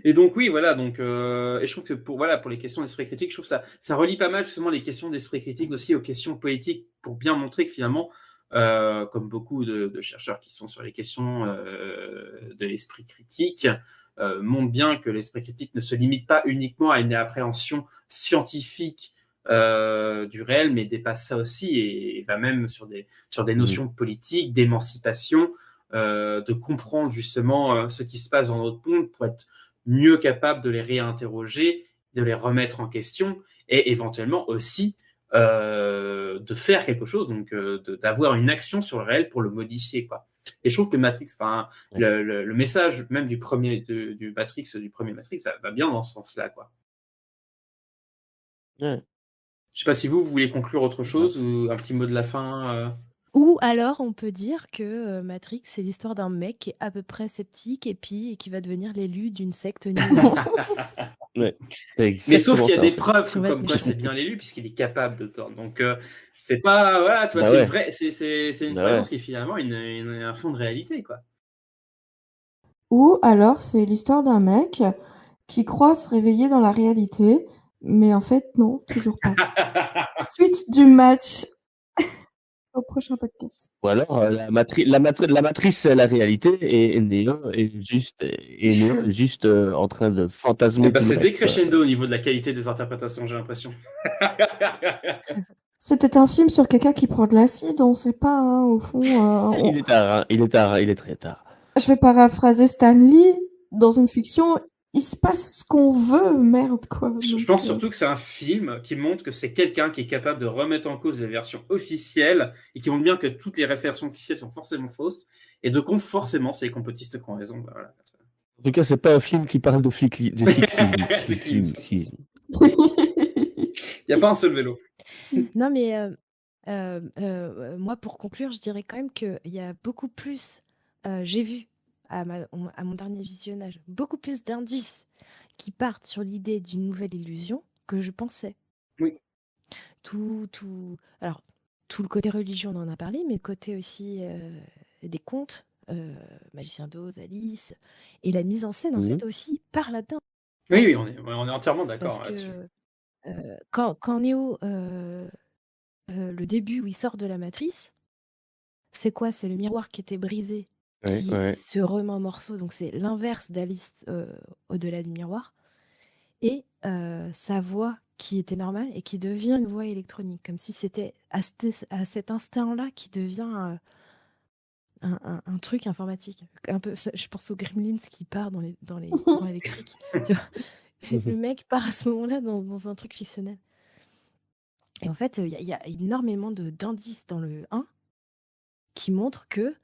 Et donc oui, voilà, donc et je trouve que pour les questions d'esprit critique, je trouve que ça relie pas mal justement les questions d'esprit critique aussi aux questions politiques pour bien montrer que finalement, comme beaucoup de chercheurs qui sont sur les questions de l'esprit critique, montrent bien que l'esprit critique ne se limite pas uniquement à une appréhension scientifique du réel, mais dépasse ça aussi et va même sur des notions politiques, d'émancipation, de comprendre justement ce qui se passe dans notre monde pour être mieux capable de les réinterroger, de les remettre en question et éventuellement aussi de faire quelque chose, donc d'avoir une action sur le réel pour le modifier, quoi. Et je trouve que Matrix, le message même du premier Matrix, ça va bien dans ce sens-là, quoi. Ouais. Je sais pas si vous voulez conclure autre chose ou un petit mot de la fin. Ou alors on peut dire que Matrix, c'est l'histoire d'un mec qui est à peu près sceptique et qui va devenir l'élu d'une secte New Age. Ouais, c'est Mais sauf exactement qu'il y a ça, des en fait. preuves Si on va être comme quoi méchant. c'est bien l'élu puisqu'il est capable de tordre. Donc c'est pas voilà, tu vois, Bah c'est ouais. vrai, c'est une Bah croyance ouais. qui est finalement un fond de réalité quoi. Ou alors, c'est l'histoire d'un mec qui croit se réveiller dans la réalité, mais en fait, non, toujours pas. Suite du match au prochain podcast. Ou alors, la matrice, c'est la réalité, et Neo est juste en train de Eh fantasmer ben, tout le c'est reste, quoi. décrescendo au niveau de la qualité des interprétations, j'ai l'impression. C'est peut-être un film sur quelqu'un qui prend de l'acide, on sait pas, hein, au fond. Il est tard, hein, il est tard, il est très tard. Je vais paraphraser Stan Lee. Dans une fiction, il se passe ce qu'on veut, merde, quoi. Je pense surtout que c'est un film qui montre que c'est quelqu'un qui est capable de remettre en cause les versions officielles et qui montre bien que toutes les références officielles sont forcément fausses et de compte forcément c'est les complotistes qui ont raison. Ben voilà. En tout cas, c'est pas un film qui parle de cyclisme. Il n'y a pas un seul vélo. Non, mais moi, pour conclure, je dirais quand même qu'il y a beaucoup plus, j'ai vu à mon dernier visionnage, beaucoup plus d'indices qui partent sur l'idée d'une nouvelle illusion que je pensais. Oui. Alors, tout le côté religion, on en a parlé, mais le côté aussi des contes, Magicien d'Oz, Alice, et la mise en scène, en fait, aussi, part là-dedans. Oui, on est entièrement d'accord Parce là-dessus. que quand Neo, le début où il sort de la matrice, c'est quoi? C'est le miroir qui était brisé, qui se remet en morceaux. Donc c'est l'inverse d'Alice au-delà du miroir. Et sa voix qui était normale et qui devient une voix électronique, comme si c'était à cet instant-là qui devient un truc informatique. Un peu, je pense aux Gremlins qui part dans les courants électriques. Tu vois, le mec part à ce moment-là dans un truc fictionnel. Et en fait, il y a énormément d'indices dans le 1 qui montrent que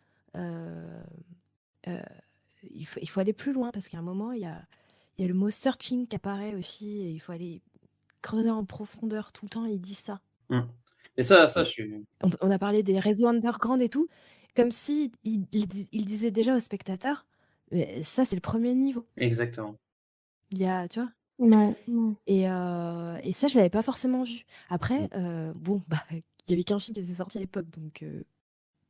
il faut aller plus loin, parce qu'à un moment, il y a le mot searching qui apparaît aussi, et il faut aller creuser en profondeur tout le temps, il dit ça. Et ça je suis... On a parlé des réseaux underground et tout, comme si il disait déjà aux spectateurs, mais ça, c'est le premier niveau. Exactement. Il y a, tu vois. Ouais. Et ça, je l'avais pas forcément vu. Après, bon, bah, il y avait qu'un film qui était sorti à l'époque, donc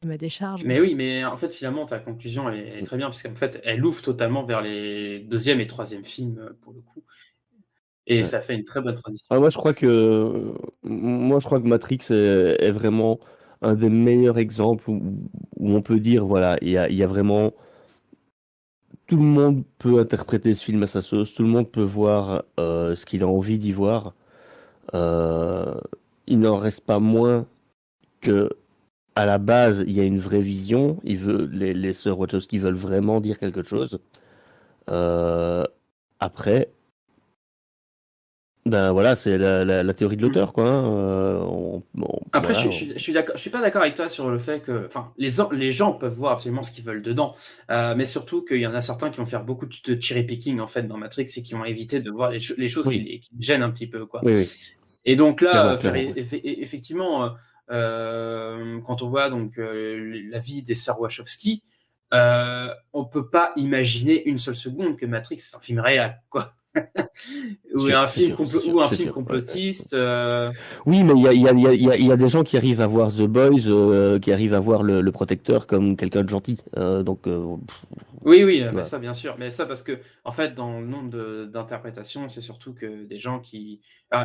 ma décharge. Mais oui, mais en fait, finalement, ta conclusion, elle est très bien, parce qu'en fait, elle ouvre totalement vers les deuxième et troisième films, pour le coup. Et ça fait une très bonne transition. Moi, je crois que Matrix est vraiment un des meilleurs exemples où on peut dire, voilà, il y a vraiment... Tout le monde peut interpréter ce film à sa sauce, tout le monde peut voir ce qu'il a envie d'y voir. Il n'en reste pas moins que à la base, il y a une vraie vision. Les sœurs Wachowski veulent vraiment dire quelque chose. Après, ben voilà, c'est la théorie de l'auteur, quoi. Après, voilà, je suis pas d'accord avec toi sur le fait que, enfin, les gens peuvent voir absolument ce qu'ils veulent dedans, mais surtout qu'il y en a certains qui vont faire beaucoup de cherry picking en fait dans Matrix et qui vont éviter de voir les choses qui gênent un petit peu, quoi. Oui. Et donc là, clairement. effectivement, quand on voit donc la vie des sœurs Wachowski, on peut pas imaginer une seule seconde que Matrix c'est un film réel, quoi. Ou un film complotiste. Oui, mais il y a des gens qui arrivent à voir The Boys, qui arrivent à voir le protecteur comme quelqu'un de gentil. Oui, mais ça bien sûr. Mais ça parce que en fait, dans le nombre d'interprétations, c'est surtout que des gens qui,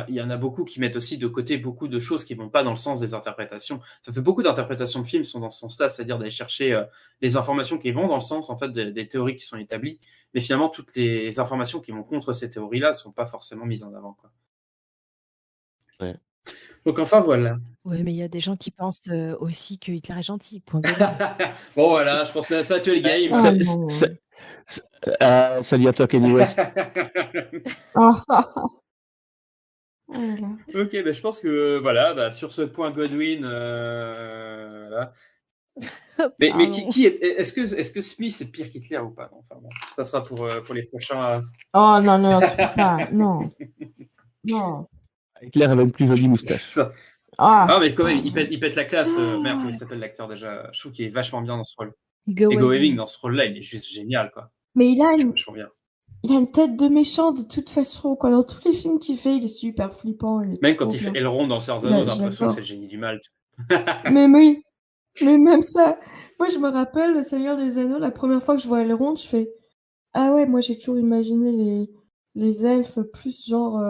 il y en a beaucoup qui mettent aussi de côté beaucoup de choses qui vont pas dans le sens des interprétations. Ça fait beaucoup d'interprétations de films sont dans ce sens-là, c'est-à-dire d'aller chercher les informations qui vont dans le sens en fait des théories qui sont établies. Mais finalement, toutes les informations qui vont contre ces théories-là ne sont pas forcément mises en avant, quoi. Ouais. Donc enfin, voilà. Oui, mais il y a des gens qui pensent aussi que Hitler est gentil. Point bon, voilà, je pensais à ça, tu es le game. Salut à toi, Kenny West. Ok, je pense que voilà, sur ce point Godwin, voilà. Mais qui est-ce que Smith est pire qu'Hitler ou pas? Enfin bon, ça sera pour les prochains. Oh non, tu peux pas, non. Claire avait une plus jolie moustache. Ah, mais quand même, il pète la classe. Merde, comment il s'appelle l'acteur déjà? Je trouve qu'il est vachement bien dans ce rôle. Hugo Weaving dans ce rôle-là, il est juste génial, quoi. Mais il a une tête de méchant de toute façon, quoi. Dans tous les films qu'il fait, il est super flippant. Même quand il fait Elrond dans Seigneur des Anneaux, t'as l'impression que c'est le génie du mal. Mais oui, mais même ça. Moi, je me rappelle, le Seigneur des Anneaux, la première fois que je vois Elrond, je fais ah ouais, moi j'ai toujours imaginé les elfes plus genre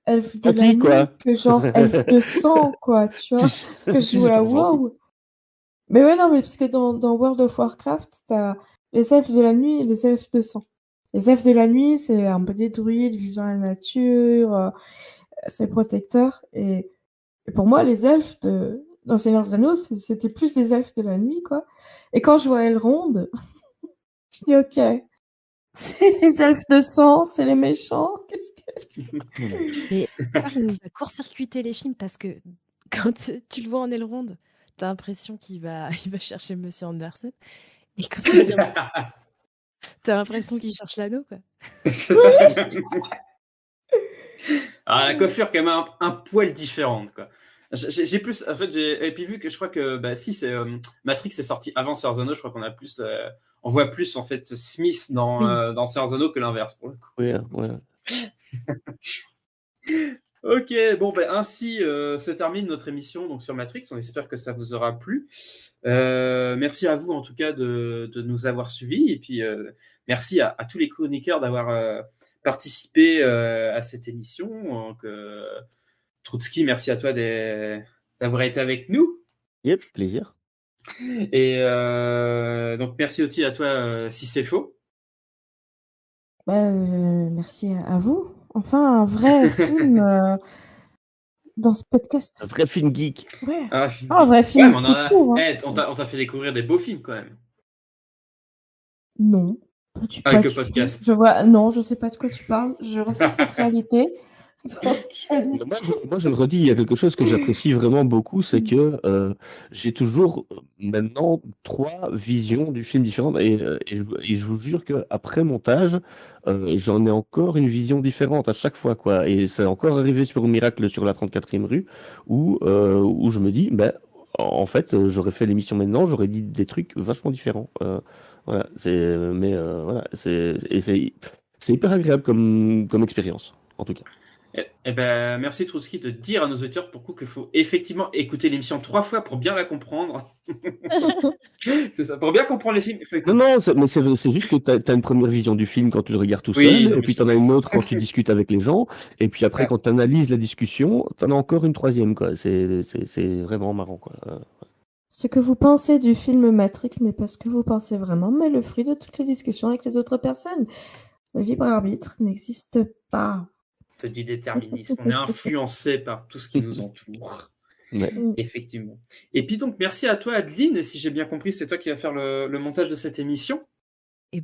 elfes de la nuit que genre elfes de sang, quoi, tu vois, que je jouais à WoW. Mais ouais, non, mais parce que dans World of Warcraft, t'as les elfes de la nuit et les elfes de sang. Les elfes de la nuit, c'est un peu des druides, vivent dans la nature, c'est protecteur. Et pour moi, les elfes dans Seigneur des Anneaux, c'était plus des elfes de la nuit, quoi. Et quand je vois Elrond, je dis ok, c'est les elfes de sang, c'est les méchants. Qu'est-ce que... Mais il nous a court-circuité les films parce que quand tu le vois en Elrond, t'as l'impression qu'il va chercher Monsieur Anderson. Et quand tu regardes, t'as l'impression qu'il cherche l'anneau, quoi. Ah, la coiffure quand même un poil différente, quoi. J'ai plus, en fait, et puis vu que je crois que si c'est Matrix est sorti avant Seigneur des Anneaux, je crois qu'on a plus, on voit plus en fait Smith dans Seigneur des Anneaux que l'inverse pour le coup. Oui, ouais. Ok, bon ainsi se termine notre émission donc sur Matrix. On espère que ça vous aura plu. Merci à vous en tout cas de nous avoir suivis et puis merci à tous les chroniqueurs d'avoir participé à cette émission. Donc, Troutski, merci à toi d'avoir été avec nous. Yep, plaisir. Et donc merci aussi à toi si c'est faux. Merci à vous. Enfin, un vrai film dans ce podcast. Un vrai film geek. Ouais. Un vrai film. Ouais, on t'a fait découvrir des beaux films quand même. Non. Avec le podcast. Non, je sais pas de quoi tu parles. Je refuse cette réalité. Moi, je le redis, il y a quelque chose que j'apprécie vraiment beaucoup, c'est que j'ai toujours maintenant 3 visions du film différentes et je vous jure qu'après montage, j'en ai encore une vision différente à chaque fois, quoi. Et c'est encore arrivé sur Miracle sur la 34e rue où je me dis, en fait, j'aurais fait l'émission maintenant, j'aurais dit des trucs vachement différents. Voilà, c'est hyper agréable comme expérience, en tout cas. Merci Troutski de dire à nos auditeurs pour qu'il faut effectivement écouter l'émission 3 fois pour bien la comprendre. C'est ça, pour bien comprendre les films. Non, mais c'est juste que tu as une première vision du film quand tu le regardes tout seul, et puis tu en as une autre quand tu discutes avec les gens, et puis après quand tu analyses la discussion, tu en as encore une troisième, quoi. C'est vraiment marrant, quoi. Ce que vous pensez du film Matrix n'est pas ce que vous pensez vraiment, mais le fruit de toutes les discussions avec les autres personnes. Le libre arbitre n'existe pas. C'est du déterminisme. On est influencé par tout ce qui nous entoure. Ouais. Effectivement. Et puis donc, merci à toi, Adeline. Et si j'ai bien compris, c'est toi qui vas faire le montage de cette émission. Il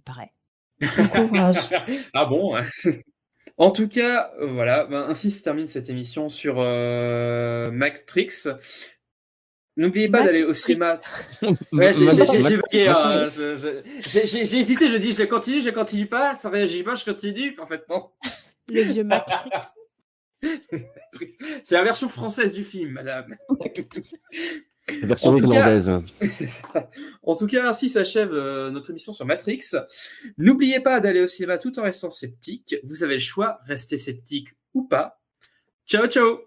paraît. Bon courage. Ah bon. En tout cas, voilà. Ainsi se termine cette émission sur Matrix. N'oubliez pas d'aller au cinéma. Ouais, j'ai bugué. J'ai hésité, je dis je continue pas, ça réagit pas, je continue. En fait, non. Le vieux Matrix. C'est la version française du film, madame. La version irlandaise. En tout cas, ainsi s'achève notre émission sur Matrix. N'oubliez pas d'aller au cinéma tout en restant sceptique. Vous avez le choix, restez sceptique ou pas. Ciao, ciao.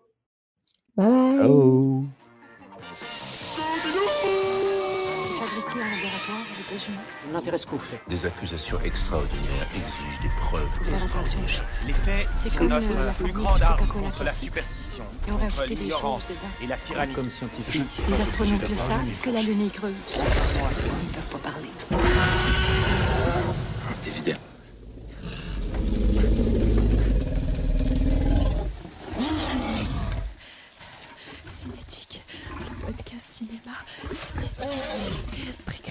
Bye. Ciao. Ça m'intéresse qu'on fait. Des accusations extraordinaires exigent des preuves. Les faits, c'est notre plus grande arme contre la superstition, contre l'ignorance et la tyrannie. Comme scientifique, les astronautes le savent que la Lune est creuse. Ils ne peuvent pas parler. C'est évident. Cinétique, le podcast cinéma, scepticisme et esprit critique.